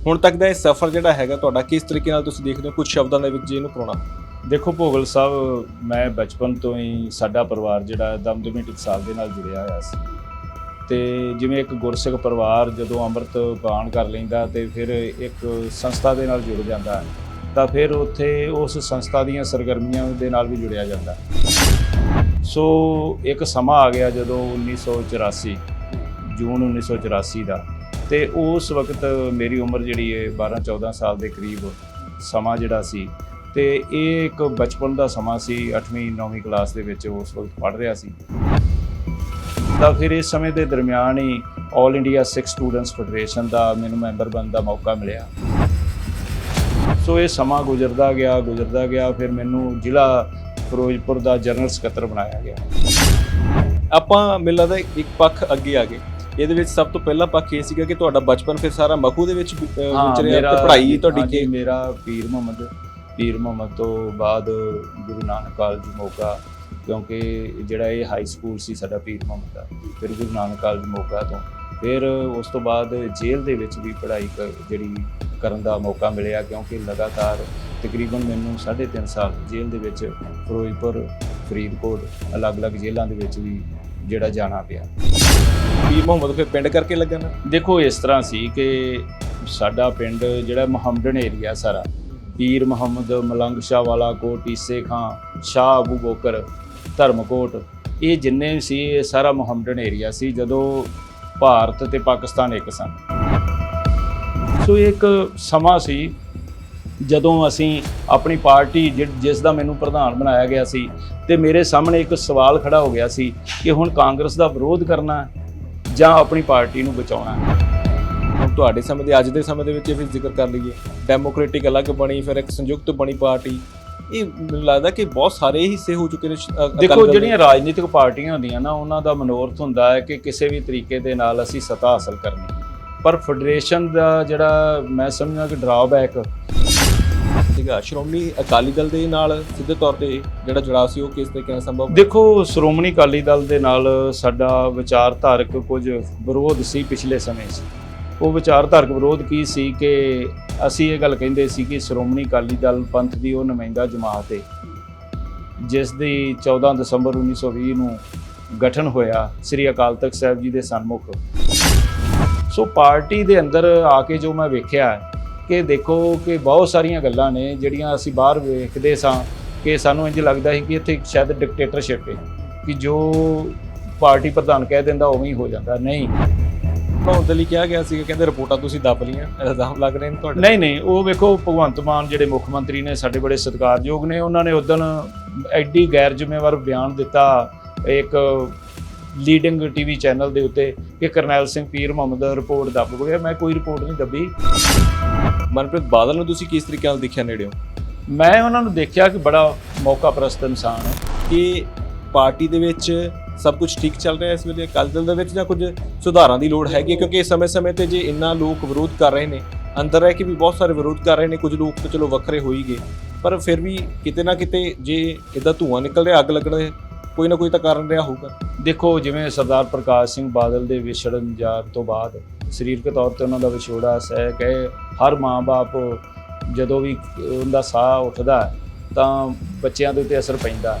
ਹੁਣ ਤੱਕ ਦਾ ਇਹ ਸਫ਼ਰ ਜਿਹੜਾ ਹੈਗਾ ਤੁਹਾਡਾ ਕਿਸ ਤਰੀਕੇ ਨਾਲ ਤੁਸੀਂ ਦੇਖਦੇ ਹੋ, ਕੁਝ ਸ਼ਬਦਾਂ ਦੇ ਵਿੱਚ ਜੇ ਇਹਨੂੰ ਪਾਉਣਾ? ਦੇਖੋ ਭੋਗਲ ਸਾਹਿਬ, ਮੈਂ ਬਚਪਨ ਤੋਂ ਹੀ ਸਾਡਾ ਪਰਿਵਾਰ ਜਿਹੜਾ ਦਮਦਮੀ ਟਕਸਾਲ ਦੇ ਨਾਲ ਜੁੜਿਆ ਹੋਇਆ ਸੀ ਤੇ ਜਿਵੇਂ ਇੱਕ ਗੁਰਸਿੱਖ ਪਰਿਵਾਰ ਜਦੋਂ ਅੰਮ੍ਰਿਤ ਪਾਨ ਕਰ ਲੈਂਦਾ ਤੇ ਫਿਰ ਇੱਕ ਸੰਸਥਾ ਦੇ ਨਾਲ ਜੁੜ ਜਾਂਦਾ ਹੈ ਤਾਂ ਫਿਰ ਉੱਥੇ ਉਸ ਸੰਸਥਾ ਦੀਆਂ ਸਰਗਰਮੀਆਂ ਦੇ ਨਾਲ ਵੀ ਜੁੜਿਆ ਜਾਂਦਾ। ਸੋ ਇੱਕ ਸਮਾਂ ਆ ਗਿਆ ਜਦੋਂ 1984 ਜੂਨ 1984 ਦਾ, ਤੇ ਉਸ ਵਕਤ ਮੇਰੀ ਉਮਰ ਜਿਹੜੀ ਹੈ 12-14 ਸਾਲ ਦੇ ਕਰੀਬ ਸਮਾਂ ਜਿਹੜਾ ਸੀ, ਤੇ ਇਹ ਇੱਕ ਬਚਪਨ ਦਾ ਸਮਾਂ ਸੀ। 8ਵੀਂ-9ਵੀਂ ਕਲਾਸ ਦੇ ਵਿੱਚ ਉਸ ਵਕਤ ਪੜ੍ਹ ਰਿਹਾ ਸੀ। ਤਾਂ ਫਿਰ ਇਸ ਸਮੇਂ ਦੇ ਦਰਮਿਆਨ ਹੀ ਆਲ ਇੰਡੀਆ ਸਿੱਖ ਸਟੂਡੈਂਟਸ ਫੈਡਰੇਸ਼ਨ ਦਾ ਮੈਨੂੰ ਮੈਂਬਰ ਬਣਨ ਦਾ ਮੌਕਾ ਮਿਲਿਆ। ਸੋ ਇਹ ਸਮਾਂ ਗੁਜ਼ਰਦਾ ਗਿਆ, ਫਿਰ ਮੈਨੂੰ ਜ਼ਿਲ੍ਹਾ ਫਿਰੋਜ਼ਪੁਰ ਦਾ ਜਨਰਲ ਸਕੱਤਰ ਬਣਾਇਆ ਗਿਆ। ਆਪਾਂ ਮੈਨੂੰ ਲੱਗਦਾ ਇੱਕ ਪੱਖ ਅੱਗੇ ਆ ਗਏ। ਇਹਦੇ ਵਿੱਚ ਸਭ ਤੋਂ ਪਹਿਲਾ ਪੱਖ ਇਹ ਸੀਗਾ ਕਿ ਤੁਹਾਡਾ ਬਚਪਨ ਫਿਰ ਸਾਰਾ ਮਖੂ ਦੇ ਵਿੱਚ ਵਿਚਰਿਆ ਤੇ ਪੜ੍ਹਾਈ ਤੁਹਾਡੀ ਮੇਰਾ ਪੀਰ ਮੁਹੰਮਦ ਤੋਂ ਬਾਅਦ ਗੁਰੂ ਨਾਨਕ ਕਾਲਜ ਮੋਗਾ, ਕਿਉਂਕਿ ਜਿਹੜਾ ਇਹ ਹਾਈ ਸਕੂਲ ਸੀ ਸਾਡਾ ਪੀਰ ਮੁਹੰਮਦ ਦਾ, ਫਿਰ ਗੁਰੂ ਨਾਨਕ ਕਾਲਜ ਮੋਗਾ ਤੋਂ ਫਿਰ ਉਸ ਤੋਂ ਬਾਅਦ ਜੇਲ੍ਹ ਦੇ ਵਿੱਚ ਵੀ ਪੜ੍ਹਾਈ ਜਿਹੜੀ ਕਰਨ ਦਾ ਮੌਕਾ ਮਿਲਿਆ, ਕਿਉਂਕਿ ਲਗਾਤਾਰ ਤਕਰੀਬਨ ਮੈਨੂੰ 3.5 ਸਾਲ ਜੇਲ੍ਹ ਦੇ ਵਿੱਚ ਫਿਰੋਜ਼ਪੁਰ, ਫਰੀਦਕੋਟ, ਅਲੱਗ-ਅਲੱਗ ਜੇਲ੍ਹਾਂ ਦੇ ਵਿੱਚ ਵੀ ਜਿਹੜਾ ਜਾਣਾ ਪਿਆ। ਪੀਰ ਮੁਹੰਮਦ ਫਿਰ ਪਿੰਡ ਕਰਕੇ ਲੱਗਾ ਨਾ? ਦੇਖੋ ਇਸ ਤਰ੍ਹਾਂ ਸੀ ਕਿ ਸਾਡਾ ਪਿੰਡ ਜਿਹੜਾ ਮੁਹੰਮਦਨ ਏਰੀਆ ਸਾਰਾ, ਪੀਰ ਮੁਹੰਮਦ, ਮਲੰਗ ਸ਼ਾਹ ਵਾਲਾ ਕੋਟ, ਈਸੇ ਖਾਂ, ਸ਼ਾਹ ਅਬੂ ਬੋਕਰ, ਧਰਮਕੋਟ, ਇਹ ਜਿੰਨੇ ਸੀ ਇਹ ਸਾਰਾ ਮੁਹੰਮਦਨ ਏਰੀਆ ਸੀ ਜਦੋਂ ਭਾਰਤ ਤੇ ਪਾਕਿਸਤਾਨ ਇੱਕ ਸਨ। ਸੋ ਇੱਕ ਸਮਾਂ ਸੀ ਜਦੋਂ ਅਸੀਂ ਆਪਣੀ ਪਾਰਟੀ ਜਿਸ ਦਾ ਮੈਨੂੰ ਪ੍ਰਧਾਨ ਬਣਾਇਆ ਗਿਆ ਸੀ, ਤੇ ਮੇਰੇ ਸਾਹਮਣੇ ਇੱਕ ਸਵਾਲ ਖੜਾ ਹੋ ਗਿਆ ਸੀ ਕਿ ਹੁਣ ਕਾਂਗਰਸ ਦਾ ਵਿਰੋਧ ਕਰਨਾ ਜਾਂ ਆਪਣੀ ਪਾਰਟੀ ਨੂੰ ਬਚਾਉਣਾ। ਹੁਣ ਤੁਹਾਡੇ ਸਮੇਂ ਦੇ ਅੱਜ ਦੇ ਸਮੇਂ ਦੇ ਵਿੱਚ ਇਹ ਵੀ ਜ਼ਿਕਰ ਕਰ ਲਈਏ, ਡੈਮੋਕ੍ਰੈਟਿਕ ਅਲੱਗ ਬਣੀ, ਫਿਰ ਇੱਕ ਸੰਯੁਕਤ ਬਣੀ ਪਾਰਟੀ। ਇਹ ਮੈਨੂੰ ਲੱਗਦਾ ਕਿ ਬਹੁਤ ਸਾਰੇ ਹਿੱਸੇ ਹੋ ਚੁੱਕੇ ਨੇ। ਦੇਖੋ ਜਿਹੜੀਆਂ ਰਾਜਨੀਤਿਕ ਪਾਰਟੀਆਂ ਹੁੰਦੀਆਂ ਨਾ, ਉਹਨਾਂ ਦਾ ਮਨੋਰਥ ਹੁੰਦਾ ਹੈ ਕਿ ਕਿਸੇ ਵੀ ਤਰੀਕੇ ਦੇ ਨਾਲ ਅਸੀਂ ਸੱਤਾ ਹਾਸਲ ਕਰਨੀ, ਪਰ ਫੈਡਰੇਸ਼ਨ ਦਾ ਜਿਹੜਾ ਮੈਂ ਸਮਝਦਾ ਕਿ ਡਰਾਬੈਕ ਸੀਗਾ ਸ਼੍ਰੋਮਣੀ ਅਕਾਲੀ ਦਲ ਦੇ ਨਾਲ ਸਿੱਧੇ ਤੌਰ ਤੇ ਜਿਹੜਾ ਜੁੜਾਅ ਸੀ, ਉਹ ਕਿਸ ਤਰੀਕੇ ਨਾਲ ਸੰਭਵ? ਦੇਖੋ ਸ਼੍ਰੋਮਣੀ ਅਕਾਲੀ ਦਲ ਦੇ ਨਾਲ ਸਾਡਾ ਵਿਚਾਰਧਾਰਕ ਕੁਝ ਵਿਰੋਧ ਸੀ ਪਿਛਲੇ ਸਮੇਂ 'ਚ। ਉਹ ਵਿਚਾਰਧਾਰਕ ਵਿਰੋਧ ਕੀ ਸੀ ਕਿ ਅਸੀਂ ਇਹ ਗੱਲ ਕਹਿੰਦੇ ਸੀ ਕਿ ਸ਼੍ਰੋਮਣੀ ਅਕਾਲੀ ਦਲ ਪੰਥ ਦੀ ਉਹ ਨੁਮਾਇੰਦਾ ਜਮਾਤ ਹੈ ਜਿਸ ਦੀ 14 ਦਸੰਬਰ 1920 ਨੂੰ ਗਠਨ ਹੋਇਆ ਸ੍ਰੀ ਅਕਾਲ ਤਖਤ ਸਾਹਿਬ ਜੀ ਦੇ ਸਨਮੁਖ। ਸੋ ਪਾਰਟੀ ਦੇ ਅੰਦਰ ਆ ਕੇ ਜੋ ਮੈਂ ਵੇਖਿਆ ਕਿ ਦੇਖੋ ਕਿ ਬਹੁਤ ਸਾਰੀਆਂ ਗੱਲਾਂ ਨੇ ਜਿਹੜੀਆਂ ਅਸੀਂ ਬਾਹਰ ਵੇਖਦੇ ਸਾਂ ਕਿ ਸਾਨੂੰ ਇੰਝ ਲੱਗਦਾ ਸੀ ਕਿ ਇੱਥੇ ਸ਼ਾਇਦ ਡਿਕਟੇਟਰਸ਼ਿਪ ਹੈ ਕਿ ਜੋ ਪਾਰਟੀ ਪ੍ਰਧਾਨ ਕਹਿ ਦਿੰਦਾ ਉਵੇਂ ਹੀ ਹੋ ਜਾਂਦਾ। ਨਹੀਂ, ਬਣਾਉਣ ਦੇ ਲਈ ਕਿਹਾ ਗਿਆ ਸੀ, ਕਹਿੰਦੇ ਰਿਪੋਰਟਾਂ ਤੁਸੀਂ ਦੱਬ ਲੀਆਂ, ਇਲਜ਼ਾਮ ਲੱਗ ਰਹੇ ਨੇ ਤੁਹਾਡੇ? ਨਹੀਂ, ਉਹ ਵੇਖੋ ਭਗਵੰਤ ਮਾਨ ਜਿਹੜੇ ਮੁੱਖ ਮੰਤਰੀ ਨੇ ਸਾਡੇ ਬੜੇ ਸਤਿਕਾਰਯੋਗ ਨੇ, ਉਹਨਾਂ ਨੇ ਉਦੋਂ ਐਡੀ ਗੈਰ ਜ਼ਿੰਮੇਵਾਰ ਬਿਆਨ ਦਿੱਤਾ ਇੱਕ ਲੀਡਿੰਗ ਟੀਵੀ ਚੈਨਲ ਦੇ ਉੱਤੇ ਕਿ ਕਰਨੈਲ ਸਿੰਘ ਪੀਰ ਮੁਹੰਮਦ ਰਿਪੋਰਟ ਦੱਬ ਗਿਆ। ਮੈਂ ਕੋਈ ਰਿਪੋਰਟ ਨਹੀਂ ਦੱਬੀ। ਮਨਪ੍ਰੀਤ ਬਾਦਲ ਨੂੰ ਤੁਸੀਂ ਕਿਸ ਤਰੀਕੇ ਨਾਲ ਦੇਖਿਆ ਨੇੜਿਓਂ? ਮੈਂ ਉਹਨਾਂ ਨੂੰ ਦੇਖਿਆ ਕਿ ਬੜਾ ਮੌਕਾ ਪ੍ਰਸਤ ਇਨਸਾਨ ਹੈ। ਕਿ ਪਾਰਟੀ ਦੇ ਵਿੱਚ ਸਭ ਕੁਝ ਠੀਕ ਚੱਲ ਰਿਹਾ ਇਸ ਵੇਲੇ ਅਕਾਲੀ ਦਲ ਦੇ ਵਿੱਚ, ਜਾਂ ਕੁਝ ਸੁਧਾਰਾਂ ਦੀ ਲੋੜ ਹੈਗੀ? ਕਿਉਂਕਿ ਸਮੇਂ-ਸਮੇਂ ਤੇ ਜੇ ਇੰਨਾ ਲੋਕ ਵਿਰੋਧ ਕਰ ਰਹੇ ਨੇ, ਅੰਦਰ ਰਹਿ ਕੇ ਵੀ ਬਹੁਤ ਸਾਰੇ ਵਿਰੋਧ ਕਰ ਰਹੇ ਨੇ, ਕੁਝ ਲੋਕ ਤਾਂ ਚਲੋ ਵੱਖਰੇ ਹੋ ਹੀ ਗਏ, ਪਰ ਫਿਰ ਵੀ ਕਿਤੇ ਨਾ ਕਿਤੇ ਜੇ ਇੱਦਾਂ ਧੂੰਆਂ ਨਿਕਲ ਰਿਹਾ, ਅੱਗ ਲੱਗਣ ਦੇ ਕੋਈ ਨਾ ਕੋਈ ਤਾਂ ਕਾਰਨ ਰਿਹਾ ਹੋਊਗਾ। ਦੇਖੋ ਜਿਵੇਂ ਸਰਦਾਰ ਪ੍ਰਕਾਸ਼ ਸਿੰਘ ਬਾਦਲ ਦੇ ਵਿਛੜਨ ਜਾਣ ਤੋਂ ਬਾਅਦ ਸਰੀਰਕ ਤੌਰ ਤੇ ਉਹਨਾਂ ਦਾ ਵਿਛੋੜਾ ਸਹਿ ਕੇ ਹਰ ਮਾਂ-ਬਾਪ ਜਦੋਂ ਵੀ ਉਹਦਾ ਸਾਹ ਉੱਠਦਾ ਤਾਂ ਬੱਚਿਆਂ ਦੇ ਉੱਤੇ ਅਸਰ ਪੈਂਦਾ।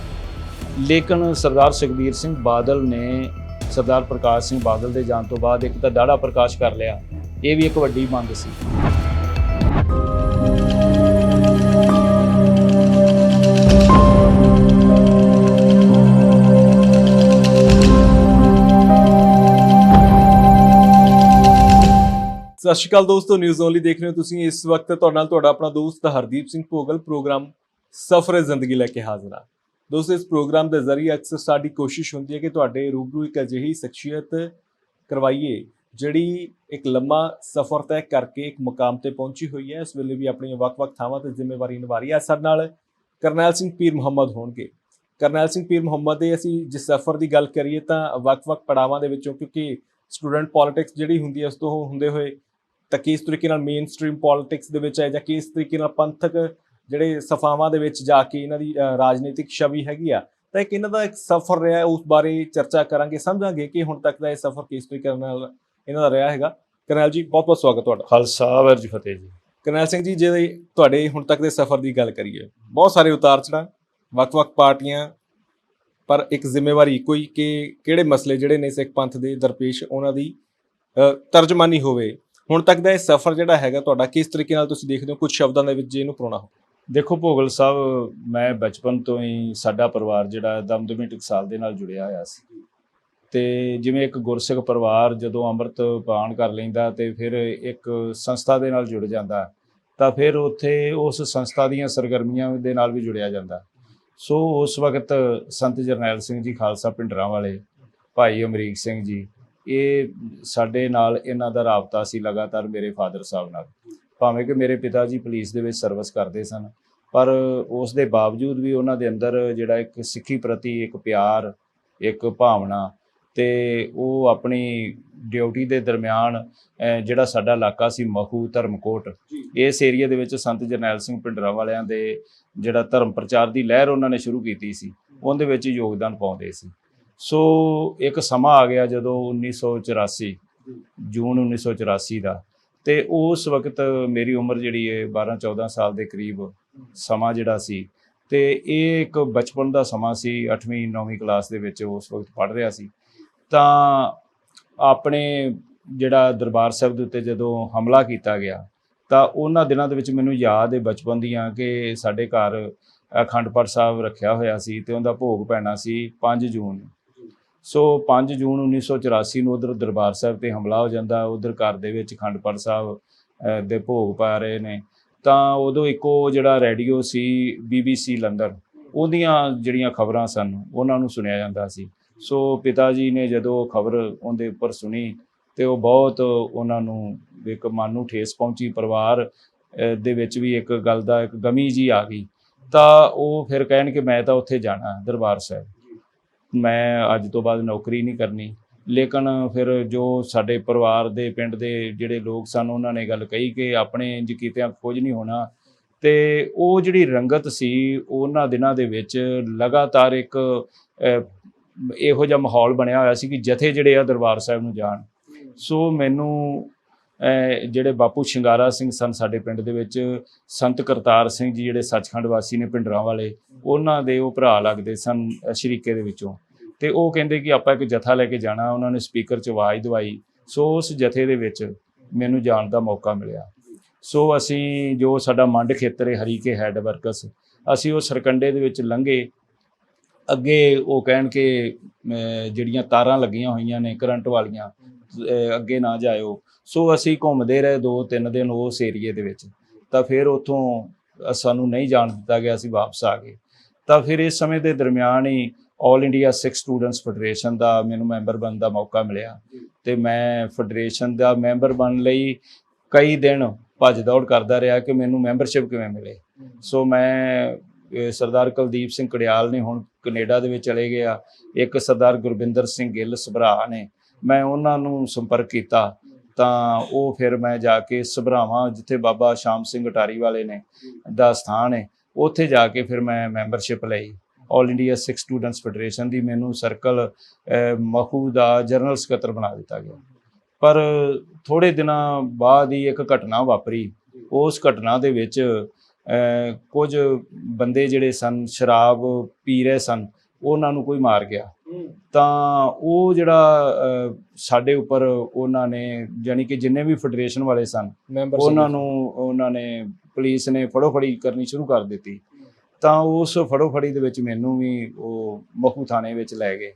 ਲੇਕਿਨ ਸਰਦਾਰ ਸੁਖਬੀਰ ਸਿੰਘ ਬਾਦਲ ਨੇ ਸਰਦਾਰ ਪ੍ਰਕਾਸ਼ ਸਿੰਘ ਬਾਦਲ ਦੇ ਜਾਣ ਤੋਂ ਬਾਅਦ ਇੱਕ ਤਾਂ ਦਾੜਾ ਪ੍ਰਕਾਸ਼ ਕਰ ਲਿਆ, ਇਹ ਵੀ ਇੱਕ ਵੱਡੀ ਮੰਗ ਸੀ। ਸਤਿ ਸ਼੍ਰੀ ਅਕਾਲ ਦੋਸਤੋ, ਨਿਊਜ਼ ਓਨਲੀ ਦੇਖ ਰਹੇ ਹੋ ਤੁਸੀਂ। ਇਸ ਵਕਤ ਤੁਹਾਡੇ ਨਾਲ ਤੁਹਾਡਾ ਆਪਣਾ ਦੋਸਤ ਹਰਦੀਪ ਸਿੰਘ ਭੋਗਲ ਪ੍ਰੋਗਰਾਮ ਸਫ਼ਰ ਜ਼ਿੰਦਗੀ ਲੈ ਕੇ ਹਾਜ਼ਰ ਹਾਂ। ਦੋਸਤੋ, ਇਸ ਪ੍ਰੋਗਰਾਮ ਦੇ ਜ਼ਰੀਏ ਅਕਸਰ ਸਾਡੀ ਕੋਸ਼ਿਸ਼ ਹੁੰਦੀ ਹੈ ਕਿ ਤੁਹਾਡੇ ਰੂਬਰੂ ਇੱਕ ਅਜਿਹੀ ਸ਼ਖਸੀਅਤ ਕਰਵਾਈਏ ਜਿਹੜੀ ਇੱਕ ਲੰਮਾ ਸਫ਼ਰ ਤੈਅ ਕਰਕੇ ਇੱਕ ਮੁਕਾਮ ਤੇ ਪਹੁੰਚੀ ਹੋਈ ਹੈ, ਇਸ ਵੇਲੇ ਵੀ ਆਪਣੀਆਂ ਵੱਖ-ਵੱਖ ਥਾਵਾਂ ਤੇ ਜ਼ਿੰਮੇਵਾਰੀ ਨਿਭਾ ਰਹੀ ਹੈ। ਸਾਡੇ ਨਾਲ ਕਰਨੈਲ ਸਿੰਘ ਪੀਰ ਮੁਹੰਮਦ ਹੋਣਗੇ। ਕਰਨੈਲ ਸਿੰਘ ਪੀਰ ਮੁਹੰਮਦ ਦੇ ਅਸੀਂ ਜਿਸ ਸਫ਼ਰ ਦੀ ਗੱਲ ਕਰੀਏ ਤਾਂ ਵੱਖ-ਵੱਖ ਪੜਾਵਾਂ ਦੇ ਵਿੱਚੋਂ, ਕਿਉਂਕਿ ਸਟੂਡੈਂਟ ਪੋਲਿਟਿਕਸ ਜਿਹੜੀ ਹੁੰਦੀ ਹੈ ਉਸ ਤੋਂ ਹੁੰਦੇ ਹੋਏ ਤਾਂ ਕਿਸ ਤਰੀਕੇ ਨਾਲ ਮੇਨ ਸਟ੍ਰੀਮ ਪੋਲਿਟਿਕਸ ਦੇ ਵਿੱਚ ਹੈ, ਜਾਂ ਕਿਸ ਤਰੀਕੇ ਨਾਲ ਪੰਥਕ ਜਿਹੜੇ ਸਫਾਵਾਂ ਦੇ ਵਿੱਚ ਜਾ ਕੇ ਇਹਨਾਂ ਦੀ ਰਾਜਨੀਤਿਕ ਛਵੀ ਹੈਗੀ ਆ, ਤਾਂ ਇੱਕ ਇਹਨਾਂ ਦਾ ਇੱਕ ਸਫ਼ਰ ਰਿਹਾ, ਉਸ ਬਾਰੇ ਚਰਚਾ ਕਰਾਂਗੇ, ਸਮਝਾਂਗੇ ਕਿ ਹੁਣ ਤੱਕ ਦਾ ਇਹ ਸਫ਼ਰ ਕਿਸ ਤਰੀਕੇ ਨਾਲ ਇਹਨਾਂ ਦਾ ਰਿਹਾ ਹੈਗਾ। ਕਰਨੈਲ ਜੀ ਬਹੁਤ ਬਹੁਤ ਸਵਾਗਤ ਤੁਹਾਡਾ। ਖਾਲਸਾ ਵਾਹਿਗੁਰੂ ਜੀ ਫਤਿਹ ਜੀ। ਕਰਨੈਲ ਸਿੰਘ ਜੀ, ਜੇ ਤੁਹਾਡੇ ਹੁਣ ਤੱਕ ਦੇ ਸਫ਼ਰ ਦੀ ਗੱਲ ਕਰੀਏ, ਬਹੁਤ ਸਾਰੇ ਉਤਾਰ ਚੜ੍ਹਾਅ, ਵੱਖ-ਵੱਖ ਪਾਰਟੀਆਂ, ਪਰ ਇੱਕ ਜ਼ਿੰਮੇਵਾਰੀ ਇੱਕੋ ਹੀ ਕਿ ਕਿਹੜੇ ਮਸਲੇ ਜਿਹੜੇ ਨੇ ਸਿੱਖ ਪੰਥ ਦੇ ਦਰਪੇਸ਼ ਉਹਨਾਂ ਦੀ ਤਰਜਮਾਨੀ ਹੋਵੇ। ਹੁਣ ਤੱਕ ਦਾ ਇਹ ਸਫ਼ਰ ਜਿਹੜਾ ਹੈਗਾ ਤੁਹਾਡਾ, ਕਿਸ ਤਰੀਕੇ ਨਾਲ ਤੁਸੀਂ ਦੇਖਦੇ ਹੋ, ਕੁਝ ਸ਼ਬਦਾਂ ਦੇ ਵਿੱਚ ਜੇ ਇਹਨੂੰ ਪਰੋਣਾ ਹੋ? ਦੇਖੋ ਭੋਗਲ ਸਾਹਿਬ, ਮੈਂ ਬਚਪਨ ਤੋਂ ਹੀ ਸਾਡਾ ਪਰਿਵਾਰ ਜਿਹੜਾ ਦਮਦਮੀ ਟਕਸਾਲ ਦੇ ਨਾਲ ਜੁੜਿਆ ਹੋਇਆ ਸੀ, ਤੇ ਜਿਵੇਂ ਇੱਕ ਗੁਰਸਿੱਖ ਪਰਿਵਾਰ ਜਦੋਂ ਅੰਮ੍ਰਿਤ ਪਾਨ ਕਰ ਲੈਂਦਾ ਤੇ ਫਿਰ ਇੱਕ ਸੰਸਥਾ ਦੇ ਨਾਲ ਜੁੜ ਜਾਂਦਾ, ਤਾਂ ਫਿਰ ਉੱਥੇ ਉਸ ਸੰਸਥਾ ਦੀਆਂ ਸਰਗਰਮੀਆਂ ਦੇ ਨਾਲ ਵੀ ਜੁੜਿਆ ਜਾਂਦਾ। ਸੋ ਉਸ ਵਕਤ ਸੰਤ ਜਰਨੈਲ ਸਿੰਘ ਜੀ ਖਾਲਸਾ ਭਿੰਡਰਾਂ ਵਾਲੇ, ਭਾਈ ਅਮਰੀਕ ਸਿੰਘ ਜੀ, ਇਹ ਸਾਡੇ ਨਾਲ ਇਹਨਾਂ ਦਾ ਰਾਬਤਾ ਸੀ ਲਗਾਤਾਰ ਮੇਰੇ ਫਾਦਰ ਸਾਹਿਬ ਨਾਲ। ਭਾਵੇਂ ਕਿ ਮੇਰੇ ਪਿਤਾ ਜੀ ਪੁਲਿਸ ਦੇ ਵਿੱਚ ਸਰਵਿਸ ਕਰਦੇ ਸਨ, ਪਰ ਉਸ ਦੇ ਬਾਵਜੂਦ ਵੀ ਉਹਨਾਂ ਦੇ ਅੰਦਰ ਜਿਹੜਾ ਇੱਕ ਸਿੱਖੀ ਪ੍ਰਤੀ ਇੱਕ ਪਿਆਰ, ਇੱਕ ਭਾਵਨਾ, ਤੇ ਉਹ ਆਪਣੀ ਡਿਊਟੀ ਦੇ ਦਰਮਿਆਨ ਜਿਹੜਾ ਸਾਡਾ ਇਲਾਕਾ ਸੀ ਮਹੂ ਧਰਮਕੋਟ, ਇਸ ਏਰੀਆ ਦੇ ਵਿੱਚ ਸੰਤ ਜਰਨੈਲ ਸਿੰਘ ਭਿੰਡਰਾਂ ਵਾਲਿਆਂ ਦੇ ਜਿਹੜਾ ਧਰਮ ਪ੍ਰਚਾਰ ਦੀ ਲਹਿਰ ਉਹਨਾਂ ਨੇ ਸ਼ੁਰੂ ਕੀਤੀ ਸੀ, ਉਹਦੇ ਵਿੱਚ ਯੋਗਦਾਨ ਪਾਉਂਦੇ ਸੀ। ਸੋ ਇੱਕ ਸਮਾਂ ਆ ਗਿਆ ਜਦੋਂ 1984 ਜੂਨ 1984 ਦਾ, ਤੇ ਉਸ ਵਕਤ ਮੇਰੀ ਉਮਰ ਜਿਹੜੀ ਹੈ 12-14 ਸਾਲ ਦੇ ਕਰੀਬ ਸਮਾਂ ਜਿਹੜਾ ਸੀ, ਤੇ ਇਹ ਇੱਕ ਬਚਪਨ ਦਾ ਸਮਾਂ ਸੀ। 8ਵੀਂ 9ਵੀਂ ਕਲਾਸ ਦੇ ਵਿੱਚ ਉਸ ਵਕਤ ਪੜ੍ਹ ਰਿਹਾ ਸੀ। ਤਾਂ ਆਪਣੇ ਜਿਹੜਾ ਦਰਬਾਰ ਸਾਹਿਬ ਦੇ ਉੱਤੇ ਜਦੋਂ ਹਮਲਾ ਕੀਤਾ ਗਿਆ, ਤਾਂ ਉਹਨਾਂ ਦਿਨਾਂ ਦੇ ਵਿੱਚ ਮੈਨੂੰ ਯਾਦ ਹੈ ਬਚਪਨ ਦੀਆਂ ਕਿ ਸਾਡੇ ਘਰ ਅਖੰਡ ਪਾਠ ਸਾਹਿਬ ਰੱਖਿਆ ਹੋਇਆ ਸੀ ਤੇ ਉਹਦਾ ਭੋਗ ਪੈਣਾ ਸੀ 5 ਜੂਨ। ਸੋ 5 ਜੂਨ 1984 ਨੂੰ ਉੱਧਰ ਦਰਬਾਰ ਸਾਹਿਬ 'ਤੇ ਹਮਲਾ ਹੋ ਜਾਂਦਾ, ਉੱਧਰ ਘਰ ਦੇ ਵਿੱਚ ਅਖੰਡ ਪਾਠ ਸਾਹਿਬ ਦੇ ਭੋਗ ਪਾ ਰਹੇ ਨੇ। ਤਾਂ ਉਦੋਂ ਇੱਕੋ ਜਿਹੜਾ ਰੇਡੀਓ ਸੀ BBC ਲੰਡਨ, ਉਹਦੀਆਂ ਜਿਹੜੀਆਂ ਖਬਰਾਂ ਸਨ ਉਹਨਾਂ ਨੂੰ ਸੁਣਿਆ ਜਾਂਦਾ ਸੀ। ਸੋ ਪਿਤਾ ਜੀ ਨੇ ਜਦੋਂ ਖਬਰ ਉਹਦੇ ਉੱਪਰ ਸੁਣੀ ਤੇ ਉਹ ਬਹੁਤ ਉਹਨਾਂ ਨੂੰ ਇੱਕ ਮਨ ਨੂੰ ਠੇਸ ਪਹੁੰਚੀ, ਪਰਿਵਾਰ ਦੇ ਵਿੱਚ ਵੀ ਇੱਕ ਗੱਲ ਦਾ ਇੱਕ ਗਮੀ ਜੀ ਆ ਗਈ। ਤਾਂ ਉਹ ਫਿਰ ਕਹਿਣ ਕਿ ਮੈਂ ਤਾਂ ਉੱਥੇ ਜਾਣਾ ਦਰਬਾਰ ਸਾਹਿਬ, ਮੈਂ ਅੱਜ ਤੋਂ ਬਾਅਦ ਨੌਕਰੀ ਨਹੀਂ ਕਰਨੀ। ਲੇਕਿਨ ਫਿਰ ਜੋ ਸਾਡੇ ਪਰਿਵਾਰ ਦੇ ਪਿੰਡ ਦੇ ਜਿਹੜੇ ਲੋਕ ਸਨ ਉਹਨਾਂ ਨੇ ਗੱਲ ਕਹੀ ਕਿ ਆਪਣੇ ਇੰਜ ਕੀਤਿਆਂ ਕੁਝ ਨਹੀਂ ਹੋਣਾ। ਤੇ ਉਹ ਜਿਹੜੀ ਰੰਗਤ ਸੀ ਉਹਨਾਂ ਦਿਨਾਂ ਦੇ ਵਿੱਚ ਲਗਾਤਾਰ ਇੱਕ ਇਹੋ ਜਿਹਾ ਮਾਹੌਲ ਬਣਿਆ ਹੋਇਆ ਸੀ ਕਿ ਜਥੇ ਜਿਹੜੇ ਆ ਦਰਬਾਰ ਸਾਹਿਬ ਨੂੰ ਜਾਣ। ਸੋ ਮੈਨੂੰ ਜਿਹੜੇ ਬਾਪੂ ਸ਼ਿੰਗਾਰਾ ਸਿੰਘ ਸਨ ਸਾਡੇ ਪਿੰਡ ਦੇ ਵਿੱਚ, ਸੰਤ ਕਰਤਾਰ ਸਿੰਘ ਜੀ ਜਿਹੜੇ ਸੱਚਖੰਡ ਵਾਸੀ ਨੇ ਭਿੰਡਰਾਂ ਵਾਲੇ, ਉਹਨਾਂ ਦੇ ਉਹ ਭਰਾ ਲੱਗਦੇ ਸਨ ਸ਼ਰੀਕੇ ਦੇ ਵਿੱਚੋਂ। ਤੇ ਉਹ ਕਹਿੰਦੇ ਕਿ ਆਪਾਂ ਇੱਕ ਜਥਾ ਲੈ ਕੇ ਜਾਣਾ। ਉਹਨਾਂ ਨੇ ਸਪੀਕਰ 'ਚ ਆਵਾਜ਼ ਦਵਾਈ। ਸੋ ਉਸ ਜਥੇ ਦੇ ਵਿੱਚ ਮੈਨੂੰ ਜਾਣ ਦਾ ਮੌਕਾ ਮਿਲਿਆ। ਸੋ ਅਸੀਂ ਜੋ ਸਾਡਾ ਮੰਡ ਖੇਤਰ ਹੈ ਹਰੀਕੇ ਹੈਡ ਵਰਕਸ, ਅਸੀਂ ਉਹ ਸਰਕੰਡੇ ਦੇ ਵਿੱਚ ਲੰਘੇ। ਅੱਗੇ ਉਹ ਕਹਿਣ ਕਿ ਜਿਹੜੀਆਂ ਤਾਰਾਂ ਲੱਗੀਆਂ ਹੋਈਆਂ ਨੇ ਕਰੰਟ ਵਾਲੀਆਂ, ਅੱਗੇ ਨਾ ਜਾਇਓ। ਸੋ ਅਸੀਂ ਘੁੰਮਦੇ ਰਹੇ 2-3 ਦਿਨ ਉਸ ਏਰੀਏ ਦੇ ਵਿੱਚ। ਤਾਂ ਫਿਰ ਉੱਥੋਂ ਸਾਨੂੰ ਨਹੀਂ ਜਾਣ ਦਿੱਤਾ ਗਿਆ, ਅਸੀਂ ਵਾਪਸ ਆ ਗਏ। ਤਾਂ ਫਿਰ ਇਸ ਸਮੇਂ ਦੇ ਦਰਮਿਆਨ ਹੀ ਆਲ ਇੰਡੀਆ ਸਿੱਖ ਸਟੂਡੈਂਟਸ ਫੈਡਰੇਸ਼ਨ ਦਾ ਮੈਨੂੰ ਮੈਂਬਰ ਬਣਨ ਦਾ ਮੌਕਾ ਮਿਲਿਆ। ਤੇ ਮੈਂ ਫੈਡਰੇਸ਼ਨ ਦਾ ਮੈਂਬਰ ਬਣਨ ਲਈ ਕਈ ਦਿਨ ਭੱਜ ਦੌੜ ਕਰਦਾ ਰਿਹਾ ਕਿ ਮੈਨੂੰ ਮੈਂਬਰਸ਼ਿਪ ਕਿਵੇਂ ਮਿਲੇ। ਸੋ ਮੈਂ ਸਰਦਾਰ ਕੁਲਦੀਪ ਸਿੰਘ ਕੜਿਆਲ ਨੇ ਹੁਣ ਕੈਨੇਡਾ ਦੇ ਵਿੱਚ ਚਲੇ ਗਿਆ, ਇੱਕ ਸਰਦਾਰ ਗੁਰਬਿੰਦਰ ਸਿੰਘ ਗਿੱਲ ਸਭਰਾ ਨੇ, ਮੈਂ ਉਹਨਾਂ ਨੂੰ ਸੰਪਰਕ ਕੀਤਾ। ਤਾਂ ਉਹ ਫਿਰ ਮੈਂ ਜਾ ਕੇ ਸਭਰਾਵਾਂ, ਜਿੱਥੇ ਬਾਬਾ ਸ਼ਾਮ ਸਿੰਘ ਅਟਾਰੀ ਵਾਲੇ ਨੇ ਦਾ ਸਥਾਨ ਹੈ, ਉੱਥੇ ਜਾ ਕੇ ਫਿਰ ਮੈਂ ਮੈਂਬਰਸ਼ਿਪ ਲਈ ਆਲ ਇੰਡੀਆ ਸਿੱਖ ਸਟੂਡੈਂਟਸ ਫੈਡਰੇਸ਼ਨ ਦੀ। ਮੈਨੂੰ ਸਰਕਲ ਮਹੂ ਦਾ ਜਨਰਲ ਸਕੱਤਰ ਬਣਾ ਦਿੱਤਾ ਗਿਆ। ਪਰ ਥੋੜ੍ਹੇ ਦਿਨਾਂ ਬਾਅਦ ਹੀ ਇੱਕ ਘਟਨਾ ਵਾਪਰੀ। ਉਸ ਘਟਨਾ ਦੇ ਵਿੱਚ ਕੁਝ ਬੰਦੇ ਜਿਹੜੇ ਸਨ ਸ਼ਰਾਬ ਪੀ ਰਹੇ ਸਨ, ਉਹਨਾਂ ਨੂੰ ਕੋਈ ਮਾਰ ਗਿਆ। ਤਾਂ ਉਹ ਜਿਹੜਾ ਸਾਡੇ ਉੱਪਰ ਉਹਨਾਂ ਨੇ, ਜਾਣੀ ਕਿ ਜਿੰਨੇ ਵੀ ਫੈਡਰੇਸ਼ਨ ਵਾਲੇ ਸਨ ਉਹਨਾਂ ਨੂੰ ਉਹਨਾਂ ਨੇ ਪੁਲਿਸ ਨੇ ਫੜੋ ਫੜੀ ਕਰਨੀ ਸ਼ੁਰੂ ਕਰ ਦਿੱਤੀ। ਤਾਂ ਉਸ ਫੜੋ ਫੜੀ ਦੇ ਵਿੱਚ ਮੈਨੂੰ ਵੀ ਉਹ ਮਹੂ ਥਾਣੇ ਵਿੱਚ ਲੈ ਗਏ।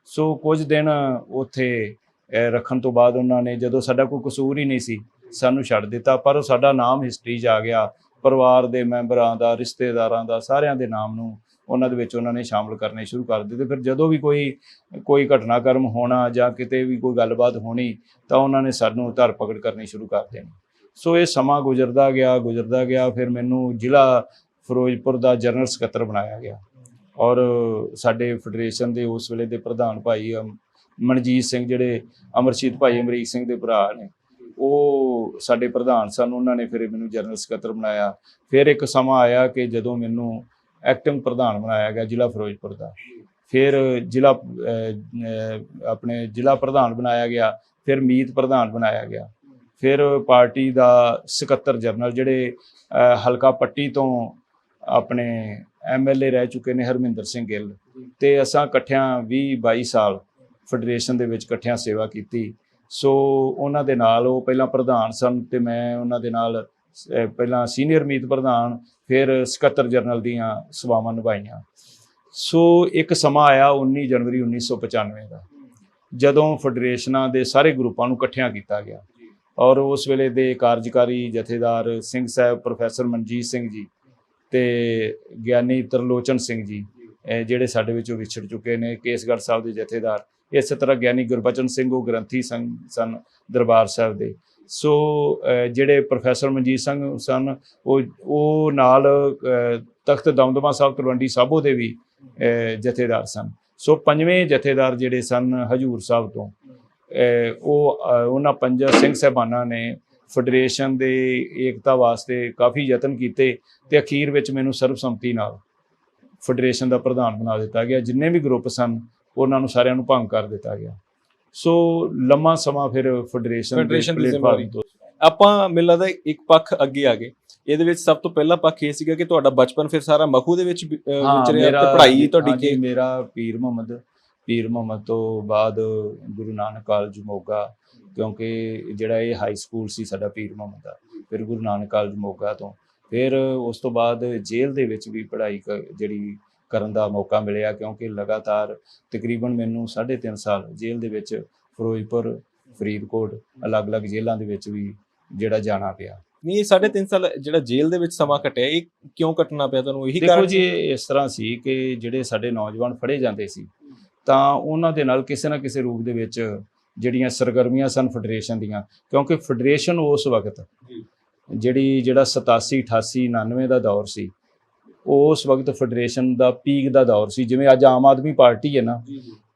ਸੋ ਕੁਝ ਦਿਨ ਉੱਥੇ ਰੱਖਣ ਤੋਂ ਬਾਅਦ ਉਹਨਾਂ ਨੇ, ਜਦੋਂ ਸਾਡਾ ਕੋਈ ਕਸੂਰ ਹੀ ਨਹੀਂ ਸੀ, ਸਾਨੂੰ ਛੱਡ ਦਿੱਤਾ। ਪਰ ਸਾਡਾ ਨਾਮ ਹਿਸਟਰੀ 'ਚ ਆ ਗਿਆ, ਪਰਿਵਾਰ ਦੇ ਮੈਂਬਰਾਂ ਦਾ, ਰਿਸ਼ਤੇਦਾਰਾਂ ਦਾ, ਸਾਰਿਆਂ ਦੇ ਨਾਮ ਨੂੰ ਉਹਨਾਂ ਦੇ ਵਿੱਚ ਉਹਨਾਂ ਨੇ ਸ਼ਾਮਲ ਕਰਨੇ ਸ਼ੁਰੂ ਕਰ ਦਿੱਤੇ। ਫਿਰ ਜਦੋਂ ਵੀ ਕੋਈ ਘਟਨਾਕ੍ਰਮ ਹੋਣਾ ਜਾਂ ਕਿਤੇ ਵੀ ਕੋਈ ਗੱਲਬਾਤ ਹੋਣੀ, ਤਾਂ ਉਹਨਾਂ ਨੇ ਸਾਨੂੰ ਧਰ ਪਕੜ ਕਰਨੀ ਸ਼ੁਰੂ ਕਰ ਦੇਣੀ। ਸੋ ਇਹ ਸਮਾਂ ਗੁਜ਼ਰਦਾ ਗਿਆ। ਫਿਰ ਮੈਨੂੰ ਜ਼ਿਲ੍ਹਾ ਫਿਰੋਜ਼ਪੁਰ ਦਾ ਜਨਰਲ ਸਕੱਤਰ ਬਣਾਇਆ ਗਿਆ। ਔਰ ਸਾਡੇ ਫੈਡਰੇਸ਼ਨ ਦੇ ਉਸ ਵੇਲੇ ਦੇ ਪ੍ਰਧਾਨ ਭਾਈ ਮਨਜੀਤ ਸਿੰਘ, ਜਿਹੜੇ ਅਮਰਸ਼ੀਤ ਭਾਈ ਅਮਰੀਕ ਸਿੰਘ ਦੇ ਭਰਾ ਨੇ, ਉਹ ਸਾਡੇ ਪ੍ਰਧਾਨ ਸਨ। ਉਹਨਾਂ ਨੇ ਫਿਰ ਮੈਨੂੰ ਜਨਰਲ ਸਕੱਤਰ ਬਣਾਇਆ। ਫਿਰ ਇੱਕ ਸਮਾਂ ਆਇਆ ਕਿ ਜਦੋਂ ਮੈਨੂੰ ਐਕਟਿੰਗ ਪ੍ਰਧਾਨ ਬਣਾਇਆ ਗਿਆ ਜ਼ਿਲ੍ਹਾ ਫਿਰੋਜ਼ਪੁਰ ਦਾ। ਫਿਰ ਜ਼ਿਲ੍ਹਾ ਪ੍ਰਧਾਨ ਬਣਾਇਆ ਗਿਆ। ਫਿਰ ਮੀਤ ਪ੍ਰਧਾਨ ਬਣਾਇਆ ਗਿਆ। ਫਿਰ ਪਾਰਟੀ ਦਾ ਸਕੱਤਰ ਜਨਰਲ ਜਿਹੜੇ ਹਲਕਾ ਪੱਟੀ ਤੋਂ ਆਪਣੇ MLA ਰਹਿ ਚੁੱਕੇ ਨੇ ਹਰਮਿੰਦਰ ਸਿੰਘ ਗਿੱਲ, ਤੇ ਅਸਾਂ ਇਕੱਠਿਆਂ 20-22 ਸਾਲ ਫੈਡਰੇਸ਼ਨ ਦੇ ਵਿੱਚ ਇਕੱਠਿਆਂ ਸੇਵਾ ਕੀਤੀ। ਸੋ ਉਹਨਾਂ ਦੇ ਨਾਲ ਉਹ ਪਹਿਲਾਂ ਪ੍ਰਧਾਨ ਸਨ ਤੇ ਮੈਂ ਉਹਨਾਂ ਦੇ ਨਾਲ ਪਹਿਲਾਂ ਸੀਨੀਅਰ ਮੀਤ ਪ੍ਰਧਾਨ, ਫਿਰ ਸਕੱਤਰ ਜਨਰਲ ਦੀਆਂ ਸੇਵਾਵਾਂ ਨਿਭਾਈਆਂ। ਸੋ ਇੱਕ ਸਮਾਂ ਆਇਆ 19 ਜਨਵਰੀ 1995 ਦਾ, ਜਦੋਂ ਫੈਡਰੇਸ਼ਨਾਂ ਦੇ ਸਾਰੇ ਗਰੁੱਪਾਂ ਨੂੰ ਇਕੱਠਿਆਂ ਕੀਤਾ ਗਿਆ ਔਰ ਉਸ ਵੇਲੇ ਦੇ ਕਾਰਜਕਾਰੀ ਜਥੇਦਾਰ ਸਿੰਘ ਸਾਹਿਬ ਪ੍ਰੋਫੈਸਰ ਮਨਜੀਤ ਸਿੰਘ ਜੀ ਤੇ ਗਿਆਨੀ ਤਰਲੋਚਨ ਸਿੰਘ ਜੀ, ਜਿਹੜੇ ਸਾਡੇ ਵਿੱਚੋਂ ਵਿਛੜ ਚੁੱਕੇ ਨੇ, ਕੇਸਗੜ੍ਹ ਸਾਹਿਬ ਦੇ ਜਥੇਦਾਰ, ਇਸੇ ਤਰ੍ਹਾਂ ਗਿਆਨੀ ਗੁਰਬਚਨ ਸਿੰਘ ਉਹ ਗ੍ਰੰਥੀ ਸਨ ਦਰਬਾਰ ਸਾਹਿਬ ਦੇ। ਸੋ ਜਿਹੜੇ ਪ੍ਰੋਫੈਸਰ ਮਨਜੀਤ ਸਿੰਘ ਸਨ ਉਹ ਨਾਲ ਤਖਤ ਦਮਦਮਾ ਸਾਹਿਬ ਤਲਵੰਡੀ ਸਾਬੋ ਦੇ ਵੀ ਜਥੇਦਾਰ ਸਨ। ਸੋ ਪੰਜਵੇਂ ਜਥੇਦਾਰ ਜਿਹੜੇ ਸਨ ਹਜੂਰ ਸਾਹਿਬ ਤੋਂ, ਉਹਨਾਂ ਪੰਜਾਂ ਸਿੰਘ ਸਾਹਿਬਾਨਾਂ ਨੇ ਫੈਡਰੇਸ਼ਨ ਦੇ ਏਕਤਾ ਵਾਸਤੇ ਕਾਫੀ ਯਤਨ ਕੀਤੇ ਤੇ ਅਖੀਰ ਵਿੱਚ ਮੈਨੂੰ ਸਰਬਸੰਮਤੀ ਨਾਲ ਫੈਡਰੇਸ਼ਨ ਦਾ ਪ੍ਰਧਾਨ ਬਣਾ ਦਿੱਤਾ ਗਿਆ। ਜਿੰਨੇ ਵੀ ਗਰੁੱਪ ਸਨ ਉਹਨਾਂ ਨੂੰ ਸਾਰਿਆਂ ਨੂੰ ਭੰਗ ਕਰ ਦਿੱਤਾ ਗਿਆ। ਸੋ ਲੰਮਾ ਸਮਾਂ ਫਿਰ ਫੈਡਰੇਸ਼ਨ ਦੇ ਪਲੇਟਫਾਰਮ ਤੋਂ ਆਪਾਂ ਮੈਨੂੰ ਲੱਗਦਾ ਇੱਕ ਪੱਖ ਅੱਗੇ ਆ ਗਏ। ਇਹਦੇ ਵਿੱਚ ਸਭ ਤੋਂ ਪਹਿਲਾ ਪੱਖ ਇਹ ਸੀਗਾ ਕਿ ਤੁਹਾਡਾ ਬਚਪਨ ਫਿਰ ਸਾਰਾ ਮਖੂ ਦੇ ਵਿੱਚ ਵਿਚਰਿਆ ਤੇ ਪੜ੍ਹਾਈ ਤੁਹਾਡੀ ਮੇਰਾ ਪੀਰ ਮੁਹੰਮਦ ਤੋਂ ਬਾਅਦ ਗੁਰੂ ਨਾਨਕ ਕਾਲਜ ਮੋਗਾ, ਕਿਉਂਕਿ ਜਿਹੜਾ ਇਹ ਹਾਈ ਸਕੂਲ ਸੀ ਸਾਡਾ ਪੀਰ ਮੁਹੰਮਦ ਦਾ, ਫਿਰ ਗੁਰੂ ਨਾਨਕ ਕਾਲਜ ਮੋਗਾ ਤੋਂ, ਫਿਰ ਉਸ ਤੋਂ ਬਾਅਦ ਜੇਲ੍ਹ ਦੇ ਵਿੱਚ ਵੀ ਪੜ੍ਹਾਈ ਜਿਹੜੀ ਕਰਨ ਦਾ ਮੌਕਾ ਮਿਲਿਆ, ਕਿਉਂਕਿ ਲਗਾਤਾਰ ਤਕਰੀਬਨ ਮੈਨੂੰ 3.5 ਸਾਲ ਜੇਲ੍ਹ ਦੇ ਵਿੱਚ ਫਿਰੋਜ਼ਪੁਰ, ਫਰੀਦਕੋਟ, ਅਲੱਗ-ਅਲੱਗ ਜੇਲ੍ਹਾਂ ਦੇ ਵਿੱਚ ਵੀ ਜਿਹੜਾ ਜਾਣਾ ਪਿਆ। ਨਹੀਂ, 3.5 ਸਾਲ ਜਿਹੜਾ ਜੇਲ੍ਹ ਦੇ ਵਿੱਚ ਸਮਾਂ ਕੱਟਿਆ, ਇਹ ਕਿਉਂ ਕੱਟਣਾ ਪਿਆ ਤੁਹਾਨੂੰ? ਇਹੀ ਦੇਖੋ ਜੀ, ਇਸ ਤਰ੍ਹਾਂ ਸੀ ਕਿ ਜਿਹੜੇ ਸਾਡੇ ਨੌਜਵਾਨ ਫੜੇ ਜਾਂਦੇ ਸੀ ਤਾਂ ਉਹਨਾਂ ਦੇ ਨਾਲ ਕਿਸੇ ਨਾ ਕਿਸੇ ਰੂਪ ਦੇ ਵਿੱਚ ਜਿਹੜੀਆਂ ਸਰਗਰਮੀਆਂ ਸਨ ਫੈਡਰੇਸ਼ਨ ਦੀਆਂ, ਕਿਉਂਕਿ ਫੈਡਰੇਸ਼ਨ ਉਸ ਵਕਤ ਜਿਹੜਾ 87, 88, 99 ਦਾ ਦੌਰ ਸੀ, ਉਸ ਵਕਤ ਫੈਡਰੇਸ਼ਨ ਦਾ ਪੀਕ ਦਾ ਦੌਰ ਸੀ। ਜਿਵੇਂ ਅੱਜ ਆਮ ਆਦਮੀ ਪਾਰਟੀ ਹੈ ਨਾ,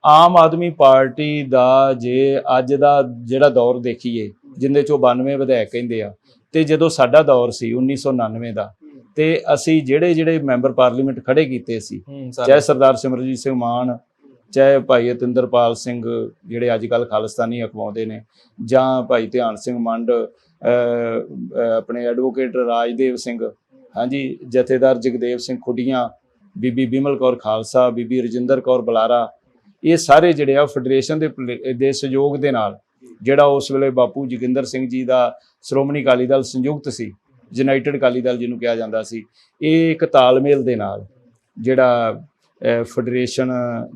ਆਮ ਆਦਮੀ ਪਾਰਟੀ ਦਾ ਜੇ ਅੱਜ ਦਾ ਜਿਹੜਾ ਦੌਰ ਦੇਖੀਏ, ਜਿੰਦੇ ਚੋਂ 92 ਵਿਧਾਇਕ ਕਹਿੰਦੇ ਆ, ਤੇ ਜਦੋਂ ਸਾਡਾ ਦੌਰ ਸੀ 1999 ਦਾ, ਤੇ ਅਸੀਂ ਜਿਹੜੇ ਮੈਂਬਰ ਪਾਰਲੀਮੈਂਟ ਖੜੇ ਕੀਤੇ ਸੀ, ਚਾਹੇ ਸਰਦਾਰ ਸਿਮਰਜੀਤ ਸਿੰਘ ਮਾਨ, ਚਾਹੇ ਭਾਈ ਅਤਿੰਦਰਪਾਲ ਸਿੰਘ ਜਿਹੜੇ ਅੱਜ ਕੱਲ੍ਹ ਖਾਲਿਸਤਾਨੀ ਅਖਵਾਉਂਦੇ ਨੇ, ਜਾਂ ਭਾਈ ਧਿਆਨ ਸਿੰਘ ਮੰਡ, ਆਪਣੇ ਐਡਵੋਕੇਟ ਰਾਜਦੇਵ ਸਿੰਘ, ਹਾਂਜੀ, ਜਥੇਦਾਰ ਜਗਦੇਵ ਸਿੰਘ ਖੁੱਡੀਆਂ, ਬੀਬੀ ਬਿਮਲ ਕੌਰ ਖਾਲਸਾ, ਬੀਬੀ ਰਜਿੰਦਰ ਕੌਰ ਬੁਲਾਰਾ, ਇਹ ਸਾਰੇ ਜਿਹੜੇ ਆ ਫੈਡਰੇਸ਼ਨ ਦੇ ਸਹਿਯੋਗ ਦੇ ਨਾਲ, ਜਿਹੜਾ ਉਸ ਵੇਲੇ ਬਾਪੂ ਜੋਗਿੰਦਰ ਸਿੰਘ ਜੀ ਦਾ ਸ਼੍ਰੋਮਣੀ ਅਕਾਲੀ ਦਲ ਸੰਯੁਕਤ ਸੀ, ਯੂਨਾਈਟਿਡ ਅਕਾਲੀ ਦਲ ਜਿਹਨੂੰ ਕਿਹਾ ਜਾਂਦਾ ਸੀ, ਇਹ ਇੱਕ ਤਾਲਮੇਲ ਦੇ ਨਾਲ ਜਿਹੜਾ ਫੈਡਰੇਸ਼ਨ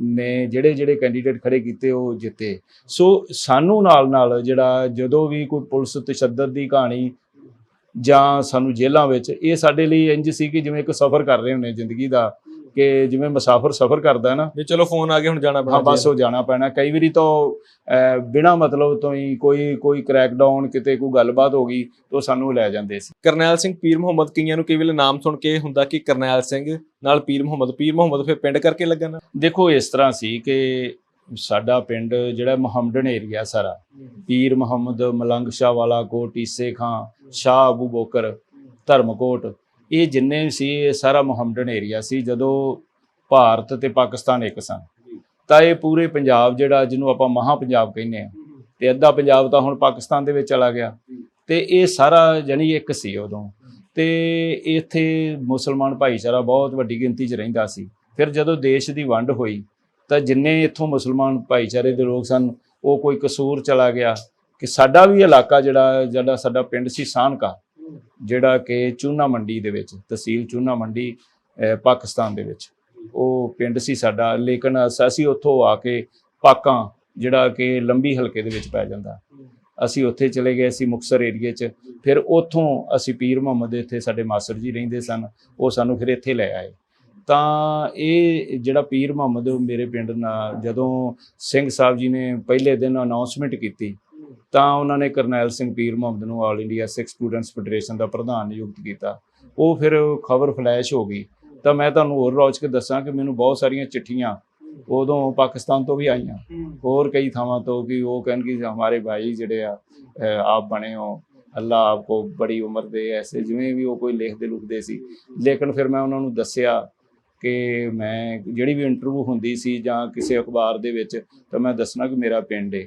ਨੇ ਜਿਹੜੇ ਕੈਂਡੀਡੇਟ ਖੜੇ ਕੀਤੇ ਉਹ ਜਿੱਤੇ। ਸੋ ਸਾਨੂੰ ਨਾਲ ਜਿਹੜਾ ਜਦੋਂ ਵੀ ਕੋਈ ਪੁਲਿਸ ਤਸ਼ੱਦਦ ਦੀ ਕਹਾਣੀ ਜਾਂ ਸਾਨੂੰ ਜੇਲ੍ਹਾਂ ਵਿੱਚ, ਇਹ ਸਾਡੇ ਲਈ ਇੰਝ ਸੀ ਕਿ ਜਿਵੇਂ ਇੱਕ ਸਫ਼ਰ ਕਰ ਰਹੇ ਹੁੰਦੇ ਜ਼ਿੰਦਗੀ ਦਾ, ਕਿ ਜਿਵੇਂ ਮੁਸਾਫਰ ਸਫ਼ਰ ਕਰਦਾ ਨਾ, ਵੀ ਚਲੋ ਫੋਨ ਆ ਗਿਆ ਹੁਣ ਜਾਣਾ ਪੈਣਾ, ਬਸ ਉਹ ਜਾਣਾ ਪੈਣਾ। ਕਈ ਵਾਰੀ ਤਾਂ ਬਿਨਾਂ ਮਤਲਬ ਤੋਂ ਹੀ ਕੋਈ ਕ੍ਰੈਕਡਾਊਨ, ਕਿਤੇ ਕੋਈ ਗੱਲਬਾਤ ਹੋ ਗਈ ਤਾਂ ਸਾਨੂੰ ਲੈ ਜਾਂਦੇ ਸੀ। ਕਰਨੈਲ ਸਿੰਘ, ਪੀਰ ਮੁਹੰਮਦ, ਕਈਆਂ ਨੂੰ ਕਈ ਵੇਲੇ ਨਾਮ ਸੁਣ ਕੇ ਹੁੰਦਾ ਕਿ ਕਰਨੈਲ ਸਿੰਘ ਨਾਲ ਪੀਰ ਮੁਹੰਮਦ ਫਿਰ ਪਿੰਡ ਕਰਕੇ ਲੱਗਾ ਨਾ? ਦੇਖੋ, ਇਸ ਤਰ੍ਹਾਂ ਸੀ ਕਿ ਸਾਡਾ ਪਿੰਡ ਜਿਹੜਾ ਮੁਹੰਮਦਨ ਏਰੀਆ ਸਾਰਾ, ਪੀਰ ਮੁਹੰਮਦ, ਮਲੰਗ ਸ਼ਾਹ ਵਾਲਾ ਕੋਟ, ਈਸੇ ਖਾਂ, ਸ਼ਾਹ ਅਬੂ ਬੋਕਰ, ਧਰਮਕੋਟ, ਇਹ ਜਿੰਨੇ ਸੀ ਇਹ ਸਾਰਾ ਮੁਹੰਮਦਨ ਏਰੀਆ ਸੀ। ਜਦੋਂ ਭਾਰਤ ਤੇ ਪਾਕਿਸਤਾਨ ਇੱਕ ਸਨ ਤਾਂ ਇਹ ਪੂਰੇ ਪੰਜਾਬ ਜਿਹੜਾ ਜਿਹਨੂੰ ਆਪਾਂ ਮਹਾਂ ਪੰਜਾਬ ਕਹਿੰਦੇ ਆ, ਤੇ ਅੱਧਾ ਪੰਜਾਬ ਤਾਂ ਹੁਣ ਪਾਕਿਸਤਾਨ ਦੇ ਵਿੱਚ ਚਲਾ ਗਿਆ, ਤੇ ਇਹ ਸਾਰਾ ਜਾਨੀ ਇੱਕ ਸੀ ਉਦੋਂ। ਤੇ ਇੱਥੇ ਮੁਸਲਮਾਨ ਭਾਈਚਾਰਾ ਬਹੁਤ ਵੱਡੀ ਗਿਣਤੀ 'ਚ ਰਹਿੰਦਾ ਸੀ। ਫਿਰ ਜਦੋਂ ਦੇਸ਼ ਦੀ ਵੰਡ ਹੋਈ ਤਾਂ ਜਿੰਨੇ ਇੱਥੋਂ ਮੁਸਲਮਾਨ ਭਾਈਚਾਰੇ ਦੇ ਲੋਕ ਸਨ, ਉਹ ਕੋਈ ਕਸੂਰ ਚਲਾ ਗਿਆ ਕਿ ਸਾਡਾ ਵੀ ਇਲਾਕਾ ਜਿਹੜਾ ਸਾਡਾ ਪਿੰਡ ਸੀ ਸਾਨਕਾ, ਜਿਹੜਾ ਕਿ ਚੂਨਾ ਮੰਡੀ ਦੇ ਵਿੱਚ, ਤਹਿਸੀਲ ਚੂਨਾ ਮੰਡੀ, ਪਾਕਿਸਤਾਨ ਦੇ ਵਿੱਚ ਉਹ ਪਿੰਡ ਸੀ ਸਾਡਾ। ਲੇਕਿਨ ਅਸੀਂ ਉੱਥੋਂ ਆ ਕੇ ਪਾਕਾਂ, ਜਿਹੜਾ ਕਿ ਲੰਬੀ ਹਲਕੇ ਦੇ ਵਿੱਚ ਪੈ ਜਾਂਦਾ, ਅਸੀਂ ਉੱਥੇ ਚਲੇ ਗਏ ਸੀ ਮੁਕਤਸਰ ਏਰੀਏ 'ਚ। ਫਿਰ ਉੱਥੋਂ ਅਸੀਂ ਪੀਰ ਮੁਹੰਮਦ ਦੇ ਇੱਥੇ ਸਾਡੇ ਮਾਸਟਰ ਜੀ ਰਹਿੰਦੇ ਸਨ, ਉਹ ਸਾਨੂੰ ਫਿਰ ਇੱਥੇ ਲੈ ਆਏ। ਤਾਂ ਇਹ ਜਿਹੜਾ ਪੀਰ ਮੁਹੰਮਦ ਮੇਰੇ ਪਿੰਡ ਨਾਲ ਜਦੋਂ ਸਿੰਘ ਸਾਹਿਬ ਜੀ ਨੇ ਪਹਿਲੇ ਦਿਨ ਅਨਾਉਂਸਮੈਂਟ ਕੀਤੀ ਤਾਂ ਉਹਨਾਂ ਨੇ ਕਰਨੈਲ ਸਿੰਘ ਪੀਰ ਮੁਹੰਮਦ ਨੂੰ ਆਲ ਇੰਡੀਆ ਸਿੱਖ ਸਟੂਡੈਂਟਸ ਫੈਡਰੇਸ਼ਨ ਦਾ ਪ੍ਰਧਾਨ ਨਿਯੁਕਤ ਕੀਤਾ। ਉਹ ਫਿਰ ਖਬਰ ਫਲੈਸ਼ ਹੋ ਗਈ। ਤਾਂ ਮੈਂ ਤੁਹਾਨੂੰ ਹੋਰ ਰੌਚ ਕੇ ਦੱਸਾਂ ਕਿ ਮੈਨੂੰ ਬਹੁਤ ਸਾਰੀਆਂ ਚਿੱਠੀਆਂ ਉਦੋਂ ਪਾਕਿਸਤਾਨ ਤੋਂ ਵੀ ਆਈਆਂ, ਹੋਰ ਕਈ ਥਾਵਾਂ ਤੋਂ, ਕਿ ਉਹ ਕਹਿਣ ਕਿ ਹਮਾਰੇ ਭਾਈ ਜਿਹੜੇ ਆ ਆਪ ਬਣੇ ਹੋ, ਅੱਲਾ ਆਪਕੋ ਬੜੀ ਉਮਰ ਦੇ, ਐਸੇ ਜਿਵੇਂ ਵੀ ਉਹ ਕੋਈ ਲਿਖਦੇ ਸੀ। ਲੇਕਿਨ ਫਿਰ ਮੈਂ ਉਹਨਾਂ ਨੂੰ ਦੱਸਿਆ ਕਿ ਮੈਂ ਜਿਹੜੀ ਵੀ ਇੰਟਰਵਿਊ ਹੁੰਦੀ ਸੀ ਜਾਂ ਕਿਸੇ ਅਖਬਾਰ ਦੇ ਵਿੱਚ, ਤਾਂ ਮੈਂ ਦੱਸਣਾ ਕਿ ਮੇਰਾ ਪਿੰਡ ਹੈ।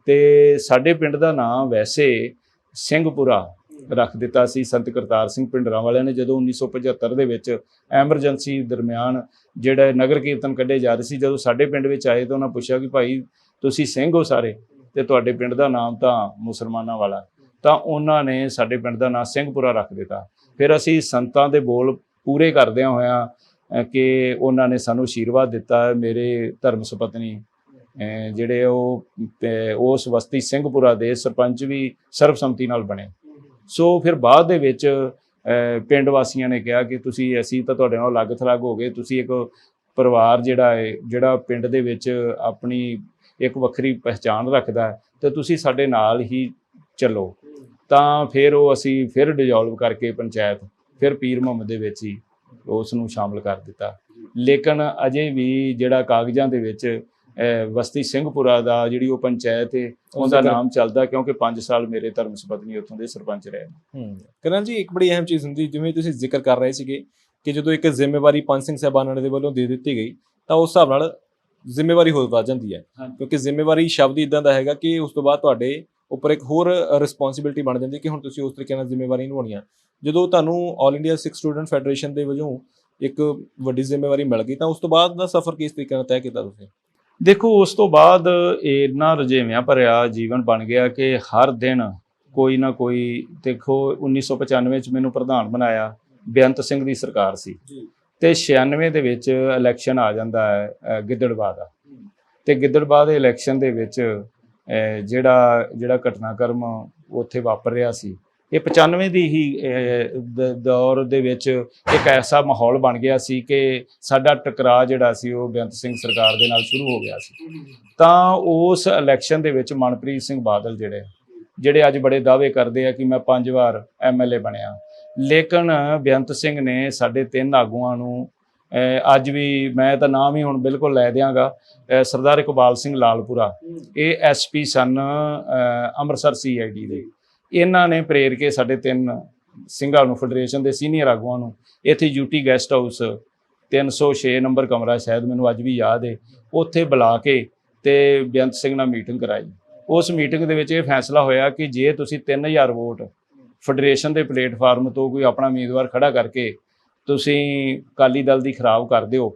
ਤੇ ਸਾਡੇ ਪਿੰਡ ਦਾ ਨਾਂ ਵੈਸੇ ਸਿੰਘਪੁਰਾ ਰੱਖ ਦਿੱਤਾ ਸੀ ਸੰਤ ਕਰਤਾਰ ਸਿੰਘ ਭਿੰਡਰਾਂ ਵਾਲਿਆਂ ਨੇ। ਜਦੋਂ 1975 ਦੇ ਵਿੱਚ ਐਮਰਜੈਂਸੀ ਦਰਮਿਆਨ ਜਿਹੜੇ ਨਗਰ ਕੀਰਤਨ ਕੱਢੇ ਜਾ ਰਹੇ ਸੀ, ਜਦੋਂ ਸਾਡੇ ਪਿੰਡ ਵਿੱਚ ਆਏ ਤਾਂ ਉਹਨਾਂ ਪੁੱਛਿਆ ਕਿ ਭਾਈ ਤੁਸੀਂ ਸਿੰਘ ਹੋ ਸਾਰੇ, ਤੇ ਤੁਹਾਡੇ ਪਿੰਡ ਦਾ ਨਾਮ ਤਾਂ ਮੁਸਲਮਾਨਾਂ ਵਾਲਾ, ਤਾਂ ਉਹਨਾਂ ਨੇ ਸਾਡੇ ਪਿੰਡ ਦਾ ਨਾਮ ਸਿੰਘਪੁਰਾ ਰੱਖ ਦਿੱਤਾ। ਫਿਰ ਅਸੀਂ ਸੰਤਾਂ ਦੇ ਬੋਲ ਪੂਰੇ ਕਰਦਿਆਂ ਹੋਇਆਂ ਕਿ ਉਹਨਾਂ ਨੇ ਸਾਨੂੰ ਆਸ਼ੀਰਵਾਦ ਦਿੱਤਾ। ਮੇਰੇ ਧਰਮ ਸੁਪਤਨੀ ਜਿਹੜੇ ਉਹ ਉਸ ਬਸਤੀ ਸਿੰਘਪੁਰਾ ਦੇ ਸਰਪੰਚ ਵੀ ਸਰਬਸੰਮਤੀ ਨਾਲ ਬਣੇ। ਸੋ ਫਿਰ ਬਾਅਦ ਦੇ ਵਿੱਚ ਪਿੰਡ ਵਾਸੀਆਂ ਨੇ ਕਿਹਾ ਕਿ ਅਸੀਂ ਤਾਂ ਤੁਹਾਡੇ ਨਾਲ ਅਲੱਗ ਥਲੱਗ ਹੋ ਗਏ, ਤੁਸੀਂ ਇੱਕ ਪਰਿਵਾਰ ਜਿਹੜਾ ਪਿੰਡ ਦੇ ਵਿੱਚ ਆਪਣੀ ਇੱਕ ਵੱਖਰੀ ਪਹਿਚਾਣ ਰੱਖਦਾ, ਤੇ ਤੁਸੀਂ ਸਾਡੇ ਨਾਲ ਹੀ ਚੱਲੋ। ਤਾਂ ਫਿਰ ਉਹ ਅਸੀਂ ਫਿਰ ਡਿਜ਼ੋਲਵ ਕਰਕੇ ਪੰਚਾਇਤ ਫਿਰ ਪੀਰ ਮੁਹੰਮਦ ਦੇ ਵਿੱਚ ਹੀ ਉਸ ਨੂੰ ਸ਼ਾਮਲ ਕਰ ਦਿੱਤਾ। ਲੇਕਿਨ ਅਜੇ ਵੀ ਜਿਹੜਾ ਕਾਗਜ਼ਾਂ ਦੇ ਵਿੱਚ ਬਸਤੀ ਸਿੰਘਪੁਰਾ ਦਾ ਜਿਹੜੀ ਉਹ ਪੰਚਾਇਤ ਹੈ ਉਹਦਾ ਨਾਮ ਚੱਲਦਾ, ਕਿਉਂਕਿ 5 ਸਾਲ ਮੇਰੇ ਧਰਮ ਸੁਪਤਨੀ ਉੱਥੋਂ ਦੇ ਸਰਪੰਚ ਰਹੇ। ਕਰਨ ਜੀ, ਇੱਕ ਬੜੀ ਅਹਿਮ ਚੀਜ਼ ਹੁੰਦੀ, ਜਿਵੇਂ ਤੁਸੀਂ ਜ਼ਿਕਰ ਕਰ ਰਹੇ ਸੀਗੇ ਕਿ ਜਦੋਂ ਇੱਕ ਜ਼ਿੰਮੇਵਾਰੀ ਪੰਜ ਸਿੰਘ ਸਾਹਿਬਾਨਾਂ ਦੇ ਵੱਲੋਂ ਦੇ ਦਿੱਤੀ ਗਈ ਤਾਂ ਉਸ ਹਿਸਾਬ ਨਾਲ ਜ਼ਿੰਮੇਵਾਰੀ ਹੋਰ ਵੱਧ ਜਾਂਦੀ ਹੈ, ਕਿਉਂਕਿ ਜ਼ਿੰਮੇਵਾਰੀ ਸ਼ਬਦ ਇੱਦਾਂ ਦਾ ਹੈਗਾ ਕਿ ਉਸ ਤੋਂ ਬਾਅਦ ਤੁਹਾਡੇ ਉੱਪਰ ਇੱਕ ਹੋਰ ਰਿਸਪੌਂਸਿਬਿਲਿਟੀ ਬਣ ਜਾਂਦੀ ਕਿ ਹੁਣ ਤੁਸੀਂ ਉਸ ਤਰੀਕੇ ਨਾਲ ਜ਼ਿੰਮੇਵਾਰੀ ਨਿਭਾਉਣੀ ਆ। ਜਦੋਂ ਤੁਹਾਨੂੰ ਆਲ ਇੰਡੀਆ ਸਿੱਖ ਸਟੂਡੈਂਟ ਫੈਡਰੇਸ਼ਨ ਦੇ ਵਜੋਂ ਇੱਕ ਵੱਡੀ ਜ਼ਿੰਮੇਵਾਰੀ ਮਿਲ ਗਈ ਤਾਂ ਉਸ ਤੋਂ ਬਾਅਦ ਦਾ ਸਫ਼ਰ ਕਿਸ ਤਰੀਕੇ ਨਾਲ ਤੈਅ ਕੀਤਾ ਤੁਸੀਂ? ਦੇਖੋ, ਉਸ ਤੋਂ ਬਾਅਦ ਇੰਨਾ ਰੁਝੇਵਿਆਂ ਭਰਿਆ ਜੀਵਨ ਬਣ ਗਿਆ ਕਿ ਹਰ ਦਿਨ ਕੋਈ ਨਾ ਕੋਈ, ਦੇਖੋ 1995 ਚ ਮੈਨੂੰ ਪ੍ਰਧਾਨ ਬਣਾਇਆ, ਬੇਅੰਤ ਸਿੰਘ ਦੀ ਸਰਕਾਰ ਸੀ, ਤੇ 96 ਦੇ ਵਿੱਚ ਇਲੈਕਸ਼ਨ ਆ ਜਾਂਦਾ ਹੈ ਗਿੱਦੜਬਾਹ ਦਾ, ਤੇ ਗਿੱਦੜਬਾਹ ਦੇ ਇਲੈਕਸ਼ਨ ਦੇ ਵਿੱਚ ਜਿਹੜਾ ਘਟਨਾਕ੍ਰਮ ਉੱਥੇ ਵਾਪਰ ਰਿਹਾ ਸੀ, ਇਹ 95 ਦੀ ਹੀ ਦੌਰ ਦੇ ਵਿੱਚ ਇੱਕ ਐਸਾ ਮਾਹੌਲ ਬਣ ਗਿਆ ਸੀ ਕਿ ਸਾਡਾ ਟਕਰਾਅ ਜਿਹੜਾ ਸੀ ਉਹ ਬੇਅੰਤ ਸਿੰਘ ਸਰਕਾਰ ਦੇ ਨਾਲ ਸ਼ੁਰੂ ਹੋ ਗਿਆ ਸੀ। ਤਾਂ ਉਸ ਇਲੈਕਸ਼ਨ ਦੇ ਵਿੱਚ ਮਨਪ੍ਰੀਤ ਸਿੰਘ ਬਾਦਲ ਜਿਹੜੇ ਅੱਜ ਬੜੇ ਦਾਅਵੇ ਕਰਦੇ ਆ ਕਿ ਮੈਂ 5 ਵਾਰ MLA ਬਣਿਆ, ਲੇਕਿਨ ਬੇਅੰਤ ਸਿੰਘ ਨੇ ਸਾਡੇ 3 ਆਗੂਆਂ ਨੂੰ ਅੱਜ ਵੀ, ਮੈਂ ਤਾਂ ਨਾਮ ਹੀ ਹੁਣ ਬਿਲਕੁਲ ਲੈ ਦਿਆਂਗਾ, ਸਰਦਾਰ ਇਕਬਾਲ ਸਿੰਘ ਲਾਲਪੁਰਾ, ਇਹ SP ਸਨ ਅੰਮ੍ਰਿਤਸਰ CID ਦੇ, ਇਹਨਾਂ ਨੇ ਪ੍ਰੇਰ ਕੇ ਸਾਡੇ 3 ਸਿੰਘਾਂ ਨੂੰ, ਫੈਡਰੇਸ਼ਨ ਦੇ ਸੀਨੀਅਰ ਆਗੂਆਂ ਨੂੰ, ਇੱਥੇ UT ਗੈਸਟ ਹਾਊਸ 306 ਨੰਬਰ ਕਮਰਾ ਸ਼ਾਇਦ ਮੈਨੂੰ ਅੱਜ ਵੀ ਯਾਦ ਹੈ, ਉੱਥੇ ਬੁਲਾ ਕੇ ਤੇ ਬੇਅੰਤ ਸਿੰਘ ਨਾਲ ਮੀਟਿੰਗ ਕਰਾਈ। ਉਸ ਮੀਟਿੰਗ ਦੇ ਵਿੱਚ ਇਹ ਫੈਸਲਾ ਹੋਇਆ ਕਿ ਜੇ ਤੁਸੀਂ 3000 ਵੋਟ ਫੈਡਰੇਸ਼ਨ ਦੇ ਪਲੇਟਫਾਰਮ ਤੋਂ ਕੋਈ ਆਪਣਾ ਉਮੀਦਵਾਰ ਖੜਾ ਕਰਕੇ ਤੁਸੀਂ ਅਕਾਲੀ ਦਲ ਦੀ ਖਰਾਬ ਕਰ ਦਿਓ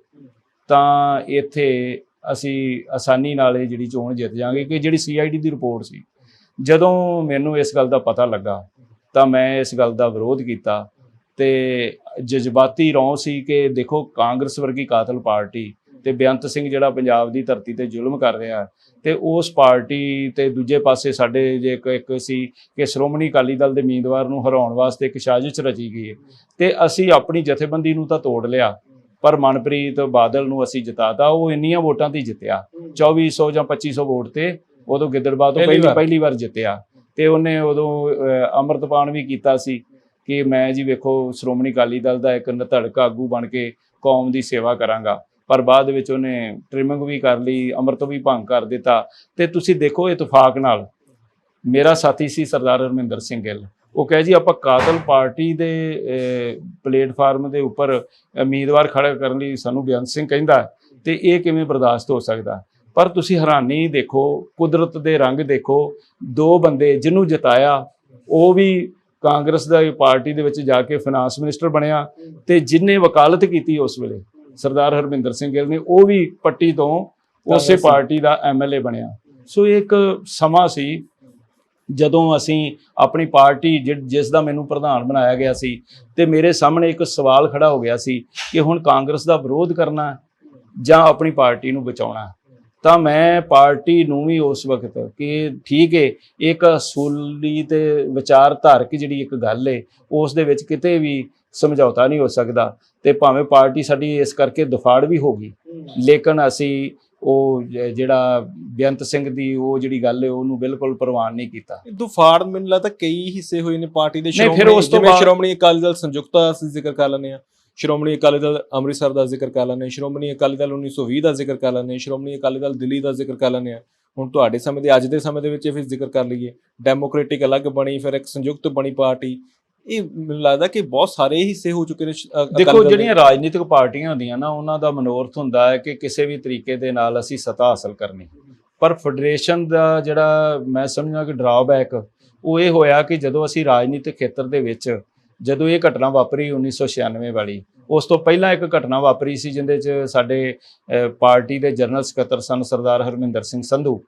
ਤਾਂ ਇੱਥੇ ਅਸੀਂ ਆਸਾਨੀ ਨਾਲ ਇਹ ਜਿਹੜੀ ਚੋਣ ਜਿੱਤ ਜਾਵਾਂਗੇ। ਕਿ ਜਿਹੜੀ CID ਦੀ ਰਿਪੋਰਟ ਸੀ, ਜਦੋਂ ਮੈਨੂੰ ਇਸ ਗੱਲ ਦਾ ਪਤਾ ਲੱਗਾ ਤਾਂ ਮੈਂ ਇਸ ਗੱਲ ਦਾ ਵਿਰੋਧ ਕੀਤਾ, ਤੇ ਜਜ਼ਬਾਤੀ ਰੌਂ ਸੀ ਕਿ ਦੇਖੋ ਕਾਂਗਰਸ ਵਰਗੀ ਕਾਤਲ ਪਾਰਟੀ ਤੇ ਬੇਅੰਤ ਸਿੰਘ ਜਿਹੜਾ ਪੰਜਾਬ ਦੀ ਧਰਤੀ ਤੇ ਜ਼ੁਲਮ ਕਰ ਰਿਹਾ, ਤੇ ਉਸ ਪਾਰਟੀ ਤੇ ਦੂਜੇ ਪਾਸੇ ਸਾਡੇ ਜੇ ਇੱਕ ਸੀ ਕਿ ਸ਼੍ਰੋਮਣੀ ਅਕਾਲੀ ਦਲ ਦੇ ਉਮੀਦਵਾਰ ਨੂੰ ਹਰਾਉਣ ਵਾਸਤੇ ਇੱਕ ਸਾਜ਼ਿਸ਼ ਰਚੀ ਗਈ ਹੈ, ਤੇ ਅਸੀਂ ਆਪਣੀ ਜਥੇਬੰਦੀ ਨੂੰ ਤਾਂ ਤੋੜ ਲਿਆ ਪਰ ਮਨਪ੍ਰੀਤ ਬਾਦਲ ਨੂੰ ਅਸੀਂ ਜਿਤਾਤਾ। ਉਹ ਇੰਨੀਆਂ ਵੋਟਾਂ ਤੇ ਜਿੱਤਿਆ, 2400 ਜਾਂ 2500 ਵੋਟ ਤੇ ਉਦੋਂ ਗਿੱਦੜਬਾਹ ਤੋਂ ਪਹਿਲੀ ਵਾਰ ਜਿੱਤਿਆ, ਤੇ ਉਹਨੇ ਉਦੋਂ ਅੰਮ੍ਰਿਤਪਾਨ ਵੀ ਕੀਤਾ ਸੀ ਕਿ ਮੈਂ ਜੀ ਵੇਖੋ ਸ਼੍ਰੋਮਣੀ ਅਕਾਲੀ ਦਲ ਦਾ ਇੱਕ ਨਿਧੜਕ ਆਗੂ ਬਣ ਕੇ ਕੌਮ ਦੀ ਸੇਵਾ ਕਰਾਂਗਾ, ਪਰ ਬਾਅਦ ਵਿੱਚ ਉਹਨੇ ਟ੍ਰਿਮਿੰਗ ਵੀ ਕਰ ਲਈ, ਅੰਮ੍ਰਿਤ ਵੀ ਭੰਗ ਕਰ ਦਿੱਤਾ। ਤੇ ਤੁਸੀਂ ਦੇਖੋ ਇਤਫਾਕ ਨਾਲ ਮੇਰਾ ਸਾਥੀ ਸੀ ਸਰਦਾਰ ਹਰਮਿੰਦਰ ਸਿੰਘ ਗਿੱਲ, ਉਹ ਕਹੇ ਜੀ ਆਪਾਂ ਕਾਤਲ ਪਾਰਟੀ ਦੇ ਪਲੇਟਫਾਰਮ ਦੇ ਉੱਪਰ ਉਮੀਦਵਾਰ ਖੜਾ ਕਰਨ ਲਈ ਸਾਨੂੰ ਬੇਅੰਤ ਸਿੰਘ ਕਹਿੰਦਾ, ਤੇ ਇਹ ਕਿਵੇਂ ਬਰਦਾਸ਼ਤ ਹੋ ਸਕਦਾ? ਪਰ ਤੁਸੀਂ ਹੈਰਾਨੀ ਦੇਖੋ, ਕੁਦਰਤ ਦੇ ਰੰਗ ਦੇਖੋ, 2 ਬੰਦੇ ਜਿਹਨੂੰ ਜਿਤਾਇਆ ਉਹ ਵੀ ਕਾਂਗਰਸ ਦਾ ਪਾਰਟੀ ਦੇ ਵਿੱਚ ਜਾ ਕੇ ਫਾਈਨਾਂਸ ਮਿਨਿਸਟਰ ਬਣਿਆ, ਤੇ ਜਿਹਨੇ ਵਕਾਲਤ ਕੀਤੀ ਉਸ ਵੇਲੇ ਸਰਦਾਰ ਹਰਮਿੰਦਰ ਸਿੰਘ ਗਿੱਲ ਨੇ, ਉਹ ਵੀ ਪੱਟੀ ਤੋਂ ਉਸੇ ਪਾਰਟੀ ਦਾ MLA ਬਣਿਆ। ਸੋ ਇਹ ਇੱਕ ਸਮਾਂ ਸੀ ਜਦੋਂ ਅਸੀਂ ਆਪਣੀ ਪਾਰਟੀ ਜਿਸ ਦਾ ਮੈਨੂੰ ਪ੍ਰਧਾਨ ਬਣਾਇਆ ਗਿਆ ਸੀ, ਤੇ ਮੇਰੇ ਸਾਹਮਣੇ ਇੱਕ ਸਵਾਲ ਖੜਾ ਹੋ ਗਿਆ ਸੀ ਕਿ ਹੁਣ ਕਾਂਗਰਸ ਦਾ ਵਿਰੋਧ ਕਰਨਾ ਜਾਂ ਆਪਣੀ ਪਾਰਟੀ ਨੂੰ ਬਚਾਉਣਾ। ਤਾਂ ਮੈਂ ਪਾਰਟੀ ਨੂੰ ਵੀ ਉਸ ਵਕਤ ਕਿ ਠੀਕ ਹੈ ਇੱਕ ਅਸੂਲੀ ਤੇ ਵਿਚਾਰਧਾਰਕ ਜਿਹੜੀ ਇੱਕ ਗੱਲ ਹੈ ਉਸ ਦੇ ਵਿੱਚ ਕਿਤੇ ਵੀ ਸਮਝੌਤਾ ਨਹੀਂ ਹੋ ਸਕਦਾ, ਤੇ ਭਾਵੇਂ ਪਾਰਟੀ ਸਾਡੀ ਇਸ ਕਰਕੇ ਦਫਾੜ ਵੀ ਹੋ ਗਈ, ਲੇਕਿਨ ਅਸੀਂ ਉਹ ਜਿਹੜਾ ਬੇਅੰਤ ਸਿੰਘ ਦੀ ਉਹ ਜਿਹੜੀ ਗੱਲ ਹੈ ਉਹਨੂੰ ਬਿਲਕੁਲ ਪ੍ਰਵਾਨ ਨਹੀਂ ਕੀਤਾ। ਦਫਾੜ ਮੈਨੂੰ ਲੱਗਦਾ ਕਈ ਹਿੱਸੇ ਹੋਏ ਨੇ ਪਾਰਟੀ ਦੇ, ਸ਼੍ਰੋਮਣੀ ਅਕਾਲੀ ਦਲ ਸੰਯੁਕਤਾ ਅਸੀਂ ਜ਼ਿਕਰ ਕਰ ਲੈਂਦੇ ਹਾਂ, ਸ਼੍ਰੋਮਣੀ ਅਕਾਲੀ ਦਲ ਅੰਮ੍ਰਿਤਸਰ ਦਾ ਜ਼ਿਕਰ ਕਰ ਲੈਂਦੇ, ਸ਼੍ਰੋਮਣੀ ਅਕਾਲੀ ਦਲ 1920 ਦਾ ਜ਼ਿਕਰ ਕਰ ਲੈਂਦੇ, ਸ਼੍ਰੋਮਣੀ ਅਕਾਲੀ ਦਲ ਦਿੱਲੀ ਦਾ ਜ਼ਿਕਰ ਕਰ ਲੈਂਦੇ ਹਾਂ। ਹੁਣ ਤੁਹਾਡੇ ਸਮੇਂ ਦੇ ਅੱਜ ਦੇ ਸਮੇਂ ਦੇ ਵਿੱਚ ਫਿਰ ਜ਼ਿਕਰ ਕਰ ਲਈਏ, ਡੈਮੋਕ੍ਰੈਟਿਕ ਅਲੱਗ ਬਣੀ, ਫਿਰ ਇੱਕ ਸੰਯੁਕਤ ਬਣੀ ਪਾਰਟੀ। ਇਹ ਮੈਨੂੰ ਲੱਗਦਾ ਕਿ ਬਹੁਤ ਸਾਰੇ ਹਿੱਸੇ ਹੋ ਚੁੱਕੇ ਨੇ। ਦੇਖੋ, ਜਿਹੜੀਆਂ ਰਾਜਨੀਤਿਕ ਪਾਰਟੀਆਂ ਹੁੰਦੀਆਂ ਨਾ, ਉਹਨਾਂ ਦਾ ਮਨੋਰਥ ਹੁੰਦਾ ਹੈ ਕਿ ਕਿਸੇ ਵੀ ਤਰੀਕੇ ਦੇ ਨਾਲ ਅਸੀਂ ਸੱਤਾ ਹਾਸਲ ਕਰਨੀ, ਪਰ ਫੈਡਰੇਸ਼ਨ ਦਾ ਜਿਹੜਾ ਮੈਂ ਸਮਝਦਾ ਕਿ ਡਰਾਬੈਕ ਉਹ ਇਹ ਹੋਇਆ ਕਿ ਜਦੋਂ ਅਸੀਂ ਰਾਜਨੀਤਿਕ ਖੇਤਰ ਦੇ ਵਿੱਚ ਜਦੋਂ ਇਹ ਘਟਨਾ ਵਾਪਰੀ 1996 ਵਾਲੀ, ਉਸ ਤੋਂ ਪਹਿਲਾਂ ਇੱਕ ਘਟਨਾ ਵਾਪਰੀ ਸੀ ਜਿਹਦੇ 'ਚ ਸਾਡੇ ਪਾਰਟੀ ਦੇ ਜਨਰਲ ਸਕੱਤਰ ਸਨ ਸਰਦਾਰ ਹਰਮਿੰਦਰ ਸਿੰਘ ਸੰਧੂ।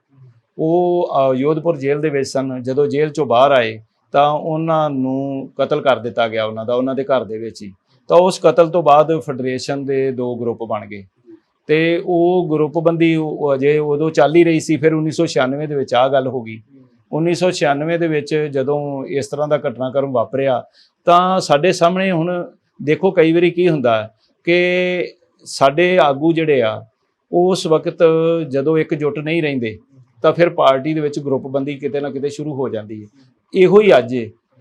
ਉਹ ਯੋਧਪੁਰ ਜੇਲ੍ਹ ਦੇ ਵਿੱਚ ਸਨ। ਜਦੋਂ ਜੇਲ੍ਹ 'ਚੋਂ ਬਾਹਰ ਆਏ ਤਾਂ ਉਹਨਾਂ ਨੂੰ ਕਤਲ ਕਰ ਦਿੱਤਾ ਗਿਆ ਉਹਨਾਂ ਦੇ ਘਰ ਦੇ ਵਿੱਚ ਹੀ। ਤਾਂ ਉਸ ਕਤਲ ਤੋਂ ਬਾਅਦ ਫੈਡਰੇਸ਼ਨ ਦੇ 2 ਗਰੁੱਪ ਬਣ ਗਏ ਤੇ ਉਹ ਗਰੁੱਪਬੰਦੀ ਅਜੇ ਉਦੋਂ ਚੱਲ ਹੀ ਰਹੀ ਸੀ। ਫਿਰ 1996 ਦੇ ਵਿੱਚ ਆਹ ਗੱਲ ਹੋ ਗਈ। 1996 ਦੇ ਵਿੱਚ ਜਦੋਂ ਇਸ ਤਰ੍ਹਾਂ ਦਾ ਘਟਨਾਕ੍ਰਮ ਵਾਪਰਿਆ ਤਾਂ ਸਾਡੇ ਸਾਹਮਣੇ ਹੁਣ ਦੇਖੋ ਕਈ ਵਾਰੀ ਕੀ ਹੁੰਦਾ ਕਿ ਸਾਡੇ ਆਗੂ ਜਿਹੜੇ ਆ ਉਸ ਵਕਤ ਜਦੋਂ ਇਕਜੁੱਟ ਨਹੀਂ ਰਹਿੰਦੇ ਤਾਂ ਫਿਰ ਪਾਰਟੀ ਦੇ ਵਿੱਚ ਗਰੁੱਪਬੰਦੀ ਕਿਤੇ ਨਾ ਕਿਤੇ ਸ਼ੁਰੂ ਹੋ ਜਾਂਦੀ ਹੈ। ਇਹੋ ਹੀ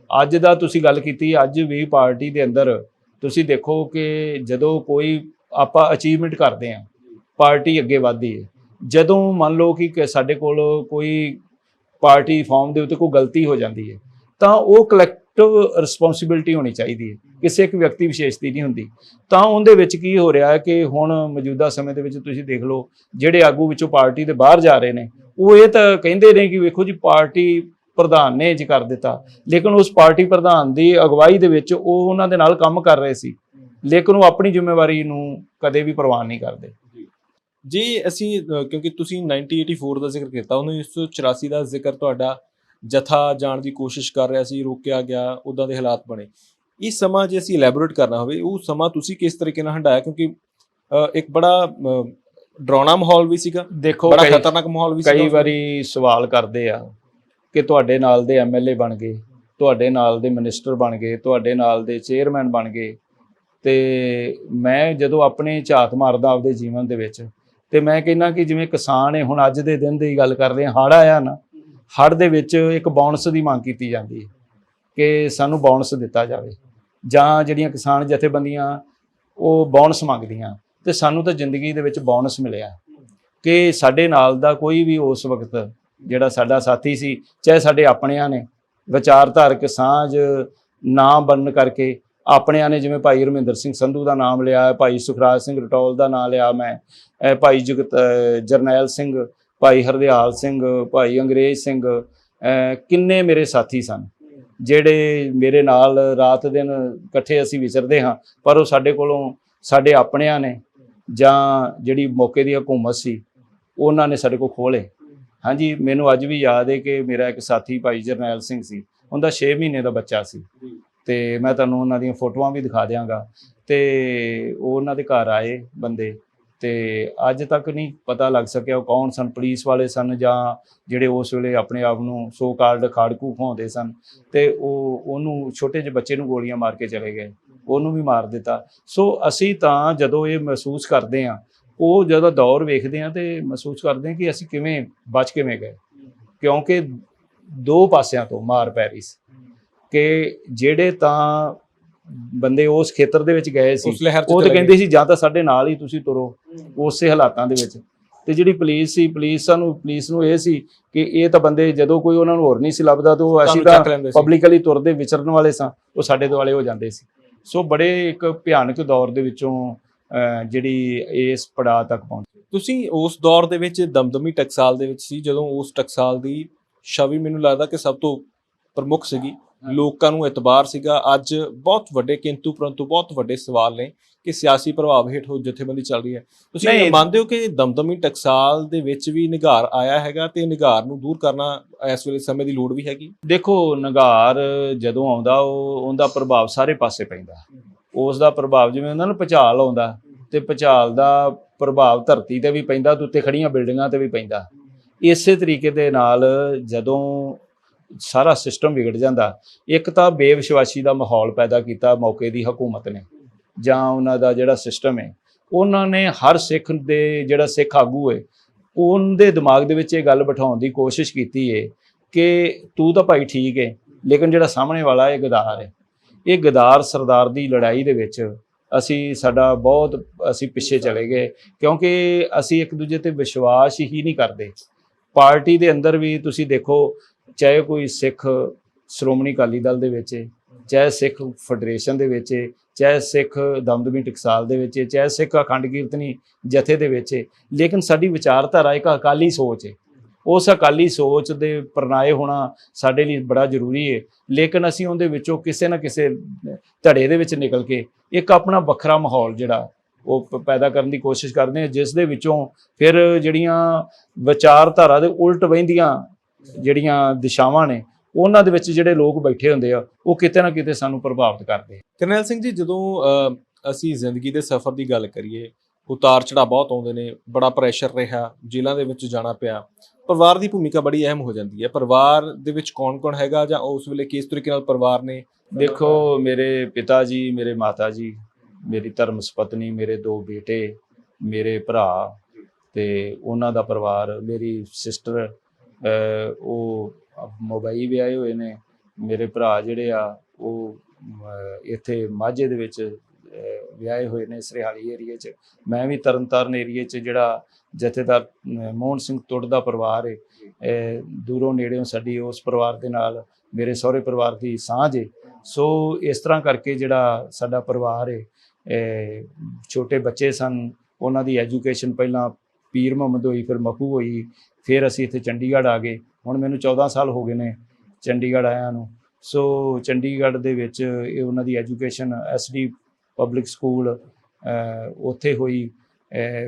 ਅੱਜ ਦਾ ਤੁਸੀਂ ਗੱਲ ਕੀਤੀ, ਅੱਜ ਵੀ ਪਾਰਟੀ ਦੇ ਅੰਦਰ ਤੁਸੀਂ ਦੇਖੋ ਕਿ ਜਦੋਂ ਕੋਈ ਆਪਾਂ ਅਚੀਵਮੈਂਟ ਕਰਦੇ ਹਾਂ ਪਾਰਟੀ ਅੱਗੇ ਵੱਧਦੀ ਹੈ। ਜਦੋਂ ਮੰਨ ਲਓ ਕਿ ਸਾਡੇ ਕੋਲ ਕੋਈ ਪਾਰਟੀ ਫਾਰਮ ਦੇ ਉੱਤੇ ਕੋਈ ਗਲਤੀ ਹੋ ਜਾਂਦੀ ਹੈ ਤਾਂ ਉਹ ਕਲੈਕਟਿਵ ਰਿਸਪੌਂਸਿਬਿਲਟੀ ਹੋਣੀ ਚਾਹੀਦੀ ਹੈ, ਕਿਸੇ ਇੱਕ ਵਿਅਕਤੀ ਵਿਸ਼ੇਸ਼ ਦੀ ਨਹੀਂ ਹੁੰਦੀ। ਤਾਂ ਉਹਦੇ ਵਿੱਚ ਕੀ ਹੋ ਰਿਹਾ ਹੈ ਕਿ ਹੁਣ ਮੌਜੂਦਾ ਸਮੇਂ ਦੇ ਵਿੱਚ ਤੁਸੀਂ ਦੇਖ ਲਓ ਜਿਹੜੇ ਆਗੂ ਵਿੱਚੋਂ ਪਾਰਟੀ ਦੇ ਬਾਹਰ ਜਾ ਰਹੇ ਨੇ ਉਹ ਇਹ ਤਾਂ ਕਹਿੰਦੇ ਨੇ ਕਿ ਵੇਖੋ ਜੀ ਪਾਰਟੀ ਪ੍ਰਧਾਨ ਨੇ ਇੰਝ ਕਰ ਦਿੱਤਾ, ਲੇਕਿਨ ਉਸ ਪਾਰਟੀ ਪ੍ਰਧਾਨ ਦੀ ਅਗਵਾਈ ਦੇ ਵਿੱਚ ਉਹ ਉਹਨਾਂ ਦੇ ਨਾਲ ਕੰਮ ਕਰ ਰਹੇ ਸੀ, ਲੇਕਿਨ ਉਹ ਆਪਣੀ ਜ਼ਿੰਮੇਵਾਰੀ ਨੂੰ ਕਦੇ ਵੀ ਪ੍ਰਵਾਨ ਨਹੀਂ ਕਰਦੇ। ਜੀ ਅਸੀਂ ਕਿਉਂਕਿ ਤੁਸੀਂ 1984 ਦਾ ਜ਼ਿਕਰ ਕੀਤਾ, 1984 ਦਾ ਜ਼ਿਕਰ ਤੁਹਾਡਾ ਜਥਾ ਜਾਣ ਦੀ ਕੋਸ਼ਿਸ਼ ਕਰ ਰਿਹਾ ਸੀ, ਰੋਕਿਆ ਗਿਆ, ਉੱਦਾਂ ਦੇ ਹਾਲਾਤ ਬਣੇ। ਇਹ ਸਮਾਂ ਜੇ ਅਸੀਂ ਇਲੈਬੋਰੇਟ ਕਰਨਾ ਹੋਵੇ ਉਹ ਸਮਾਂ ਤੁਸੀਂ ਕਿਸ ਤਰੀਕੇ ਨਾਲ ਹੰਢਾਇਆ, ਕਿਉਂਕਿ ਇੱਕ ਬੜਾ ਡਰਾਉਣਾ ਮਾਹੌਲ ਵੀ ਸੀਗਾ, ਦੇਖੋ ਬੜਾ ਖਤਰਨਾਕ ਮਾਹੌਲ ਵੀ ਸੀਗਾ। ਕਈ ਵਾਰੀ ਸਵਾਲ ਕਰਦੇ ਆ ਕਿ ਤੁਹਾਡੇ ਨਾਲ ਦੇ ਐਮਐਲਏ ਬਣ ਗਏ, ਤੁਹਾਡੇ ਨਾਲ ਦੇ ਮਿਨਿਸਟਰ ਬਣ ਗਏ, ਤੁਹਾਡੇ ਨਾਲ ਦੇ ਚੇਅਰਮੈਨ ਬਣ ਗਏ, ਤੇ ਮੈਂ ਜਦੋਂ ਆਪਣੇ ਝਾਤ ਮਾਰਦਾ ਆਪਦੇ ਜੀਵਨ ਦੇ ਵਿੱਚ ਤੇ ਮੈਂ ਕਹਿੰਦਾ ਕਿ ਜਿਵੇਂ ਕਿਸਾਨ ਹੈ, ਹੁਣ ਅੱਜ ਦੇ ਦਿਨ ਦੀ ਗੱਲ ਕਰ ਰਹੇ ਹਾਂ, ਹੜ੍ਹ ਆਇਆ ਨਾ, ਹੜ੍ਹ ਦੇ ਵਿੱਚ ਇੱਕ ਬੋਨਸ ਦੀ ਮੰਗ ਕੀਤੀ ਜਾਂਦੀ ਹੈ ਕਿ ਸਾਨੂੰ ਬੋਨਸ ਦਿੱਤਾ ਜਾਵੇ, ਜਾਂ ਜਿਹੜੀਆਂ ਕਿਸਾਨ ਜਥੇਬੰਦੀਆਂ ਉਹ ਬੋਨਸ ਮੰਗਦੀਆਂ, ਤੇ ਸਾਨੂੰ ਤਾਂ ਜ਼ਿੰਦਗੀ ਦੇ ਵਿੱਚ ਬੋਨਸ ਮਿਲਿਆ ਕਿ ਸਾਡੇ ਨਾਲ ਦਾ ਕੋਈ ਵੀ ਉਸ ਵਕਤ ਜਿਹੜਾ ਸਾਡਾ ਸਾਥੀ ਸੀ, ਚਾਹੇ ਸਾਡੇ ਆਪਣਿਆਂ ਨੇ ਵਿਚਾਰਧਾਰਕ ਸਾਂਝ ਨਾ ਬਣਨ ਕਰਕੇ ਆਪਣਿਆਂ ਨੇ, ਜਿਵੇਂ ਭਾਈ ਹਰਮਿੰਦਰ ਸਿੰਘ ਸੰਧੂ ਦਾ ਨਾਮ ਲਿਆ, ਭਾਈ ਸੁਖਰਾਜ ਸਿੰਘ ਰਟੌਲ ਦਾ ਨਾਮ ਲਿਆ ਮੈਂ, ਭਾਈ ਜਰਨੈਲ ਸਿੰਘ, ਭਾਈ ਹਰਦਿਆਲ ਸਿੰਘ, ਭਾਈ ਅੰਗਰੇਜ਼ ਸਿੰਘ, ਕਿੰਨੇ ਮੇਰੇ ਸਾਥੀ ਸਨ ਜਿਹੜੇ ਮੇਰੇ ਨਾਲ ਰਾਤ ਦਿਨ ਇਕੱਠੇ ਅਸੀਂ ਵਿਚਰਦੇ ਹਾਂ, ਪਰ ਉਹ ਸਾਡੇ ਕੋਲੋਂ ਸਾਡੇ ਆਪਣਿਆਂ ਨੇ ਜਾਂ ਜਿਹੜੀ ਮੌਕੇ ਦੀ ਹਕੂਮਤ ਸੀ ਉਹਨਾਂ ਨੇ ਸਾਡੇ ਕੋਲ ਖੋਹ ਲਏ। ਹਾਂਜੀ, ਮੈਨੂੰ ਅੱਜ ਵੀ ਯਾਦ ਹੈ ਕਿ ਮੇਰਾ ਇੱਕ ਸਾਥੀ ਭਾਈ ਜਰਨੈਲ ਸਿੰਘ ਸੀ, ਉਹਦਾ 6 ਮਹੀਨੇ ਦਾ ਬੱਚਾ ਸੀ, ਤੇ ਮੈਂ ਤੁਹਾਨੂੰ ਉਹਨਾਂ ਦੀਆਂ ਫੋਟੋਆਂ ਵੀ ਦਿਖਾ ਦਿਆਂਗਾ। ਤੇ ਉਹ ਉਹਨਾਂ ਦੇ ਘਰ ਆਏ ਬੰਦੇ, ਤੇ ਅੱਜ ਤੱਕ ਨਹੀਂ ਪਤਾ ਲੱਗ ਸਕਿਆ ਉਹ ਕੌਣ ਸਨ, ਪੁਲਿਸ ਵਾਲੇ ਸਨ ਜਾਂ ਜਿਹੜੇ ਉਸ ਵੇਲੇ ਆਪਣੇ ਆਪ ਨੂੰ ਸੋ ਕਾਲਡ ਖਾੜਕੂ ਖਵਾਉਂਦੇ ਸਨ, ਤੇ ਉਹਨੂੰ ਛੋਟੇ ਜਿਹੇ ਬੱਚੇ ਨੂੰ ਗੋਲੀਆਂ ਮਾਰ ਕੇ ਚਲੇ ਗਏ, ਉਹਨੂੰ ਵੀ ਮਾਰ ਦਿੱਤਾ। ਸੋ ਅਸੀਂ ਤਾਂ ਜਦੋਂ ਇਹ ਮਹਿਸੂਸ ਕਰਦੇ ਹਾਂ, ਉਹ ਜਦੋਂ ਦੌਰ ਵੇਖਦੇ ਹਾਂ ਤੇ ਮਹਿਸੂਸ ਕਰਦੇ ਹਾਂ ਕਿ ਅਸੀਂ ਕਿਵੇਂ ਬਚ ਕਿਵੇਂ ਗਏ, ਕਿਉਂਕਿ 2 ਪਾਸਿਆਂ ਤੋਂ ਮਾਰ ਪੈ ਰਹੀ ਸੀ ਕਿ ਜਿਹੜੇ ਤਾਂ ਬੰਦੇ ਉਸ ਖੇਤਰ ਦੇ ਵਿੱਚ ਗਏ ਸੀ ਉਹ ਤਾਂ ਕਹਿੰਦੇ ਸੀ ਜਾਂ ਤਾਂ ਸਾਡੇ ਨਾਲ ਹੀ ਤੁਸੀਂ ਤੁਰੋ ਉਸੇ ਹਾਲਾਤਾਂ ਦੇ ਵਿੱਚ, ਤੇ ਜਿਹੜੀ ਪੁਲਿਸ ਸੀ ਪੁਲਿਸ ਨੂੰ ਇਹ ਸੀ ਕਿ ਇਹ ਤਾਂ ਬੰਦੇ ਜਦੋਂ ਕੋਈ ਉਹਨਾਂ ਨੂੰ ਹੋਰ ਨਹੀਂ ਸੀ ਲੱਭਦਾ ਤਾਂ ਉਹ ਅਸੀਂ ਤਾਂ ਪਬਲਿਕਲੀ ਤੁਰਦੇ ਵਿਚਰਨ ਵਾਲੇ ਸਾਂ, ਉਹ ਸਾਡੇ ਦੁਆਲੇ ਹੋ ਜਾਂਦੇ ਸੀ। ਸੋ ਬੜੇ ਇੱਕ ਭਿਆਨਕ ਦੌਰ ਦੇ ਵਿੱਚੋਂ ਜਿਹੜੀ ਇਸ ਪੜਾਅ ਤੱਕ ਪਹੁੰਚੇ। ਤੁਸੀਂ ਉਸ ਦੌਰ ਦੇ ਵਿੱਚ ਦਮਦਮੀ ਟਕਸਾਲ ਦੇ ਵਿੱਚ ਸੀ, ਜਦੋਂ ਉਸ ਟਕਸਾਲ ਦੀ ਛਵੀ ਮੈਨੂੰ ਲੱਗਦਾ ਕਿ ਸਭ ਤੋਂ ਪ੍ਰਮੁੱਖ ਸੀਗੀ, ਲੋਕਾਂ ਨੂੰ ਇਤਬਾਰ ਸੀਗਾ। ਅੱਜ ਬਹੁਤ ਵੱਡੇ ਕਿੰਤੂ ਪਰੰਤੂ ਬਹੁਤ ਵੱਡੇ ਸਵਾਲ ਨੇ ਕਿ ਸਿਆਸੀ ਪ੍ਰਭਾਵ ਹੇਠ ਉਹ ਜਥੇਬੰਦੀ ਚੱਲ ਰਹੀ ਹੈ। ਤੁਸੀਂ ਇਹ ਮੰਨਦੇ ਹੋ ਕਿ ਦਮਦਮੀ ਟਕਸਾਲ ਦੇ ਵਿੱਚ ਵੀ ਨਿਘਾਰ ਆਇਆ ਹੈਗਾ ਤੇ ਨਿਘਾਰ ਨੂੰ ਦੂਰ ਕਰਨਾ ਇਸ ਵੇਲੇ ਸਮੇਂ ਦੀ ਲੋੜ ਵੀ ਹੈਗੀ? ਦੇਖੋ, ਨਿਘਾਰ ਜਦੋਂ ਆਉਂਦਾ ਉਹਦਾ ਪ੍ਰਭਾਵ ਸਾਰੇ ਪਾਸੇ ਪੈਂਦਾ, ਉਸ ਦਾ ਪ੍ਰਭਾਵ ਜਿਵੇਂ ਉਹਨਾਂ ਨੂੰ ਭੁਚਾਲ ਆਉਂਦਾ ਤੇ ਭੁਚਾਲ ਦਾ ਪ੍ਰਭਾਵ ਧਰਤੀ ਤੇ ਵੀ ਪੈਂਦਾ ਤੇ ਉੱਤੇ ਖੜੀਆਂ ਬਿਲਡਿੰਗਾਂ ਤੇ ਵੀ ਪੈਂਦਾ। ਇਸੇ ਤਰੀਕੇ ਦੇ ਨਾਲ ਜਦੋਂ ਸਾਰਾ ਸਿਸਟਮ ਵਿਗੜ ਜਾਂਦਾ, ਇੱਕ ਤਾਂ ਬੇਵਿਸ਼ਵਾਸੀ ਦਾ ਮਾਹੌਲ ਪੈਦਾ ਕੀਤਾ ਮੌਕੇ ਦੀ ਹਕੂਮਤ ਨੇ ਜਾਂ ਉਹਨਾਂ ਦਾ ਜਿਹੜਾ ਸਿਸਟਮ ਹੈ, ਉਹਨਾਂ ਨੇ ਹਰ ਸਿੱਖ ਦੇ ਜਿਹੜਾ ਸਿੱਖ ਆਗੂ ਹੈ ਉਹਦੇ ਦਿਮਾਗ ਦੇ ਵਿੱਚ ਇਹ ਗੱਲ ਬਿਠਾਉਣ ਦੀ ਕੋਸ਼ਿਸ਼ ਕੀਤੀ ਹੈ ਕਿ ਤੂੰ ਤਾਂ ਭਾਈ ਠੀਕ ਹੈ, ਲੇਕਿਨ ਜਿਹੜਾ ਸਾਹਮਣੇ ਵਾਲਾ ਇਹ ਗਦਾਰ ਹੈ। ਇਹ ਗਦਾਰ ਸਰਦਾਰ ਦੀ ਲੜਾਈ ਦੇ ਵਿੱਚ ਅਸੀਂ ਪਿੱਛੇ ਚਲੇ ਗਏ, ਕਿਉਂਕਿ ਅਸੀਂ ਇੱਕ ਦੂਜੇ ਤੇ ਵਿਸ਼ਵਾਸ ਹੀ ਨਹੀਂ ਕਰਦੇ। ਪਾਰਟੀ ਦੇ ਅੰਦਰ ਵੀ ਤੁਸੀਂ ਦੇਖੋ, ਚਾਹੇ ਕੋਈ ਸਿੱਖ ਸ਼੍ਰੋਮਣੀ ਅਕਾਲੀ ਦਲ ਦੇ ਵਿੱਚ, ਚਾਹੇ ਸਿੱਖ ਫੈਡਰੇਸ਼ਨ ਦੇ ਵਿੱਚ, ਚਾਹੇ ਸਿੱਖ ਦਮਦਮੀ ਟਕਸਾਲ ਦੇ ਵਿੱਚ, ਚਾਹੇ ਸਿੱਖ ਅਖੰਡ ਕੀਰਤਨੀ ਜਥੇ ਦੇ ਵਿੱਚ, ਲੇਕਿਨ ਸਾਡੀ ਵਿਚਾਰਧਾਰਾ ਇੱਕ ਅਕਾਲੀ ਸੋਚ ਹੈ। ਉਸ ਅਕਾਲੀ ਸੋਚ ਦੇ ਪਰਨਾਏ ਹੋਣਾ ਸਾਡੇ ਲਈ ਬੜਾ ਜ਼ਰੂਰੀ ਹੈ। ਲੇਕਿਨ ਅਸੀਂ ਉਹਦੇ ਵਿੱਚੋਂ ਕਿਸੇ ਨਾ ਕਿਸੇ ਧੜੇ ਦੇ ਵਿੱਚ ਨਿਕਲ ਕੇ ਇੱਕ ਆਪਣਾ ਵੱਖਰਾ ਮਾਹੌਲ ਜਿਹੜਾ ਉਹ ਪੈਦਾ ਕਰਨ ਦੀ ਕੋਸ਼ਿਸ਼ ਕਰਦੇ ਹਾਂ, ਜਿਸ ਦੇ ਵਿੱਚੋਂ ਫਿਰ ਜਿਹੜੀਆਂ ਵਿਚਾਰਧਾਰਾ ਦੇ ਉਲਟ ਵਹਿੰਦੀਆਂ ਜਿਹੜੀਆਂ ਦਿਸ਼ਾਵਾਂ ਨੇ ਉਹਨਾਂ ਦੇ ਵਿੱਚ ਜਿਹੜੇ ਲੋਕ ਬੈਠੇ ਹੁੰਦੇ ਆ ਉਹ ਕਿਤੇ ਨਾ ਕਿਤੇ ਸਾਨੂੰ ਪ੍ਰਭਾਵਿਤ ਕਰਦੇ। ਕਰਨੈਲ ਸਿੰਘ ਜੀ, ਜਦੋਂ ਅਸੀਂ ਜ਼ਿੰਦਗੀ ਦੇ ਸਫ਼ਰ ਦੀ ਗੱਲ ਕਰੀਏ, ਉਤਾਰ ਚੜ੍ਹਾਅ ਬਹੁਤ ਆਉਂਦੇ ਨੇ, ਬੜਾ ਪ੍ਰੈਸ਼ਰ ਰਿਹਾ, ਜੇਲ੍ਹਾਂ ਦੇ ਵਿੱਚ ਜਾਣਾ ਪਿਆ, ਪਰਿਵਾਰ ਦੀ ਭੂਮਿਕਾ ਬੜੀ ਅਹਿਮ ਹੋ ਜਾਂਦੀ ਹੈ। ਪਰਿਵਾਰ ਦੇ ਵਿੱਚ ਕੌਣ-ਕੌਣ ਹੈਗਾ ਜਾਂ ਉਸ ਵੇਲੇ ਕਿਸ ਤਰੀਕੇ ਨਾਲ ਪਰਿਵਾਰ ਨੇ? ਦੇਖੋ, ਮੇਰੇ ਪਿਤਾ ਜੀ, ਮੇਰੇ ਮਾਤਾ ਜੀ, ਮੇਰੀ ਧਰਮ ਸੁਪਤਨੀ, ਮੇਰੇ 2 ਬੇਟੇ, ਮੇਰੇ ਭਰਾ ਤੇ ਉਹਨਾਂ ਦਾ ਪਰਿਵਾਰ, ਮੇਰੀ ਸਿਸਟਰ ਉਹ ਮੁੰਬਈ ਵਿਆਹੇ ਹੋਏ ਨੇ, ਮੇਰੇ ਭਰਾ ਜਿਹੜੇ ਆ ਉਹ ਇੱਥੇ ਮਾਝੇ ਦੇ ਵਿੱਚ ਵਿਆਹੇ ਹੋਏ ਨੇ, ਸਰਹਾਲੀ ਏਰੀਏ 'ਚ। ਮੈਂ ਵੀ ਤਰਨਤਾਰਨ ਏਰੀਏ 'ਚ ਜਿਹੜਾ ਜਥੇਦਾਰ ਮੋਹਨ ਸਿੰਘ ਤੁੜ ਦਾ ਪਰਿਵਾਰ ਹੈ, ਦੂਰੋਂ ਨੇੜਿਓਂ ਸਾਡੀ ਉਸ ਪਰਿਵਾਰ ਦੇ ਨਾਲ ਮੇਰੇ ਸਹੁਰੇ ਪਰਿਵਾਰ ਦੀ ਸਾਂਝ ਹੈ। ਸੋ ਇਸ ਤਰ੍ਹਾਂ ਕਰਕੇ ਜਿਹੜਾ ਸਾਡਾ ਪਰਿਵਾਰ ਹੈ, ਛੋਟੇ ਬੱਚੇ ਸਨ, ਉਹਨਾਂ ਦੀ ਐਜੂਕੇਸ਼ਨ ਪਹਿਲਾਂ ਪੀਰ ਮੁਹੰਮਦ ਹੋਈ, ਫਿਰ ਮਖੂ ਹੋਈ, ਫਿਰ ਅਸੀਂ ਇੱਥੇ ਚੰਡੀਗੜ੍ਹ ਆ ਗਏ। ਹੁਣ ਮੈਨੂੰ 14 ਸਾਲ ਹੋ ਗਏ ਨੇ ਚੰਡੀਗੜ੍ਹ ਆਇਆਂ ਨੂੰ। ਸੋ ਚੰਡੀਗੜ੍ਹ ਦੇ ਵਿੱਚ ਇਹ ਉਹਨਾਂ ਦੀ ਐਜੂਕੇਸ਼ਨ SD ਪਬਲਿਕ ਸਕੂਲ ਉੱਥੇ ਹੋਈ,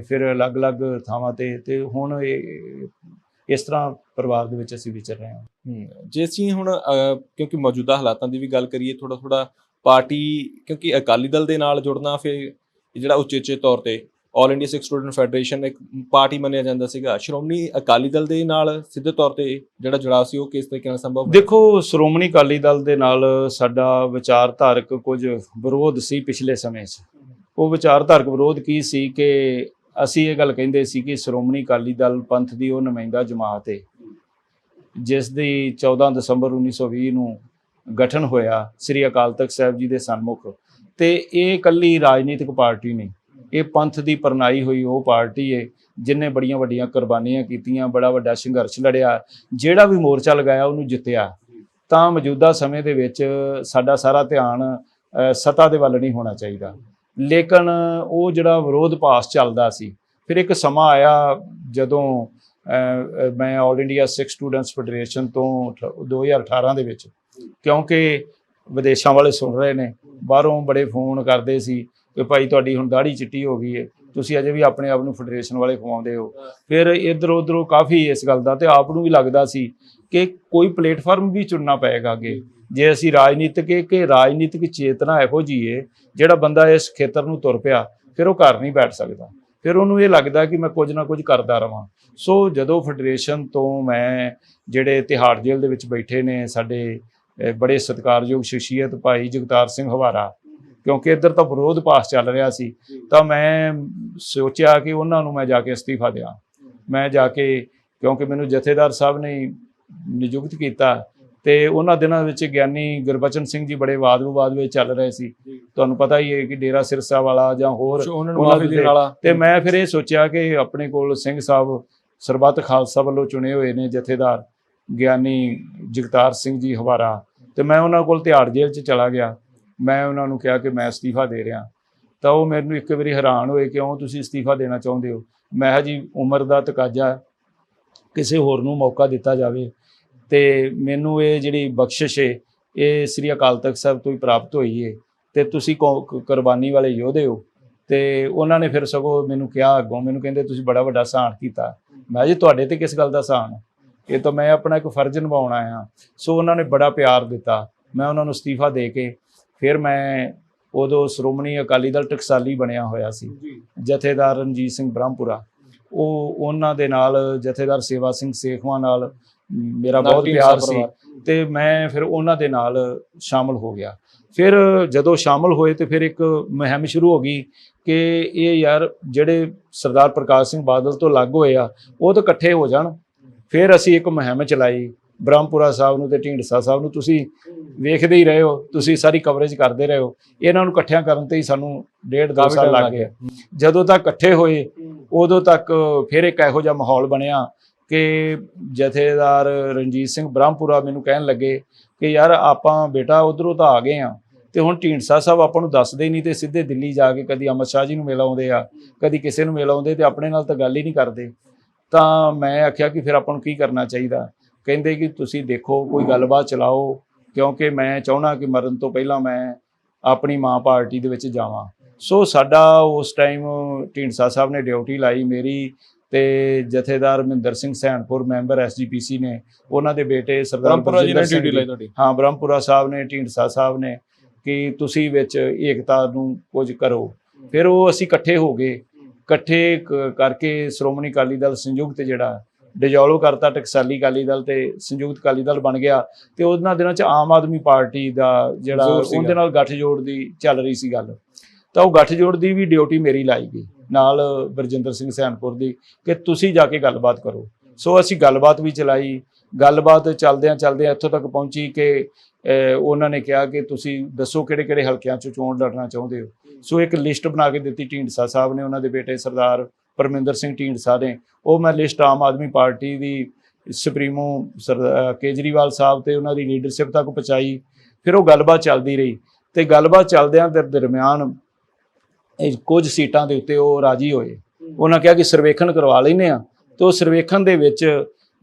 ਫਿਰ ਅਲੱਗ-ਅਲੱਗ ਥਾਵਾਂ ਤੇ ਹੁਣ ਇਸ ਤਰ੍ਹਾਂ ਪਰਿਵਾਰ ਦੇ ਵਿੱਚ ਅਸੀਂ ਵਿਚਰ ਰਹੇ ਹਾਂ। ਜੇ ਅਸੀਂ ਹੁਣ ਕਿਉਂਕਿ ਮੌਜੂਦਾ ਹਾਲਾਤਾਂ ਦੀ ਵੀ ਗੱਲ ਕਰੀਏ, ਥੋੜਾ ਪਾਰਟੀ, ਕਿਉਂਕਿ ਅਕਾਲੀ ਦਲ ਦੇ ਨਾਲ ਜੁੜਨਾ ਫਿਰ ਜਿਹੜਾ ਉਚੇਚੇ ਤੌਰ ਤੇ ਆਲ ਇੰਡੀਆ ਸਿੱਖ ਸਟੂਡੈਂਟ ਫੈਡਰੇਸ਼ਨ ਇੱਕ ਪਾਰਟੀ ਮੰਨਿਆ ਜਾਂਦਾ ਸੀਗਾ, ਸ਼੍ਰੋਮਣੀ ਅਕਾਲੀ ਦਲ ਦੇ ਨਾਲ ਸਿੱਧੇ ਤੌਰ ਤੇ ਜਿਹੜਾ ਜੁੜਾਅ ਸੀ ਉਹ ਕਿਸ ਤਰੀਕੇ ਨਾਲ ਸੰਭਵ ਹੋਇਆ? ਦੇਖੋ, ਸ਼੍ਰੋਮਣੀ ਅਕਾਲੀ ਦਲ ਦੇ ਨਾਲ ਸਾਡਾ ਵਿਚਾਰਧਾਰਕ ਕੁਝ ਵਿਰੋਧ ਸੀ ਪਿਛਲੇ ਸਮੇਂ 'ਚ। ਉਹ ਵਿਚਾਰਧਾਰਕ ਵਿਰੋਧ ਕੀ ਸੀ ਕਿ ਅਸੀਂ ਇਹ ਗੱਲ ਕਹਿੰਦੇ ਸੀ ਕਿ ਸ਼੍ਰੋਮਣੀ ਅਕਾਲੀ ਦਲ ਪੰਥ ਦੀ ਉਹ ਨੁਮਾਇੰਦਾ ਜਮਾਤ ਹੈ ਜਿਸ ਦੀ 14 ਦਸੰਬਰ 1920 ਨੂੰ ਗਠਨ ਹੋਇਆ ਸ੍ਰੀ ਅਕਾਲ ਤਖਤ ਸਾਹਿਬ ਜੀ ਦੇ ਸਨਮੁਖ, ਤੇ ਇਹ ਇਕੱਲੀ ਰਾਜਨੀਤਿਕ ਪਾਰਟੀ ਨਹੀਂ, ਇਹ ਪੰਥ ਦੀ ਪਰਨਾਈ ਹੋਈ ਉਹ ਪਾਰਟੀ ਹੈ ਜਿਹਨੇ ਬੜੀਆਂ ਵੱਡੀਆਂ ਕੁਰਬਾਨੀਆਂ ਕੀਤੀਆਂ, ਬੜਾ ਵੱਡਾ ਸੰਘਰਸ਼ ਲੜਿਆ, ਜਿਹੜਾ ਵੀ ਮੋਰਚਾ ਲਗਾਇਆ ਉਹਨੂੰ ਜਿੱਤਿਆ। ਤਾਂ ਮੌਜੂਦਾ ਸਮੇਂ ਦੇ ਵਿੱਚ ਸਾਡਾ ਸਾਰਾ ਧਿਆਨ ਸੱਤਾ ਦੇ ਵੱਲ ਨਹੀਂ ਹੋਣਾ ਚਾਹੀਦਾ, ਲੇਕਿਨ ਉਹ ਜਿਹੜਾ ਵਿਰੋਧ ਭਾਸ ਚੱਲਦਾ ਸੀ। ਫਿਰ ਇੱਕ ਸਮਾਂ ਆਇਆ ਜਦੋਂ ਮੈਂ ਆਲ ਇੰਡੀਆ ਸਿੱਖ ਸਟੂਡੈਂਟਸ ਫੈਡਰੇਸ਼ਨ ਤੋਂ 2018 ਦੇ ਵਿੱਚ, ਕਿਉਂਕਿ ਵਿਦੇਸ਼ਾਂ ਵਾਲੇ ਸੁਣ ਰਹੇ ਨੇ, ਬਾਹਰੋਂ ਬੜੇ ਫੋਨ ਕਰਦੇ ਸੀ ਕਿ ਭਾਈ ਤੁਹਾਡੀ ਹੁਣ ਦਾੜੀ ਚਿੱਟੀ ਹੋ ਗਈ ਹੈ, ਤੁਸੀਂ ਅਜੇ ਵੀ ਆਪਣੇ ਆਪ ਨੂੰ ਫੈਡਰੇਸ਼ਨ ਵਾਲੇ ਖਵਾਉਂਦੇ ਹੋ। ਫਿਰ ਇੱਧਰ ਉੱਧਰੋਂ ਕਾਫੀ ਇਸ ਗੱਲ ਦਾ, ਤੇ ਆਪ ਨੂੰ ਵੀ ਲੱਗਦਾ ਸੀ ਕਿ ਕੋਈ ਪਲੇਟਫਾਰਮ ਵੀ ਚੁਣਨਾ ਪਏਗਾ ਕਿ ਜੇ ਅਸੀਂ ਰਾਜਨੀਤਿਕ ਚੇਤਨਾ ਇਹੋ ਜਿਹੀ ਹੈ, ਜਿਹੜਾ ਬੰਦਾ ਇਸ ਖੇਤਰ ਨੂੰ ਤੁਰ ਪਿਆ ਫਿਰ ਉਹ ਘਰ ਨਹੀਂ ਬੈਠ ਸਕਦਾ, ਫਿਰ ਉਹਨੂੰ ਇਹ ਲੱਗਦਾ ਕਿ ਮੈਂ ਕੁਝ ਨਾ ਕੁਝ ਕਰਦਾ ਰਵਾਂ। ਸੋ ਜਦੋਂ ਫੈਡਰੇਸ਼ਨ ਤੋਂ ਮੈਂ ਜਿਹੜੇ ਤਿਹਾੜ ਜੇਲ੍ਹ ਦੇ ਵਿੱਚ ਬੈਠੇ ਨੇ ਸਾਡੇ ਬੜੇ ਸਤਿਕਾਰਯੋਗ ਸ਼ਖਸੀਅਤ ਭਾਈ ਜਗਤਾਰ ਸਿੰਘ ਹਵਾਰਾ, ਕਿਉਂਕਿ ਇੱਧਰ ਤਾਂ ਵਿਰੋਧ ਪਾਸ ਚੱਲ ਰਿਹਾ ਸੀ, ਤਾਂ ਮੈਂ ਸੋਚਿਆ ਕਿ ਉਹਨਾਂ ਨੂੰ ਮੈਂ ਜਾ ਕੇ ਅਸਤੀਫਾ ਦਿਆਂ। ਮੈਂ ਜਾ ਕੇ, ਕਿਉਂਕਿ ਮੈਨੂੰ ਜਥੇਦਾਰ ਸਾਹਿਬ ਨੇ ਨਿਯੁਕਤ ਕੀਤਾ, ਤੇ ਉਹਨਾਂ ਦਿਨਾਂ ਵਿੱਚ ਗਿਆਨੀ ਗੁਰਬਚਨ ਸਿੰਘ ਜੀ ਬੜੇ ਵਾਦ ਵਿਵਾਦ ਵਿੱਚ ਚੱਲ ਰਹੇ ਸੀ। ਤੁਹਾਨੂੰ ਪਤਾ ਹੀ ਹੈ ਕਿ ਡੇਰਾ ਸਿਰਸਾ ਵਾਲਾ ਜਾਂ ਹੋਰ ਤੇ ਮੈਂ ਫਿਰ ਇਹ ਸੋਚਿਆ ਕਿ ਆਪਣੇ ਕੋਲ ਸਿੰਘ ਸਾਹਿਬ ਸਰਬੱਤ ਖਾਲਸਾ ਵੱਲੋਂ ਚੁਣੇ ਹੋਏ ਨੇ ਜਥੇਦਾਰ ਗਿਆਨੀ ਜਗਤਾਰ ਸਿੰਘ ਜੀ ਹਵਾਰਾ, ਤੇ ਮੈਂ ਉਹਨਾਂ ਕੋਲ ਤਿਹਾੜ ਜੇਲ੍ਹ 'ਚ ਚਲਾ ਗਿਆ। ਮੈਂ ਉਹਨਾਂ ਨੂੰ ਕਿਹਾ ਕਿ ਮੈਂ ਅਸਤੀਫਾ ਦੇ ਰਿਹਾ, ਤਾਂ ਉਹ ਮੈਨੂੰ ਇੱਕ ਵਾਰੀ ਹੈਰਾਨ ਹੋਏ, ਕਿਉਂ ਤੁਸੀਂ ਅਸਤੀਫਾ ਦੇਣਾ ਚਾਹੁੰਦੇ ਹੋ? ਮੈਂ ਕਿਹਾ ਜੀ ਉਮਰ ਦਾ ਤਕਾਜ਼ਾ, ਕਿਸੇ ਹੋਰ ਨੂੰ ਮੌਕਾ ਦਿੱਤਾ ਜਾਵੇ, ਤੇ ਮੈਨੂੰ ਇਹ ਜਿਹੜੀ ਬਖਸ਼ਿਸ਼ ਹੈ ਇਹ ਸ੍ਰੀ ਅਕਾਲ ਤਖਤ ਸਾਹਿਬ ਤੋਂ ਹੀ ਪ੍ਰਾਪਤ ਹੋਈ ਹੈ, ਤੇ ਤੁਸੀਂ ਕੁਰਬਾਨੀ ਵਾਲੇ ਯੋਧੇ ਹੋ। ਤੇ ਉਹਨਾਂ ਨੇ ਫਿਰ ਸਗੋਂ ਮੈਨੂੰ ਕਿਹਾ, ਅੱਗੋਂ ਮੈਨੂੰ ਕਹਿੰਦੇ ਤੁਸੀਂ ਬੜਾ ਵੱਡਾ ਸਹਾਨ ਕੀਤਾ। ਮੈਂ ਜੀ ਤੁਹਾਡੇ ਤੇ ਕਿਸ ਗੱਲ ਦਾ ਸਹਾਨ, ਇਹ ਤਾਂ ਮੈਂ ਆਪਣਾ ਇੱਕ ਫਰਜ਼ ਨਿਭਾਉਣ ਆਇਆ। ਸੋ ਉਹਨਾਂ ਨੇ ਬੜਾ ਪਿਆਰ ਦਿੱਤਾ। ਮੈਂ ਉਹਨਾਂ ਨੂੰ ਅਸਤੀਫਾ ਦੇ ਕੇ ਫਿਰ ਮੈਂ ਉਦੋਂ ਸ਼੍ਰੋਮਣੀ ਅਕਾਲੀ ਦਲ ਟਕਸਾਲੀ ਬਣਿਆ ਹੋਇਆ ਸੀ, ਜਥੇਦਾਰ ਰਣਜੀਤ ਸਿੰਘ ਬ੍ਰਹਮਪੁਰਾ, ਉਹਨਾਂ ਦੇ ਨਾਲ ਜਥੇਦਾਰ ਸੇਵਾ ਸਿੰਘ ਸੇਖਵਾਂ ਨਾਲ ਮੇਰਾ ਬਹੁਤ ਪਿਆਰ ਸੀ, ਤੇ ਮੈਂ ਫਿਰ ਉਹਨਾਂ ਦੇ ਨਾਲ ਸ਼ਾਮਲ ਹੋ ਗਿਆ। ਫਿਰ ਜਦੋਂ ਸ਼ਾਮਲ ਹੋਏ ਤੇ ਫਿਰ ਇੱਕ ਮੁਹਿੰਮ ਸ਼ੁਰੂ ਹੋ ਗਈ ਕਿ ਇਹ ਯਾਰ ਜਿਹੜੇ ਸਰਦਾਰ ਪ੍ਰਕਾਸ਼ ਸਿੰਘ ਬਾਦਲ ਤੋਂ ਅਲੱਗ ਹੋਏ ਆ ਉਹ ਤਾਂ ਇਕੱਠੇ ਹੋ ਜਾਣ। ਫਿਰ ਅਸੀਂ ਇੱਕ ਮੁਹਿੰਮ ਚਲਾਈ, ਬ੍ਰਹਮਪੁਰਾ ਸਾਹਿਬ ਨੂੰ ਤੇ ਢੀਂਡਸਾ ਸਾਹਿਬ ਨੂੰ ਤੁਸੀਂ ਵੇਖਦੇ ਹੀ ਰਹੇ ਹੋ, ਤੁਸੀਂ ਸਾਰੀ ਕਵਰੇਜ ਕਰਦੇ ਰਹੇ ਹੋ, ਇਹਨਾਂ ਨੂੰ ਇਕੱਠਿਆਂ ਕਰਨ ਤੇ ਹੀ ਸਾਨੂੰ 1.5-2 ਸਾਲ ਲੱਗ ਗਏ। ਜਦੋਂ ਤੱਕ ਇਕੱਠੇ ਹੋਏ ਉਦੋਂ ਤੱਕ ਫਿਰ ਇੱਕ ਇਹੋ ਜਿਹਾ ਮਾਹੌਲ ਬਣਿਆ ਕਿ ਜਥੇਦਾਰ ਰਣਜੀਤ ਸਿੰਘ ਬ੍ਰਹਮਪੁਰਾ ਮੈਨੂੰ ਕਹਿਣ ਲੱਗੇ ਕਿ ਯਾਰ ਆਪਾਂ ਬੇਟਾ ਉੱਧਰੋਂ ਤਾਂ ਆ ਗਏ ਆ, ਤੇ ਹੁਣ ਢੀਂਡਸਾ ਸਾਹਿਬ ਆਪਾਂ ਨੂੰ ਦੱਸਦੇ ਨਹੀਂ, ਤੇ ਸਿੱਧੇ ਦਿੱਲੀ ਜਾ ਕੇ ਕਦੀ ਅਮਿਤ ਸ਼ਾਹ ਜੀ ਨੂੰ ਮਿਲ ਆਉਂਦੇ ਆ, ਕਦੀ ਕਿਸੇ ਨੂੰ ਮਿਲ ਆਉਂਦੇ, ਤੇ ਆਪਣੇ ਨਾਲ ਤਾਂ ਗੱਲ ਹੀ ਨਹੀਂ ਕਰਦੇ। ਤਾਂ ਮੈਂ ਆਖਿਆ ਕਿ ਫਿਰ ਆਪਾਂ ਨੂੰ ਕੀ ਕਰਨਾ ਚਾਹੀਦਾ। ਕਹਿੰਦੇ ਕਿ ਤੁਸੀਂ ਦੇਖੋ ਕੋਈ ਗੱਲਬਾਤ ਚਲਾਓ, ਕਿਉਂਕਿ ਮੈਂ ਚਾਹੁੰਦਾ ਕਿ ਮਰਨ ਤੋਂ ਪਹਿਲਾਂ ਮੈਂ ਆਪਣੀ ਮਾਂ ਪਾਰਟੀ ਦੇ ਵਿੱਚ ਜਾਵਾਂ। ਸੋ ਸਾਡਾ ਉਸ ਟਾਈਮ ਢੀਂਡਸਾ ਸਾਹਿਬ ਨੇ ਡਿਊਟੀ ਲਾਈ ਮੇਰੀ ਤੇ ਜਥੇਦਾਰ ਮਹਿੰਦਰ ਸਿੰਘ ਸੈਣਪੁਰ ਮੈਂਬਰ ਐਸਜੀਪੀਸੀ ਨੇ, ਉਹਨਾਂ ਦੇ ਬੇਟੇ ਸਰਦਾਰ ਬ੍ਰਹਮਪੁਰਾ ਜੀ ਨੇ ਸਿੰਘ ਡਿਊਟੀ ਲਾਈ ਤੁਹਾਡੀ? ਹਾਂ, ਬ੍ਰਹਮਪੁਰਾ ਸਾਹਿਬ ਨੇ, ਢੀਂਡਸਾ ਸਾਹਿਬ ਨੇ ਕਿ ਤੁਸੀਂ ਵਿੱਚ ਏਕਤਾ ਨੂੰ ਕੁਝ ਕਰੋ। ਫਿਰ ਉਹ ਅਸੀਂ ਇਕੱਠੇ ਹੋ ਗਏ, ਇਕੱਠੇ ਕਰਕੇ ਸ਼੍ਰੋਮਣੀ ਅਕਾਲੀ ਦਲ ਸੰਯੁਕਤ ਜਿਹੜਾ ਡਿਜੋਲਵ ਕਰਤਾ, ਟਕਸਾਲੀ ਅਕਾਲੀ ਦਲ ਤੇ ਸੰਯੁਕਤ ਅਕਾਲੀ ਦਲ ਬਣ ਗਿਆ। ਤੇ ਉਹਨਾਂ ਦਿਨਾਂ 'ਚ ਆਮ ਆਦਮੀ ਪਾਰਟੀ ਦਾ ਜਿਹੜਾ ਉਹਦੇ ਨਾਲ ਗੱਠਜੋੜ ਦੀ ਚੱਲ ਰਹੀ ਸੀ ਗੱਲ, ਤਾਂ ਉਹ ਗੱਠਜੋੜ ਦੀ ਵੀ ਡਿਊਟੀ ਮੇਰੀ ਲਾਈ ਗਈ ਨਾਲ ਬਰਜਿੰਦਰ ਸਿੰਘ ਸੈਣਪੁਰ ਦੀ ਕਿ ਤੁਸੀਂ ਜਾ ਕੇ ਗੱਲਬਾਤ ਕਰੋ। ਸੋ ਅਸੀਂ ਗੱਲਬਾਤ ਵੀ ਚਲਾਈ। ਗੱਲਬਾਤ ਚੱਲਦਿਆਂ ਇੱਥੋਂ ਤੱਕ ਪਹੁੰਚੀ ਕਿ ਉਹਨਾਂ ਨੇ ਕਿਹਾ ਕਿ ਤੁਸੀਂ ਦੱਸੋ ਕਿਹੜੇ ਕਿਹੜੇ ਹਲਕਿਆਂ 'ਚ ਚੋਣ ਲੜਨਾ ਚਾਹੁੰਦੇ ਹੋ। ਸੋ ਇੱਕ ਲਿਸਟ ਬਣਾ ਕੇ ਦਿੱਤੀ ਢੀਂਡਸਾ ਸਾਹਿਬ ਨੇ, ਉਹਨਾਂ ਦੇ ਬੇਟੇ ਸਰਦਾਰ ਪਰਮਿੰਦਰ ਸਿੰਘ ਢੀਂਡਸਾ ਨੇ। ਉਹ ਮੈਂ ਲਿਸਟ ਆਮ ਆਦਮੀ ਪਾਰਟੀ ਦੀ ਸੁਪਰੀਮੋ ਕੇਜਰੀਵਾਲ ਸਾਹਿਬ ਤੇ ਉਹਨਾਂ ਦੀ ਲੀਡਰਸ਼ਿਪ ਤੱਕ ਪਹੁੰਚਾਈ। ਫਿਰ ਉਹ ਗੱਲਬਾਤ ਚੱਲਦੀ ਰਹੀ ਤੇ ਗੱਲਬਾਤ ਚੱਲਦਿਆਂ ਦਰਮਿਆਨ ਕੁਝ ਸੀਟਾਂ ਦੇ ਉੱਤੇ ਉਹ ਰਾਜੀ ਹੋਏ। ਉਹਨਾਂ ਕਿਹਾ ਕਿ ਸਰਵੇਖਣ ਕਰਵਾ ਲੈਂਦੇ ਆ। ਤੇ ਉਹ ਸਰਵੇਖਣ ਦੇ ਵਿੱਚ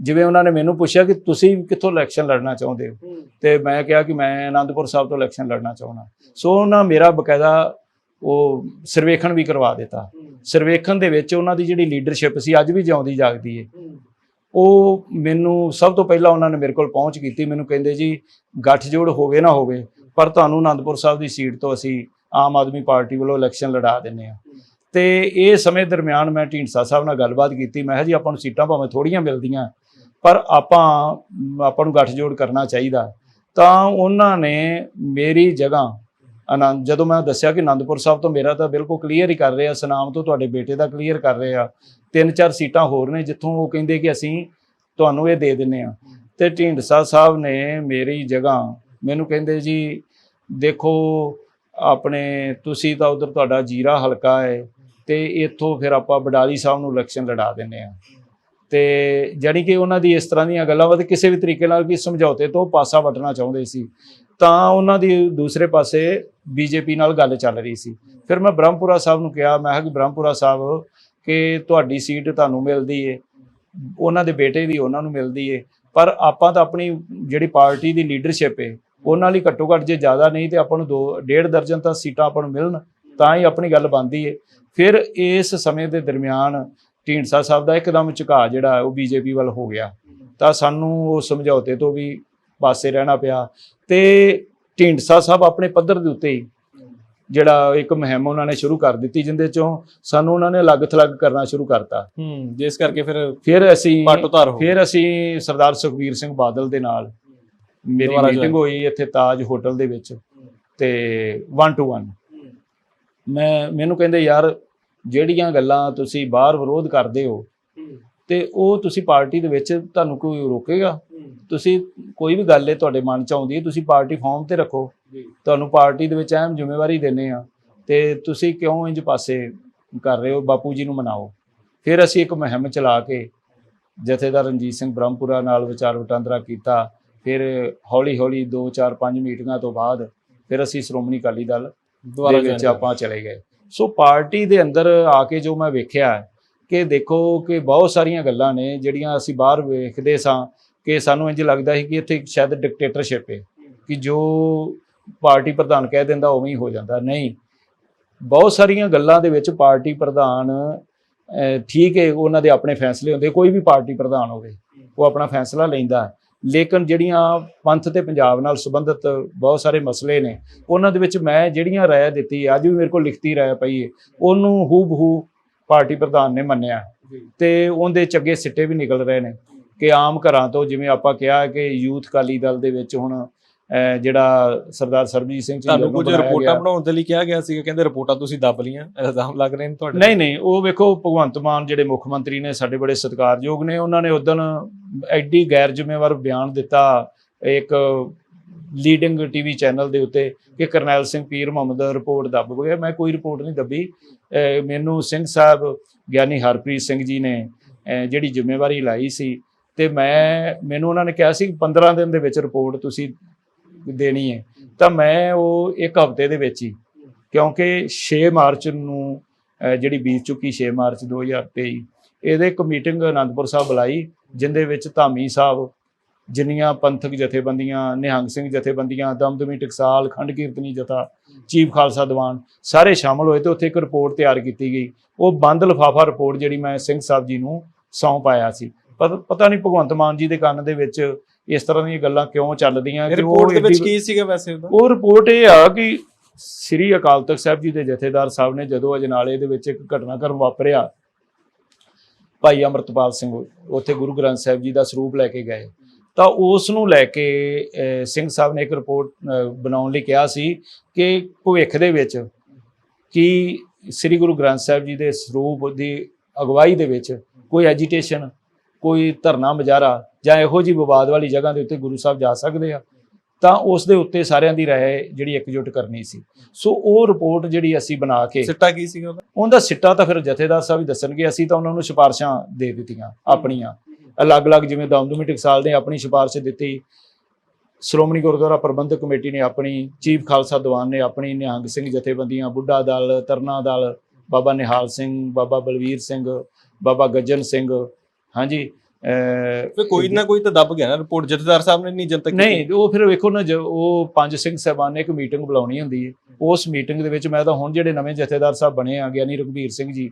ਜਿਵੇਂ ਉਹਨਾਂ ਨੇ ਮੈਨੂੰ ਪੁੱਛਿਆ ਕਿ ਤੁਸੀਂ ਕਿੱਥੋਂ ਇਲੈਕਸ਼ਨ ਲੜਨਾ ਚਾਹੁੰਦੇ ਹੋ, ਤੇ ਮੈਂ ਕਿਹਾ ਕਿ ਮੈਂ ਅਨੰਦਪੁਰ ਸਾਹਿਬ ਤੋਂ ਇਲੈਕਸ਼ਨ ਲੜਨਾ ਚਾਹੁੰਦਾ। ਸੋ ਉਹਨਾਂ ਮੇਰਾ ਬਕਾਇਦਾ ਉਹ ਸਰਵੇਖਣ ਵੀ ਕਰਵਾ ਦਿੱਤਾ। ਸਰਵੇਖਣ ਦੇ ਵਿੱਚ ਉਹਨਾਂ ਦੀ ਜਿਹੜੀ ਲੀਡਰਸ਼ਿਪ ਸੀ ਅੱਜ ਵੀ ਜਿਉਂਦੀ ਜਾਗਦੀ ਹੈ। ਉਹ ਮੈਨੂੰ ਸਭ ਤੋਂ ਪਹਿਲਾਂ ਉਹਨਾਂ ਨੇ ਮੇਰੇ ਕੋਲ ਪਹੁੰਚ ਕੀਤੀ। ਮੈਨੂੰ ਕਹਿੰਦੇ ਜੀ ਗੱਠਜੋੜ ਹੋਵੇ ਨਾ ਹੋਵੇ, ਪਰ ਤੁਹਾਨੂੰ ਅਨੰਦਪੁਰ ਸਾਹਿਬ ਦੀ ਸੀਟ ਤੋਂ ਅਸੀਂ ਆਮ ਆਦਮੀ ਪਾਰਟੀ ਵੱਲੋਂ ਇਲੈਕਸ਼ਨ ਲੜਾ ਦਿੰਦੇ ਹਾਂ। ਤੇ ਇਹ ਸਮੇਂ ਦਰਮਿਆਨ ਮੈਂ ਢੀਂਡਸਾ ਸਾਹਿਬ ਨਾਲ ਗੱਲਬਾਤ ਕੀਤੀ। ਮੈਂ ਕਿਹਾ ਜੀ ਆਪਾਂ ਨੂੰ ਸੀਟਾਂ ਭਾਵੇਂ ਥੋੜ੍ਹੀਆਂ ਮਿਲਦੀਆਂ, ਪਰ ਆਪਾਂ ਨੂੰ ਗੱਠਜੋੜ ਕਰਨਾ ਚਾਹੀਦਾ। ਤਾਂ ਉਹਨਾਂ ਨੇ ਮੇਰੀ ਜਗ੍ਹਾ ਜਦੋਂ ਮੈਂ ਦੱਸਿਆ ਕਿ ਅਨੰਦਪੁਰ ਸਾਹਿਬ ਤੋਂ ਮੇਰਾ ਤਾਂ ਬਿਲਕੁਲ ਕਲੀਅਰ ਹੀ ਕਰ ਰਹੇ ਆ, ਸੁਨਾਮ ਤੋਂ ਤੁਹਾਡੇ ਬੇਟੇ ਦਾ ਕਲੀਅਰ ਕਰ ਰਹੇ ਆ, 3-4 ਸੀਟਾਂ ਹੋਰ ਨੇ ਜਿੱਥੋਂ ਉਹ ਕਹਿੰਦੇ ਕਿ ਅਸੀਂ ਤੁਹਾਨੂੰ ਇਹ ਦੇ ਦਿੰਦੇ ਹਾਂ। ਤੇ ਢੀਂਡਸਾ ਸਾਹਿਬ ਨੇ ਮੇਰੀ ਜਗ੍ਹਾ ਮੈਨੂੰ ਕਹਿੰਦੇ ਜੀ ਦੇਖੋ ਆਪਣੇ ਤੁਸੀਂ ਤਾਂ ਉਧਰ ਤੁਹਾਡਾ ਜੀਰਾ ਹਲਕਾ ਹੈ ਤੇ ਇੱਥੋਂ ਫਿਰ ਆਪਾਂ ਬਡਾਲੀ ਸਾਹਿਬ ਨੂੰ ਇਲੈਕਸ਼ਨ ਲੜਾ ਦਿੰਦੇ ਹਾਂ। ਤੇ ਜਾਣੀ ਕਿ ਉਹਨਾਂ ਦੀ ਇਸ ਤਰ੍ਹਾਂ ਦੀਆਂ ਗੱਲਾਂ ਵਾ, ਕਿਸੇ ਵੀ ਤਰੀਕੇ ਨਾਲ ਕਿ ਸਮਝੌਤੇ ਤੋਂ ਪਾਸਾ ਵੱਟਣਾ ਚਾਹੁੰਦੇ ਸੀ। ਤਾਂ ਉਹਨਾਂ ਦੀ ਦੂਸਰੇ ਪਾਸੇ ਬੀਜੇਪੀ ਨਾਲ ਗੱਲ ਚੱਲ ਰਹੀ ਸੀ। ਫਿਰ ਮੈਂ ਬ੍ਰਹਮਪੁਰਾ ਸਾਹਿਬ ਨੂੰ ਕਿਹਾ, ਮੈਂ ਕਿਹਾ ਕਿ ਬ੍ਰਹਮਪੁਰਾ ਸਾਹਿਬ ਕਿ ਤੁਹਾਡੀ ਸੀਟ ਤੁਹਾਨੂੰ ਮਿਲਦੀ ਏ, ਉਹਨਾਂ ਦੇ ਬੇਟੇ ਦੀ ਉਹਨਾਂ ਨੂੰ ਮਿਲਦੀ ਏ, ਪਰ ਆਪਾਂ ਤਾਂ ਆਪਣੀ ਜਿਹੜੀ ਪਾਰਟੀ ਦੀ ਲੀਡਰਸ਼ਿਪ ਏ ਉਹਨਾਂ ਲਈ ਘੱਟੋ ਘੱਟ ਜੇ ਜ਼ਿਆਦਾ ਨਹੀਂ ਤੇ ਆਪਾਂ ਨੂੰ 2.5 ਦਰਜਨ ਤਾਂ ਸੀਟਾਂ ਆਪਾਂ ਨੂੰ ਮਿਲਣ ਤਾਂ ਹੀ ਆਪਣੀ ਗੱਲ ਬਣਦੀ ਏ। ਫਿਰ ਇਸ ਸਮੇਂ ਦੇ ਦਰਮਿਆਨ ਢੀਂਡਸਾ ਸਾਹਿਬ ਦਾ ਇੱਕਦਮ ਝੁਕਾਅ ਜਿਹੜਾ ਉਹ ਬੀਜੇਪੀ ਵੱਲ ਹੋ ਗਿਆ। ਤਾਂ ਸਾਨੂੰ ਉਹ ਸਮਝੌਤੇ ਤੋਂ ਵੀ ਪਾਸੇ ਰਹਿਣਾ ਪਿਆ। ਤੇ ਢੀਂਡਸਾ ਸਾਹਿਬ ਆਪਣੇ ਪੱਧਰ ਦੇ ਉੱਤੇ ਹੀ ਜਿਹੜਾ ਇੱਕ ਮੁਹਿੰਮ ਉਹਨਾਂ ਨੇ ਸ਼ੁਰੂ ਕਰ ਦਿੱਤੀ, ਜਿੰਦੇ ਚੋਂ ਸਾਨੂੰ ਉਹਨਾਂ ਨੇ ਅਲੱਗ ਥਲੱਗ ਕਰਨਾ ਸ਼ੁਰੂ ਕਰਤਾ। ਜਿਸ ਕਰਕੇ ਫਿਰ ਅਸੀਂ ਸਰਦਾਰ ਸੁਖਬੀਰ ਸਿੰਘ ਬਾਦਲ ਦੇ ਨਾਲ ਮੇਰੀ ਮੀਟਿੰਗ ਹੋਈ ਇੱਥੇ ਤਾਜ ਹੋਟਲ ਦੇ ਵਿੱਚ, ਤੇ 1 to 1 ਮੈਨੂੰ ਕਹਿੰਦੇ ਯਾਰ ਜਿਹੜੀਆਂ ਗੱਲਾਂ ਤੁਸੀਂ ਬਾਹਰ ਵਿਰੋਧ ਕਰਦੇ ਹੋ ਤੇ ਉਹ ਤੁਸੀਂ ਪਾਰਟੀ ਦੇ ਵਿੱਚ ਤੁਹਾਨੂੰ ਕੋਈ ਰੋਕੇਗਾ? ਤੁਸੀਂ ਕੋਈ ਵੀ ਗੱਲ ਹੈ ਤੁਹਾਡੇ ਮਨ ਚ ਆਉਂਦੀ ਹੈ ਤੁਸੀਂ ਪਾਰਟੀ ਫਾਰਮ ਤੇ ਰੱਖੋ, ਤੁਹਾਨੂੰ ਪਾਰਟੀ ਦੇ ਵਿੱਚ ਅਹਿਮ ਜ਼ਿੰਮੇਵਾਰੀ ਦਿੰਦੇ ਆ, ਤੇ ਤੁਸੀਂ ਕਿਉਂ ਇੰਜ ਪਾਸੇ ਕਰ ਰਹੇ ਹੋ? ਬਾਪੂ ਜੀ ਨੂੰ ਮਨਾਓ। ਫਿਰ ਅਸੀਂ ਇੱਕ ਮੁਹਿੰਮ ਚਲਾ ਕੇ ਜਥੇਦਾਰ ਰਣਜੀਤ ਸਿੰਘ ਬ੍ਰਹਮਪੁਰਾ ਨਾਲ ਵਿਚਾਰ ਵਟਾਂਦਰਾ ਕੀਤਾ। ਫਿਰ ਹੌਲੀ ਹੌਲੀ 2-4-5 ਮੀਟਿੰਗਾਂ ਤੋਂ ਬਾਅਦ ਫਿਰ ਅਸੀਂ ਸ਼੍ਰੋਮਣੀ ਅਕਾਲੀ ਦਲ ਦੇ ਵਿੱਚ ਆਪਾਂ ਚਲੇ ਗਏ। ਸੋ ਪਾਰਟੀ ਦੇ ਅੰਦਰ ਆ ਕੇ ਜੋ ਮੈਂ ਵੇਖਿਆ ਕਿ ਦੇਖੋ ਕਿ ਬਹੁਤ ਸਾਰੀਆਂ ਗੱਲਾਂ ਨੇ ਜਿਹੜੀਆਂ ਅਸੀਂ ਬਾਹਰ ਵੇਖਦੇ ਸਾਂ ਕਿ ਸਾਨੂੰ ਇੰਝ ਲੱਗਦਾ ਸੀ ਕਿ ਇੱਥੇ ਸ਼ਾਇਦ ਡਿਕਟੇਟਰਸ਼ਿਪ ਹੈ ਕਿ ਜੋ ਪਾਰਟੀ ਪ੍ਰਧਾਨ ਕਹਿ ਦਿੰਦਾ ਉਵੇਂ ਹੀ ਹੋ ਜਾਂਦਾ। ਨਹੀਂ, ਬਹੁਤ ਸਾਰੀਆਂ ਗੱਲਾਂ ਦੇ ਵਿੱਚ ਪਾਰਟੀ ਪ੍ਰਧਾਨ ਠੀਕ ਹੈ, ਉਹਨਾਂ ਦੇ ਆਪਣੇ ਫੈਸਲੇ ਹੁੰਦੇ, ਕੋਈ ਵੀ ਪਾਰਟੀ ਪ੍ਰਧਾਨ ਹੋਵੇ ਉਹ ਆਪਣਾ ਫੈਸਲਾ ਲੈਂਦਾ, ਲੇਕਿਨ ਜਿਹੜੀਆਂ ਪੰਥ ਤੇ ਪੰਜਾਬ ਨਾਲ ਸੰਬੰਧਿਤ ਬਹੁਤ ਸਾਰੇ ਮਸਲੇ ਨੇ ਉਹਨਾਂ ਦੇ ਵਿੱਚ ਮੈਂ ਜਿਹੜੀਆਂ ਰਾਇ ਦਿੱਤੀ, ਅੱਜ ਵੀ ਮੇਰੇ ਕੋਲ ਲਿਖਤੀ ਰਾਇ ਪਈ ਹੈ, ਉਹਨੂੰ ਹੂ-ਬ-ਹੂ ਪਾਰਟੀ ਪ੍ਰਧਾਨ ਨੇ ਮੰਨਿਆ ਤੇ ਉਹਦੇ ਚੰਗੇ ਸਿੱਟੇ ਵੀ ਨਿਕਲ ਰਹੇ ਨੇ ਕਿ ਆਮ ਘਰਾਂ ਤੋਂ, ਜਿਵੇਂ ਆਪਾਂ ਕਿਹਾ ਕਿ ਯੂਥ ਅਕਾਲੀ ਦਲ ਦੇ ਵਿੱਚ ਹੁਣ ਜਿਹੜਾ ਸਰਦਾਰ ਸਰਬਜੀਤ ਸਿੰਘ ਤੁਹਾਨੂੰ ਕੁਝ ਰਿਪੋਰਟਾਂ ਬਣਾਉਣ ਦੇ ਲਈ ਕਿਹਾ ਗਿਆ ਸੀ, ਕਹਿੰਦੇ ਰਿਪੋਰਟਾਂ ਤੁਸੀਂ ਦੱਬ ਲਈਆਂ, ਇਲਜ਼ਾਮ ਲੱਗ ਰਹੇ ਨੇ ਤੁਹਾਡੇ? ਨਹੀਂ, ਉਹ ਵੇਖੋ ਭਗਵੰਤ ਮਾਨ ਜਿਹੜੇ ਮੁੱਖ ਮੰਤਰੀ ਨੇ ਸਾਡੇ ਬੜੇ ਸਤਿਕਾਰਯੋਗ ਨੇ, ਉਹਨਾਂ ਨੇ ਉਦੋਂ ਐਡੀ ਗੈਰ ਜ਼ਿੰਮੇਵਾਰ ਬਿਆਨ ਦਿੱਤਾ ਇੱਕ ਲੀਡਿੰਗ ਟੀਵੀ ਚੈਨਲ ਦੇ ਉੱਤੇ ਕਿ ਕਰਨੈਲ ਸਿੰਘ ਪੀਰ ਮੁਹੰਮਦ ਰਿਪੋਰਟ ਦੱਬ ਗਿਆ। ਮੈਂ ਕੋਈ ਰਿਪੋਰਟ ਨਹੀਂ ਦੱਬੀ। ਮੈਨੂੰ ਸਿੰਘ ਸਾਹਿਬ ਗਿਆਨੀ ਹਰਪ੍ਰੀਤ ਸਿੰਘ ਜੀ ਨੇ ਜਿਹੜੀ ਜ਼ਿੰਮੇਵਾਰੀ ਲਾਈ ਸੀ ਤੇ ਮੈਨੂੰ ਉਹਨਾਂ ਨੇ ਕਿਹਾ ਸੀ 15 ਦਿਨ ਦੇ ਵਿੱਚ ਰਿਪੋਰਟ ਤੁਸੀਂ ਦੇਣੀ ਹੈ, ਤਾਂ ਮੈਂ ਉਹ 1 ਹਫ਼ਤੇ ਦੇ ਵਿੱਚ ਹੀ, ਕਿਉਂਕਿ 6 ਮਾਰਚ ਨੂੰ ਜਿਹੜੀ ਬੀਤ ਚੁੱਕੀ 6 ਮਾਰਚ 2023 ਇਹਦੇ ਇੱਕ ਮੀਟਿੰਗ ਅਨੰਦਪੁਰ ਸਾਹਿਬ ਬੁਲਾਈ, ਜਿੰਦੇ ਵਿੱਚ ਧਾਮੀ ਸਾਹਿਬ, ਜਿੰਨੀਆਂ ਪੰਥਕ ਜਥੇਬੰਦੀਆਂ, ਨਿਹੰਗ ਸਿੰਘ ਜਥੇਬੰਦੀਆਂ, ਦਮਦਮੀ ਟਕਸਾਲ, ਖੰਡ ਕੀਰਤਨੀ ਜਥਾ, ਚੀਫ ਖਾਲਸਾ ਦੀਵਾਨ ਸਾਰੇ ਸ਼ਾਮਲ ਹੋਏ ਤੇ ਉੱਥੇ ਇੱਕ ਰਿਪੋਰਟ ਤਿਆਰ ਕੀਤੀ ਗਈ। ਉਹ ਬੰਦ ਲਿਫਾਫਾ ਰਿਪੋਰਟ ਜਿਹੜੀ ਮੈਂ ਸਿੰਘ ਸਾਹਿਬ ਜੀ ਨੂੰ ਸੌਂਪ ਆਇਆ ਸੀ। ਪਤਾ ਨਹੀਂ ਭਗਵੰਤ ਮਾਨ ਜੀ ਦੇ ਕੰਨ ਦੇ ਵਿੱਚ ਇਸ ਤਰ੍ਹਾਂ ਦੀਆਂ ਗੱਲਾਂ ਕਿਉਂ ਚੱਲਦੀਆਂ। ਰਿਪੋਰਟ ਦੇ ਵਿੱਚ ਕੀ ਸੀਗਾ ਵੈਸੇ ਉਹਦਾ? ਉਹ ਰਿਪੋਰਟ ਇਹ ਆ ਕਿ ਸ੍ਰੀ ਅਕਾਲ ਤਖਤ ਸਾਹਿਬ ਜੀ ਦੇ ਜਥੇਦਾਰ ਸਾਹਿਬ ਨੇ ਜਦੋਂ ਅਜਨਾਲੇ ਦੇ ਵਿੱਚ ਇੱਕ ਘਟਨਾਕ੍ਰਮ ਵਾਪਰਿਆ, ਭਾਈ ਅੰਮ੍ਰਿਤਪਾਲ ਸਿੰਘ ਉੱਥੇ ਗੁਰੂ ਗ੍ਰੰਥ ਸਾਹਿਬ ਜੀ ਦਾ ਸਰੂਪ ਲੈ ਕੇ ਗਏ, ਤਾਂ ਉਸ ਨੂੰ ਲੈ ਕੇ ਸਿੰਘ ਸਾਹਿਬ ਨੇ ਇੱਕ ਰਿਪੋਰਟ ਬਣਾਉਣ ਲਈ ਕਿਹਾ ਸੀ ਕਿ ਭਵਿੱਖ ਦੇ ਵਿੱਚ ਕੀ ਸ੍ਰੀ ਗੁਰੂ ਗ੍ਰੰਥ ਸਾਹਿਬ ਜੀ ਦੇ ਸਰੂਪ ਦੀ ਅਗਵਾਈ ਦੇ ਵਿੱਚ ਕੋਈ ਐਜੀਟੇਸ਼ਨ, ਕੋਈ ਧਰਨਾ ਮੁਜ਼ਾਹਰਾ ਜਾਂ ਇਹੋ ਜਿਹੀ ਵਿਵਾਦ ਵਾਲੀ ਜਗ੍ਹਾ ਦੇ ਉੱਤੇ ਗੁਰੂ ਸਾਹਿਬ ਜਾ ਸਕਦੇ ਆ, ਤਾਂ ਉਸ ਦੇ ਉੱਤੇ ਸਾਰਿਆਂ ਦੀ ਰਾਏ ਜਿਹੜੀ ਇਕਜੁੱਟ ਕਰਨੀ ਸੀ। ਸੋ ਉਹ ਰਿਪੋਰਟ ਜਿਹੜੀ ਅਸੀਂ ਬਣਾ ਕੇ, ਸਿੱਟਾ ਕੀ ਸੀਗਾ ਉਹਦਾ ਸਿੱਟਾ ਤਾਂ ਫਿਰ ਜਥੇਦਾਰ ਸਾਹਿਬ ਹੀ ਦੱਸਣਗੇ। ਅਸੀਂ ਤਾਂ ਉਹਨਾਂ ਨੂੰ ਸਿਫਾਰਸ਼ਾਂ ਦੇ ਦਿੱਤੀਆਂ ਆਪਣੀਆਂ ਅਲੱਗ-ਅਲੱਗ, ਜਿਵੇਂ ਦਮਦਮੀ ਟਕਸਾਲ ਨੇ ਆਪਣੀ ਸਿਫਾਰਿਸ਼ ਦਿੱਤੀ, ਸ਼੍ਰੋਮਣੀ ਗੁਰਦੁਆਰਾ ਪ੍ਰਬੰਧਕ ਕਮੇਟੀ ਨੇ ਆਪਣੀ, ਚੀਫ ਖਾਲਸਾ ਦੀਵਾਨ ਨੇ ਆਪਣੀ, ਨਿਹੰਗ ਸਿੰਘ ਜਥੇਬੰਦੀਆਂ, ਬੁੱਢਾ ਦਲ, ਤਰਨਾ ਦਲ, ਬਾਬਾ ਨਿਹਾਲ ਸਿੰਘ, ਬਾਬਾ ਬਲਵੀਰ ਸਿੰਘ, ਬਾਬਾ ਗੱਜਨ ਸਿੰਘ, ਹਾਂਜੀ। ਫਿਰ ਕੋਈ ਨਾ ਕੋਈ ਤਾਂ ਦੱਬ ਗਿਆ ਨਾ ਰਿਪੋਰਟ, ਜਥੇਦਾਰ ਸਾਹਿਬ ਨੇ ਨਹੀਂ ਜਨਤਕ ਨਹੀਂ, ਉਹ ਫਿਰ ਵੇਖੋ ਨਾ, ਉਹ ਪੰਜ ਸਿੰਘ ਸਾਹਿਬਾਨ ਨੇ ਇੱਕ ਮੀਟਿੰਗ ਬੁਲਾਉਣੀ ਹੁੰਦੀ ਹੈ। ਉਸ ਮੀਟਿੰਗ ਦੇ ਵਿੱਚ ਮੈਂ ਤਾਂ ਹੁਣ ਜਿਹੜੇ ਨਵੇਂ ਜਥੇਦਾਰ ਸਾਹਿਬ ਬਣੇ ਆ, ਗਿਆਨੀ ਰਘਬੀਰ ਸਿੰਘ ਜੀ,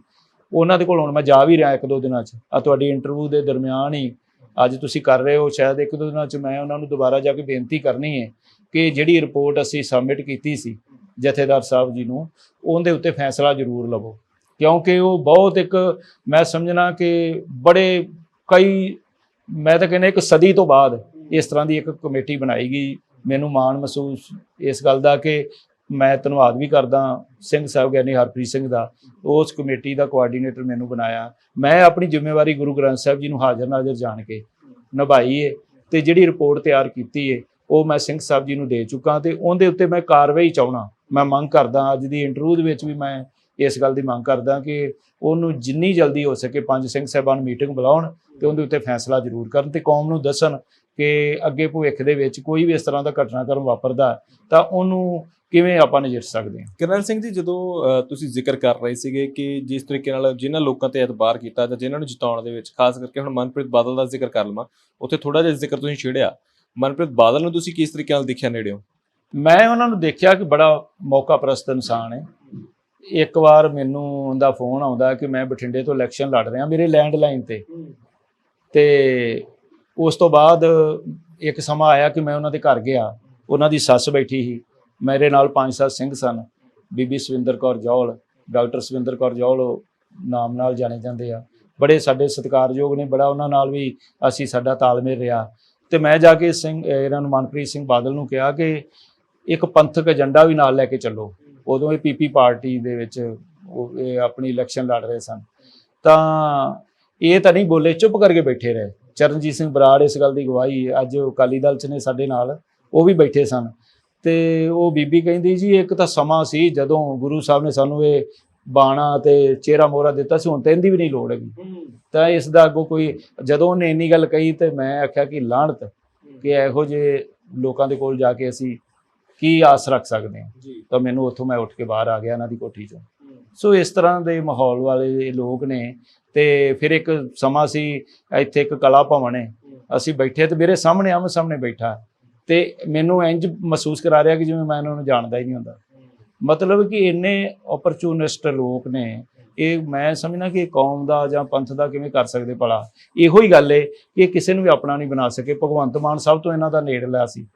ਉਹਨਾਂ ਦੇ ਕੋਲ ਹੁਣ ਮੈਂ ਜਾ ਵੀ ਰਿਹਾ 1-2 ਦਿਨਾਂ 'ਚ। ਆ ਤੁਹਾਡੀ ਇੰਟਰਵਿਊ ਦੇ ਦਰਮਿਆਨ ਹੀ ਅੱਜ ਤੁਸੀਂ ਕਰ ਰਹੇ ਹੋ, ਸ਼ਾਇਦ 1-2 ਦਿਨਾਂ 'ਚ ਮੈਂ ਉਹਨਾਂ ਨੂੰ ਦੁਬਾਰਾ ਜਾ ਕੇ ਬੇਨਤੀ ਕਰਨੀ ਹੈ ਕਿ ਜਿਹੜੀ ਰਿਪੋਰਟ ਅਸੀਂ ਸਬਮਿਟ ਕੀਤੀ ਸੀ ਜਥੇਦਾਰ ਸਾਹਿਬ ਜੀ ਨੂੰ, ਉਹਦੇ ਉੱਤੇ ਫੈਸਲਾ ਜ਼ਰੂਰ ਲਵੋ, ਕਿਉਂਕਿ ਉਹ ਬਹੁਤ ਇੱਕ, ਮੈਂ ਸਮਝਣਾ ਕਿ ਬੜੇ ਕਈ, ਮੈਂ ਤਾਂ ਕਹਿੰਦਾ 1 ਸਦੀ ਤੋਂ ਬਾਅਦ ਇਸ ਤਰ੍ਹਾਂ ਦੀ ਇੱਕ ਕਮੇਟੀ ਬਣਾਈ ਗਈ। ਮੈਨੂੰ ਮਾਣ ਮਹਿਸੂਸ ਇਸ ਗੱਲ ਦਾ ਕਿ ਮੈਂ ਧੰਨਵਾਦ ਵੀ ਕਰਦਾ ਸਿੰਘ ਸਾਹਿਬ ਗਿਆਨੀ ਹਰਪ੍ਰੀਤ ਸਿੰਘ ਦਾ, ਉਸ ਕਮੇਟੀ ਦਾ ਕੋਆਰਡੀਨੇਟਰ ਮੈਨੂੰ ਬਣਾਇਆ। ਮੈਂ ਆਪਣੀ ਜ਼ਿੰਮੇਵਾਰੀ ਗੁਰੂ ਗ੍ਰੰਥ ਸਾਹਿਬ ਜੀ ਨੂੰ ਹਾਜ਼ਰ ਨਾਜ਼ਰ ਜਾਣ ਕੇ ਨਿਭਾਈ ਹੈ, ਤੇ ਜਿਹੜੀ ਰਿਪੋਰਟ ਤਿਆਰ ਕੀਤੀ ਹੈ ਉਹ ਮੈਂ ਸਿੰਘ ਸਾਹਿਬ ਜੀ ਨੂੰ ਦੇ ਚੁੱਕਾ, ਤੇ ਉਹਦੇ ਉੱਤੇ ਮੈਂ ਕਾਰਵਾਈ ਚਾਹਣਾ, ਮੈਂ ਮੰਗ ਕਰਦਾ। ਅੱਜ ਦੀ ਇੰਟਰਵਿਊ ਦੇ ਵਿੱਚ ਵੀ ਮੈਂ ਇਸ ਗੱਲ ਦੀ ਮੰਗ ਕਰਦਾ ਕਿ ਉਹਨੂੰ ਜਿੰਨੀ ਜਲਦੀ ਹੋ ਸਕੇ 5 ਸਿੰਘ ਸਾਹਿਬਾਨ ਮੀਟਿੰਗ ਬੁਲਾਉਣ ਤੇ ਉਹਦੇ ਉੱਤੇ ਫੈਸਲਾ ਜ਼ਰੂਰ ਕਰਨ, ਤੇ ਕੌਮ ਨੂੰ ਦੱਸਣ ਕਿ ਅੱਗੇ ਭਵਿੱਖ ਦੇ ਵਿੱਚ ਕੋਈ ਵੀ ਇਸ ਤਰ੍ਹਾਂ ਦਾ ਘਟਨਾਕ੍ਰਮ ਵਾਪਰਦਾ ਤਾਂ ਉਹਨੂੰ ਕਿਵੇਂ ਆਪਾਂ ਨਜਿੱਠ ਸਕਦੇ ਹਾਂ। ਕਰਨੈਲ ਸਿੰਘ ਜੀ, ਜਦੋਂ ਤੁਸੀਂ ਜ਼ਿਕਰ ਕਰ ਰਹੇ ਸੀਗੇ ਕਿ ਜਿਸ ਤਰੀਕੇ ਨਾਲ ਜਿਨ੍ਹਾਂ ਲੋਕਾਂ ਤੇ ਐਤਬਾਰ ਕੀਤਾ ਜਾਂ ਜਿਨ੍ਹਾਂ ਨੂੰ ਜਿਤਾਉਣ ਦੇ ਵਿੱਚ, ਖਾਸ ਕਰਕੇ ਹੁਣ ਮਨਪ੍ਰੀਤ ਬਾਦਲ ਦਾ ਜ਼ਿਕਰ ਕਰ ਲਵਾਂ, ਉੱਥੇ ਥੋੜਾ ਜਿਹਾ ਜ਼ਿਕਰ ਤੁਸੀਂ ਛੇੜਿਆ, ਮਨਪ੍ਰੀਤ ਬਾਦਲ ਨੂੰ ਤੁਸੀਂ ਕਿਸ ਤਰੀਕੇ ਨਾਲ ਦੇਖਿਆ ਨੇੜਿਓਂ? ਮੈਂ ਉਹਨਾਂ ਨੂੰ ਦੇਖਿਆ ਕਿ ਬੜਾ ਮੌਕਾ ਪ੍ਰਸਤ ਇਨਸਾਨ ਹੈ। ਇੱਕ ਵਾਰ ਮੈਨੂੰ ਉਹਦਾ ਫੋਨ ਆਉਂਦਾ ਕਿ ਮੈਂ ਬਠਿੰਡੇ ਤੋਂ ਇਲੈਕਸ਼ਨ ਲੜ ਰਿਹਾ ਮੇਰੇ ਲੈਂਡਲਾਈਨ ਤੇ ਉਸ ਤੋਂ ਬਾਅਦ ਇੱਕ ਸਮਾਂ ਆਇਆ ਕਿ ਮੈਂ ਉਹਨਾਂ ਦੇ ਘਰ ਗਿਆ, ਉਹਨਾਂ ਦੀ ਸੱਸ ਬੈਠੀ ਸੀ, ਮੇਰੇ ਨਾਲ 5-7 ਸਿੰਘ ਸਨ, ਬੀਬੀ ਸਵਿੰਦਰ ਕੌਰ ਜੌਲ, ਡਾਕਟਰ ਸਵਿੰਦਰ ਕੌਰ ਜੌਲ ਨਾਮ ਨਾਲ ਜਾਣੇ ਜਾਂਦੇ ਆ, ਬੜੇ ਸਾਡੇ ਸਤਿਕਾਰਯੋਗ ਨੇ, ਬੜਾ ਉਹਨਾਂ ਨਾਲ ਵੀ ਅਸੀਂ ਸਾਡਾ ਤਾਲਮੇਲ ਰਿਹਾ। ਤੇ ਮੈਂ ਜਾ ਕੇ ਇਹਨਾਂ ਨੂੰ ਮਨਪ੍ਰੀਤ ਸਿੰਘ ਬਾਦਲ ਨੂੰ ਕਿਹਾ ਕਿ ਇੱਕ ਪੰਥਕ ਏਜੰਡਾ ਵੀ ਨਾਲ ਲੈ ਕੇ ਚੱਲੋ। ਉਦੋਂ ਇਹ ਪੀਪੀ ਪਾਰਟੀ ਦੇ ਵਿੱਚ ਇਹ ਆਪਣੀ ਇਲੈਕਸ਼ਨ ਲੜ ਰਹੇ ਸਨ, ਤਾਂ ਇਹ ਤਾਂ ਨਹੀਂ ਬੋਲੇ, ਚੁੱਪ ਕਰਕੇ ਬੈਠੇ ਰਹੇ। ਚਰਨਜੀਤ ਸਿੰਘ ਬਰਾੜ ਇਸ ਗੱਲ ਦੀ ਗਵਾਹੀ, ਅੱਜ ਅਕਾਲੀ ਦਲ 'ਚ ਨੇ ਸਾਡੇ ਨਾਲ, ਉਹ ਵੀ ਬੈਠੇ ਸਨ। ਤੇ ਉਹ ਬੀਬੀ ਕਹਿੰਦੀ ਜੀ ਇੱਕ ਤਾਂ ਸਮਾਂ ਸੀ ਜਦੋਂ ਗੁਰੂ ਸਾਹਿਬ ਨੇ ਸਾਨੂੰ ਇਹ ਬਾਣਾ ਤੇ ਚਿਹਰਾ ਮੋਹਰਾ ਦਿੱਤਾ ਸੀ, ਹੁਣ ਤਾਂ ਇਹਦੀ ਵੀ ਨਹੀਂ ਲੋੜ ਹੈਗੀ। ਤਾਂ ਇਸ ਦਾ ਅੱਗੋਂ ਕੋਈ, ਜਦੋਂ ਉਹਨੇ ਇੰਨੀ ਗੱਲ ਕਹੀ ਤੇ ਮੈਂ ਆਖਿਆ ਕਿ ਲਾਹਣਤ, ਕਿ ਇਹੋ ਜਿਹੇ ਲੋਕਾਂ ਦੇ ਕੋਲ ਜਾ ਕੇ ਅਸੀਂ ਕੀ ਆਸ ਰੱਖ ਸਕਦੇ ਹਾਂ। ਤਾਂ ਮੈਨੂੰ ਉੱਥੋਂ ਮੈਂ ਉੱਠ ਕੇ ਬਾਹਰ ਆ ਗਿਆ ਇਹਨਾਂ ਦੀ ਕੋਠੀ 'ਚੋਂ। ਸੋ ਇਸ ਤਰ੍ਹਾਂ ਦੇ ਮਾਹੌਲ ਵਾਲੇ ਲੋਕ ਨੇ। ਤੇ ਫਿਰ ਇੱਕ ਸਮਾਂ ਸੀ ਇੱਥੇ ਇੱਕ ਕਲਾ ਭਵਨ ਹੈ, ਅਸੀਂ ਬੈਠੇ ਤੇ ਮੇਰੇ ਸਾਹਮਣੇ ਆਮੋ ਸਾਹਮਣੇ ਬੈਠਾ, ਤੇ ਮੈਨੂੰ ਇੰਜ ਮਹਿਸੂਸ ਕਰਾ ਰਿਹਾ ਕਿ ਜਿਵੇਂ ਮੈਂ ਇਹਨਾਂ ਨੂੰ ਜਾਣਦਾ ਹੀ ਨਹੀਂ ਹੁੰਦਾ। ਮਤਲਬ ਕਿ ਇੰਨੇ ਓਪਰਚੂਨਿਸਟ ਲੋਕ ਨੇ, ਇਹ ਮੈਂ ਸਮਝਣਾ ਕਿ ਕੌਮ ਦਾ ਜਾਂ ਪੰਥ ਦਾ ਕਿਵੇਂ ਕਰ ਸਕਦੇ ਭਲਾ। ਇਹੋ ਹੀ ਗੱਲ ਏ ਕਿ ਕਿਸੇ ਨੂੰ ਵੀ ਆਪਣਾ ਨਹੀਂ ਬਣਾ ਸਕੇ। ਭਗਵੰਤ ਮਾਨ ਸਭ ਤੋਂ ਇਹਨਾਂ ਦਾ ਨੇੜਲਾ ਸੀ,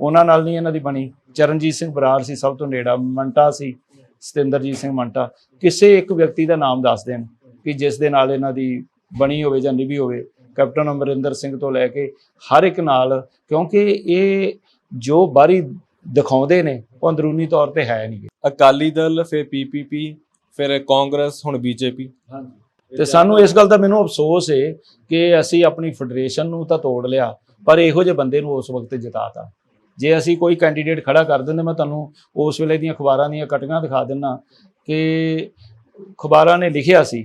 ਉਹਨਾਂ ਨਾਲ ਨਹੀਂ ਇਹਨਾਂ ਦੀ ਬਣੀ। ਚਰਨਜੀਤ ਸਿੰਘ ਬਰਾੜ ਸੀ ਸਭ ਤੋਂ ਨੇੜਾ, ਮੰਟਾ ਸੀ ਸਤਿੰਦਰਜੀਤ ਸਿੰਘ ਮੰਟਾ। ਕਿਸੇ ਇੱਕ ਵਿਅਕਤੀ ਦਾ ਨਾਮ ਦੱਸ ਦੇਣ ਕਿ ਜਿਸ ਦੇ ਨਾਲ ਇਹਨਾਂ ਦੀ ਬਣੀ ਹੋਵੇ ਜਾਂ ਨਿਭੀ ਹੋਵੇ। ਕੈਪਟਨ ਅਮਰਿੰਦਰ ਸਿੰਘ ਤੋਂ ਲੈ ਕੇ ਹਰ ਇੱਕ ਨਾਲ, ਕਿਉਂਕਿ ਇਹ ਜੋ ਬਾਹਰੀ ਦਿਖਾਉਂਦੇ ਨੇ ਉਹ ਅੰਦਰੂਨੀ ਤੌਰ ਤੇ ਹੈ ਨਹੀਂ। ਅਕਾਲੀ ਦਲ, ਫਿਰ ਪੀਪੀਪੀ, ਫਿਰ ਕਾਂਗਰਸ, ਹੁਣ ਬੀਜੇਪੀ। ਤੇ ਸਾਨੂੰ ਇਸ ਗੱਲ ਦਾ ਮੈਨੂੰ ਅਫਸੋਸ ਹੈ ਕਿ ਅਸੀਂ ਆਪਣੀ ਫੈਡਰੇਸ਼ਨ ਨੂੰ ਤਾਂ ਤੋੜ ਲਿਆ, ਪਰ ਇਹੋ ਜਿਹੇ ਬੰਦੇ ਨੂੰ ਉਸ ਵਕਤ ਜਿਤਾਤਾ। ਜੇ ਅਸੀਂ ਕੋਈ ਕੈਂਡੀਡੇਟ ਖੜਾ ਕਰ ਦਿੰਦੇ, ਮੈਂ ਤੁਹਾਨੂੰ ਉਸ ਵੇਲੇ ਦੀਆਂ ਅਖਬਾਰਾਂ ਦੀਆਂ ਕਟੀਆਂ ਦਿਖਾ ਦਿੰਦਾ ਕਿ ਅਖਬਾਰਾਂ ਨੇ ਲਿਖਿਆ ਸੀ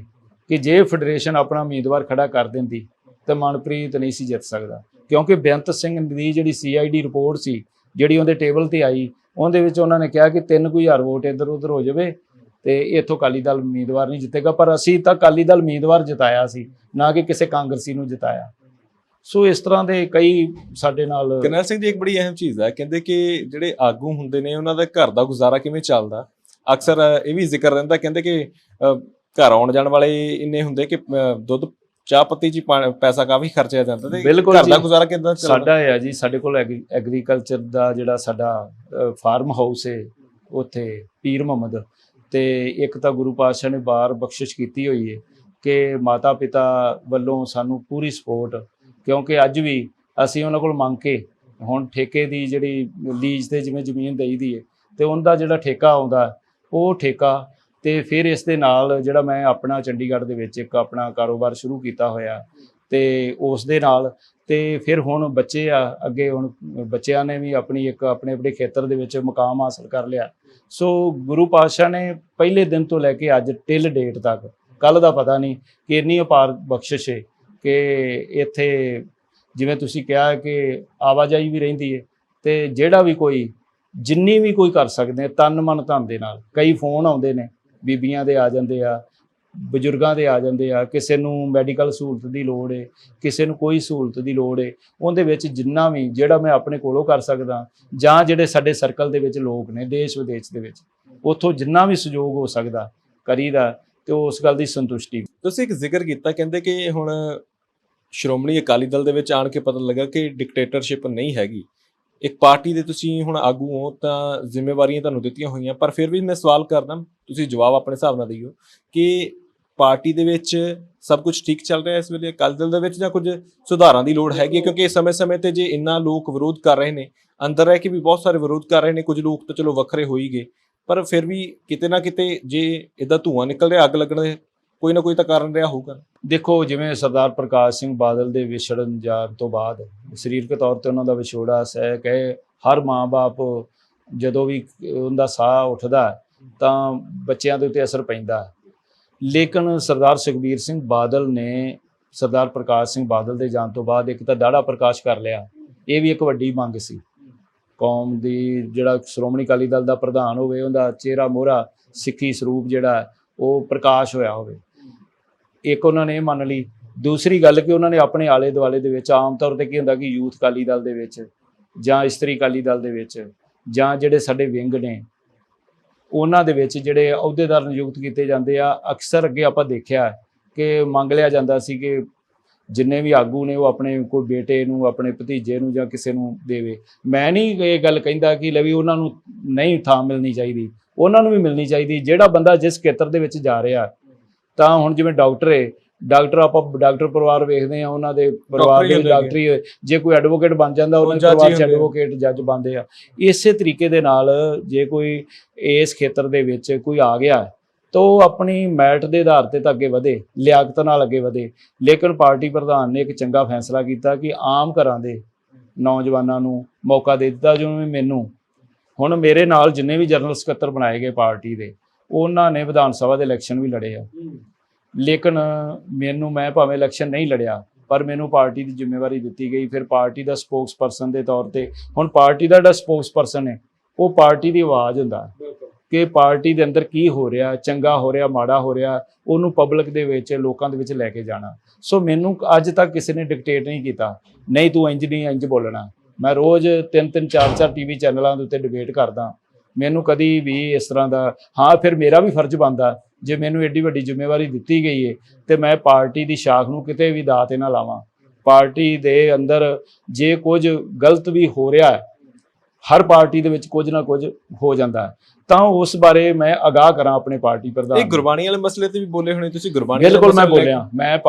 ਕਿ ਜੇ ਫੈਡਰੇਸ਼ਨ ਆਪਣਾ ਉਮੀਦਵਾਰ ਖੜਾ ਕਰ ਦਿੰਦੀ ਤਾਂ ਮਨਪ੍ਰੀਤ ਨਹੀਂ ਸੀ ਜਿੱਤ ਸਕਦਾ, ਕਿਉਂਕਿ ਬੇਅੰਤ ਸਿੰਘ ਦੀ ਜਿਹੜੀ CID ਰਿਪੋਰਟ ਸੀ ਜਿਹੜੀ ਉਹਦੇ ਟੇਬਲ ਤੇ ਆਈ, ਉਹਦੇ ਵਿੱਚ ਉਹਨਾਂ ਨੇ ਕਿਹਾ ਕਿ 3000 ਵੋਟ ਇੱਧਰ ਉੱਧਰ ਹੋ ਜਾਵੇ ਤੇ ਇੱਥੋਂ ਅਕਾਲੀ ਦਲ ਉਮੀਦਵਾਰ ਨਹੀਂ ਜਿੱਤੇਗਾ, ਪਰ ਅਸੀਂ ਤਾਂ ਅਕਾਲੀ ਦਲ ਉਮੀਦਵਾਰ ਜਿਤਾਇਆ ਸੀ, ਨਾ ਕਿ ਕਿਸੇ ਕਾਂਗਰਸੀ ਨੂੰ ਜਿਤਾਇਆ। ਸੋ ਇਸ ਤਰ੍ਹਾਂ ਦੇ ਕਈ ਸਾਡੇ ਨਾਲ। ਕਰਨੈਲ ਸਿੰਘ ਜੀ, ਇੱਕ ਬੜੀ ਅਹਿਮ ਚੀਜ਼ ਹੈ, ਕਹਿੰਦੇ ਕਿ ਜਿਹੜੇ ਆਗੂ ਹੁੰਦੇ ਨੇ ਉਹਨਾਂ ਦਾ ਘਰ ਦਾ ਗੁਜ਼ਾਰਾ ਕਿਵੇਂ ਚੱਲਦਾ। ਅਕਸਰ ਇਹ ਵੀ ਜ਼ਿਕਰ ਰਹਿੰਦਾ, ਕਹਿੰਦੇ ਕਿ ਘਰ ਆਉਣ ਜਾਣ ਵਾਲੇ ਇੰਨੇ ਹੁੰਦੇ ਕਿ ਦੁੱਧ ਚਾਹ ਪੱਤੀ 'ਚ ਪੈਸਾ ਕਾਫੀ ਖਰਚਿਆ ਜਾਂਦਾ, ਤੇ ਬਿਲਕੁਲ ਘਰ ਦਾ ਜੀ। ਗੁਜ਼ਾਰਾ ਕਿੱਦਾਂ ਚੱਲਦਾ? ਸਾਡਾ ਹੈ ਜੀ, ਸਾਡੇ ਕੋਲ ਐਗਰੀਕਲਚਰ ਦਾ ਜਿਹੜਾ ਸਾਡਾ ਫਾਰਮ ਹਾਊਸ ਹੈ ਉੱਥੇ ਪੀਰ ਮੁਹੰਮਦ, ਤੇ ਇੱਕ ਤਾਂ ਗੁਰੂ ਪਾਤਸ਼ਾਹ ਨੇ ਬਾਰ ਬਖਸ਼ਿਸ਼ ਕੀਤੀ ਹੋਈ ਹੈ ਕਿ ਮਾਤਾ ਪਿਤਾ ਵੱਲੋਂ ਸਾਨੂੰ ਪੂਰੀ ਸਪੋਰਟ, ਕਿਉਂਕਿ ਅੱਜ ਵੀ ਅਸੀਂ ਉਹਨਾਂ ਕੋਲ ਮੰਗ ਕੇ ਹੁਣ ਠੇਕੇ ਦੀ ਜਿਹੜੀ ਲੀਜ਼ ਤੇ ਜਿਵੇਂ ਜ਼ਮੀਨ ਦੇਈ ਦੀ ਹੈ, ਤੇ ਉਹਦਾ ਜਿਹੜਾ ਠੇਕਾ ਆਉਂਦਾ ਉਹ ਠੇਕਾ, ਤੇ ਫਿਰ ਇਸ ਦੇ ਨਾਲ ਜਿਹੜਾ ਮੈਂ ਆਪਣਾ ਚੰਡੀਗੜ੍ਹ ਦੇ ਵਿੱਚ ਇੱਕ ਆਪਣਾ ਕਾਰੋਬਾਰ ਸ਼ੁਰੂ ਕੀਤਾ ਹੋਇਆ, ਤੇ ਉਸ ਦੇ ਨਾਲ ਤੇ ਫਿਰ ਹੁਣ ਬੱਚੇ ਆ ਅੱਗੇ, ਹੁਣ ਬੱਚਿਆਂ ਨੇ ਵੀ ਆਪਣੀ ਇੱਕ ਆਪਣੇ ਆਪਣੇ ਖੇਤਰ ਦੇ ਵਿੱਚ ਮੁਕਾਮ ਹਾਸਲ ਕਰ ਲਿਆ। ਸੋ ਗੁਰੂ ਪਾਤਸ਼ਾਹ ਨੇ ਪਹਿਲੇ ਦਿਨ ਤੋਂ ਲੈ ਕੇ ਅੱਜ ਟਿਲ ਡੇਟ ਤੱਕ, ਕੱਲ ਦਾ ਪਤਾ ਨਹੀਂ, ਕਿ ਇੰਨੀ ਅਪਾਰ ਬਖਸ਼ਿਸ਼ ਹੈ ਕਿ ਇੱਥੇ ਜਿਵੇਂ ਤੁਸੀਂ ਕਿਹਾ ਕਿ ਆਵਾਜਾਈ ਵੀ ਰਹਿੰਦੀ ਹੈ, ਤੇ ਜਿਹੜਾ ਵੀ ਕੋਈ ਜਿੰਨੀ ਵੀ ਕੋਈ ਕਰ ਸਕਦੇ ਤਨ ਮਨ ਧਨ ਦੇ ਨਾਲ। ਕਈ ਫੋਨ ਆਉਂਦੇ ਨੇ, ਬੀਬੀਆਂ ਦੇ ਆ ਜਾਂਦੇ ਆ, ਬਜ਼ੁਰਗਾਂ ਦੇ ਆ ਜਾਂਦੇ ਆ, ਕਿਸੇ ਨੂੰ ਮੈਡੀਕਲ ਸਹੂਲਤ ਦੀ ਲੋੜ ਹੈ, ਕਿਸੇ ਨੂੰ ਕੋਈ ਸਹੂਲਤ ਦੀ ਲੋੜ ਹੈ, ਉਹਦੇ ਵਿੱਚ ਜਿੰਨਾ ਵੀ ਜਿਹੜਾ ਮੈਂ ਆਪਣੇ ਕੋਲੋਂ ਕਰ ਸਕਦਾ, ਜਾਂ ਜਿਹੜੇ ਸਾਡੇ ਸਰਕਲ ਦੇ ਵਿੱਚ ਲੋਕ ਨੇ ਦੇਸ਼ ਵਿਦੇਸ਼ ਦੇ ਵਿੱਚ, ਉੱਥੋਂ ਜਿੰਨਾ ਵੀ ਸਹਿਯੋਗ ਹੋ ਸਕਦਾ ਕਰੀਦਾ, ਤੇ ਉਸ ਗੱਲ ਦੀ ਸੰਤੁਸ਼ਟੀ। ਤੁਸੀਂ ਇੱਕ ਜ਼ਿਕਰ ਕੀਤਾ, ਕਹਿੰਦੇ ਕਿ ਹੁਣ ਸ਼੍ਰੋਮਣੀ ਅਕਾਲੀ ਦਲ ਦੇ ਵਿੱਚ ਆਣ ਕੇ ਪਤਾ ਲੱਗਾ ਕਿ ਡਿਕਟੇਟਰਸ਼ਿਪ ਨਹੀਂ ਹੈਗੀ। ਇੱਕ ਪਾਰਟੀ ਦੇ ਤੁਸੀਂ ਹੁਣ ਆਗੂ ਹੋ ਤਾਂ ਜ਼ਿੰਮੇਵਾਰੀਆਂ ਤੁਹਾਨੂੰ ਦਿੱਤੀਆਂ ਹੋਈਆਂ, ਪਰ ਫਿਰ ਵੀ ਮੈਂ ਸਵਾਲ ਕਰਦਾ, ਤੁਸੀਂ ਜਵਾਬ ਆਪਣੇ ਹਿਸਾਬ ਨਾਲ ਦਿਓ ਕਿ ਪਾਰਟੀ ਦੇ ਵਿੱਚ ਸਭ ਕੁਝ ਠੀਕ ਚੱਲ ਰਿਹਾ ਇਸ ਵੇਲੇ ਅਕਾਲੀ ਦਲ ਦੇ ਵਿੱਚ, ਜਾਂ ਕੁਝ ਸੁਧਾਰਾਂ ਦੀ ਲੋੜ ਹੈਗੀ? ਕਿਉਂਕਿ ਸਮੇਂ-ਸਮੇਂ ਤੇ ਜੇ ਇੰਨਾ ਲੋਕ ਵਿਰੋਧ ਕਰ ਰਹੇ ਨੇ, ਅੰਦਰ ਰਹਿ ਕੇ ਵੀ ਬਹੁਤ ਸਾਰੇ ਵਿਰੋਧ ਕਰ ਰਹੇ ਨੇ, ਕੁਝ ਲੋਕ ਤਾਂ ਚਲੋ ਵੱਖਰੇ ਹੋ ਹੀ ਗਏ, ਪਰ ਫਿਰ ਵੀ ਕਿਤੇ ਨਾ ਕਿਤੇ ਜੇ ਇੱਦਾਂ ਧੂੰਆਂ ਨਿਕਲ ਰਿਹਾ, ਅੱਗ ਲੱਗਣ ਦੇ ਕੋਈ ਨਾ ਕੋਈ ਤਾਂ ਕਾਰਨ ਰਿਹਾ ਹੋਊਗਾ। ਦੇਖੋ, ਜਿਵੇਂ ਸਰਦਾਰ ਪ੍ਰਕਾਸ਼ ਸਿੰਘ ਬਾਦਲ ਦੇ ਵਿਛੜਨ ਜਾਣ ਤੋਂ ਬਾਅਦ ਸਰੀਰਕ ਤੌਰ ਤੇ ਉਹਨਾਂ ਦਾ ਵਿਛੋੜਾ ਸਹਿ ਕੇ ਹਰ ਮਾਂ-ਬਾਪ ਜਦੋਂ ਵੀ ਉਹਦਾ ਸਾਹ ਉੱਠਦਾ ਤਾਂ ਬੱਚਿਆਂ ਦੇ ਉੱਤੇ ਅਸਰ ਪੈਂਦਾ। ਲੇਕਿਨ ਸਰਦਾਰ ਸੁਖਬੀਰ ਸਿੰਘ ਬਾਦਲ ਨੇ ਸਰਦਾਰ ਪ੍ਰਕਾਸ਼ ਸਿੰਘ ਬਾਦਲ ਦੇ ਜਾਣ ਤੋਂ ਬਾਅਦ ਇੱਕ ਤਾਂ ਦਾੜਾ ਪ੍ਰਕਾਸ਼ ਕਰ ਲਿਆ। ਇਹ ਵੀ ਇੱਕ ਵੱਡੀ ਮੰਗ ਸੀ ਕੌਮ ਦੀ, ਜਿਹੜਾ ਸ਼੍ਰੋਮਣੀ ਅਕਾਲੀ ਦਲ ਦਾ ਪ੍ਰਧਾਨ ਹੋਵੇ, ਉਹਦਾ ਚਿਹਰਾ ਮੋਹਰਾ ਸਿੱਖੀ ਸਰੂਪ ਜਿਹੜਾ ਉਹ ਪ੍ਰਕਾਸ਼ ਹੋਇਆ ਹੋਵੇ। ਇੱਕ ਉਹਨਾਂ ਨੇ ਇਹ ਮੰਨ ਲਈ। ਦੂਸਰੀ ਗੱਲ ਕਿ ਉਹਨਾਂ ਨੇ ਆਪਣੇ ਆਲੇ ਦੁਆਲੇ ਦੇ ਵਿੱਚ ਆਮ ਤੌਰ ਤੇ ਕੀ ਹੁੰਦਾ ਕਿ ਯੂਥ ਅਕਾਲੀ ਦਲ ਦੇ ਵਿੱਚ ਜਾਂ ਇਸਤਰੀ ਅਕਾਲੀ ਦਲ ਦੇ ਵਿੱਚ ਜਾਂ ਜਿਹੜੇ ਸਾਡੇ ਵਿੰਗ ਨੇ ਉਹਨਾਂ ਦੇ ਵਿੱਚ ਜਿਹੜੇ ਅਹੁਦੇਦਾਰ ਨਿਯੁਕਤ ਕੀਤੇ ਜਾਂਦੇ ਆ, ਅਕਸਰ ਅੱਗੇ ਆਪਾਂ ਦੇਖਿਆ ਕਿ ਮੰਗ ਲਿਆ ਜਾਂਦਾ ਸੀ ਕਿ ਜਿੰਨੇ ਵੀ ਆਗੂ ਨੇ ਉਹ ਆਪਣੇ ਕੋਈ ਬੇਟੇ ਨੂੰ, ਆਪਣੇ ਭਤੀਜੇ ਨੂੰ ਜਾਂ ਕਿਸੇ ਨੂੰ ਦੇਵੇ। ਮੈਂ ਨਹੀਂ ਇਹ ਗੱਲ ਕਹਿੰਦਾ ਕਿ ਲੈ ਵੀ ਉਹਨਾਂ ਨੂੰ ਨਹੀਂ ਥਾਂ ਮਿਲਣੀ ਚਾਹੀਦੀ, ਉਹਨਾਂ ਨੂੰ ਵੀ ਮਿਲਣੀ ਚਾਹੀਦੀ। ਜਿਹੜਾ ਬੰਦਾ ਜਿਸ ਖੇਤਰ ਦੇ ਵਿੱਚ ਜਾ ਰਿਹਾ, ਤਾਂ ਹੁਣ ਜਿਵੇਂ ਡਾਕਟਰ ਹੈ, ਡਾਕਟਰ ਆਪਾਂ ਡਾਕਟਰ ਪਰਿਵਾਰ ਵੇਖਦੇ ਆ, ਉਹਨਾਂ ਦੇ ਪਰਿਵਾਰ ਦੇ ਡਾਕਟਰੀ, ਜੇ ਕੋਈ ਐਡਵੋਕੇਟ ਬਣ ਜਾਂਦਾ ਉਹਨਾਂ ਦੇ ਪਰਿਵਾਰ 'ਚ ਐਡਵੋਕੇਟ ਜੱਜ ਬਣਦੇ ਆ। ਇਸੇ ਤਰੀਕੇ ਦੇ ਨਾਲ ਜੇ ਕੋਈ ਇਸ ਖੇਤਰ ਦੇ ਵਿੱਚ ਕੋਈ ਆ ਗਿਆ ਤਾਂ ਉਹ ਆਪਣੀ ਮੈਰਿਟ ਦੇ ਆਧਾਰ ਤੇ ਤਾਂ ਅੱਗੇ ਵਧੇ, ਲਿਆਕਤ ਨਾਲ ਅੱਗੇ ਵਧੇ। ਲੇਕਿਨ ਪਾਰਟੀ ਪ੍ਰਧਾਨ ਨੇ ਇੱਕ ਚੰਗਾ ਫੈਸਲਾ ਕੀਤਾ ਕਿ ਆਮ ਘਰਾਂ ਦੇ ਨੌਜਵਾਨਾਂ ਨੂੰ ਮੌਕਾ ਦੇ ਦਿੱਤਾ। ਜਿਵੇਂ ਮੈਨੂੰ ਹੁਣ ਮੇਰੇ ਨਾਲ ਜਿੰਨੇ ਵੀ ਜਨਰਲ ਸਕੱਤਰ ਬਣਾਏ ਗਏ ਪਾਰਟੀ ਦੇ, ਉਹਨਾਂ ਨੇ ਵਿਧਾਨ ਸਭਾ ਦੇ ਇਲੈਕਸ਼ਨ ਵੀ ਲੜੇ ਆ। ਲੇਕਿਨ ਮੈਂ ਭਾਵੇਂ ਇਲੈਕਸ਼ਨ ਨਹੀਂ ਲੜਿਆ, ਪਰ ਮੈਨੂੰ ਪਾਰਟੀ ਦੀ ਜ਼ਿੰਮੇਵਾਰੀ ਦਿੱਤੀ ਗਈ। ਫਿਰ ਪਾਰਟੀ ਦਾ ਸਪੋਕਸ ਪਰਸਨ ਦੇ ਤੌਰ ਤੇ, ਹੁਣ ਪਾਰਟੀ ਦਾ ਜਿਹੜਾ ਸਪੋਕਸ ਪਰਸਨ ਹੈ ਉਹ ਪਾਰਟੀ ਦੀ ਆਵਾਜ਼ ਹੁੰਦਾ ਕਿ ਪਾਰਟੀ ਦੇ ਅੰਦਰ ਕੀ ਹੋ ਰਿਹਾ, ਚੰਗਾ ਹੋ ਰਿਹਾ, ਮਾੜਾ ਹੋ ਰਿਹਾ, ਉਹਨੂੰ ਪਬਲਿਕ ਦੇ ਵਿੱਚ, ਲੋਕਾਂ ਦੇ ਵਿੱਚ ਲੈ ਕੇ ਜਾਣਾ। ਸੋ ਮੈਨੂੰ ਅੱਜ ਤੱਕ ਕਿਸੇ ਨੇ ਡਿਕਟੇਟ ਨਹੀਂ ਕੀਤਾ, ਨਹੀਂ ਤੂੰ ਇੰਜ ਨਹੀਂ ਇੰਜ ਬੋਲਣਾ। ਮੈਂ ਰੋਜ਼ 3-3 4-4 ਟੀਵੀ ਚੈਨਲਾਂ ਦੇ ਉੱਤੇ ਡਿਬੇਟ ਕਰਦਾ। ਮੈਨੂੰ ਕਦੀ ਵੀ ਇਸ ਤਰ੍ਹਾਂ ਦਾ, ਹਾਂ ਫਿਰ ਮੇਰਾ ਵੀ ਫਰਜ਼ ਬਣਦਾ, ਜੇ ਮੈਨੂੰ ਐਡੀ ਵੱਡੀ ਜ਼ਿੰਮੇਵਾਰੀ ਦਿੱਤੀ ਗਈ ਹੈ ਤੇ ਮੈਂ ਪਾਰਟੀ ਦੀ ਸ਼ਾਖ ਨੂੰ ਕਿਤੇ ਵੀ ਦਾਅ ਨਾ ਲਾਵਾਂ। ਪਾਰਟੀ ਦੇ ਅੰਦਰ ਜੇ ਕੁਝ ਗਲਤ ਵੀ ਹੋ ਰਿਹਾ ਹੈ, ਹਰ ਪਾਰਟੀ ਦੇ ਵਿੱਚ ਕੁਝ ਨਾ ਕੁਝ ਹੋ ਜਾਂਦਾ ਹੈ, ਤਾਂ ਉਸ ਬਾਰੇ ਮੈਂ ਆਗਾਹ ਕਰਾਂ ਆਪਣੇ ਪਾਰਟੀ ਪ੍ਰਧਾਨ। ਇਹ ਗੁਰਬਾਣੀ ਵਾਲੇ ਮਸਲੇ ਤੇ ਵੀ ਬੋਲੇ ਹੋਣੇ ਤੁਸੀਂ? ਗੁਰਬਾਣੀ ਬਿਲਕੁਲ ਮੈਂ ਬੋਲਿਆ।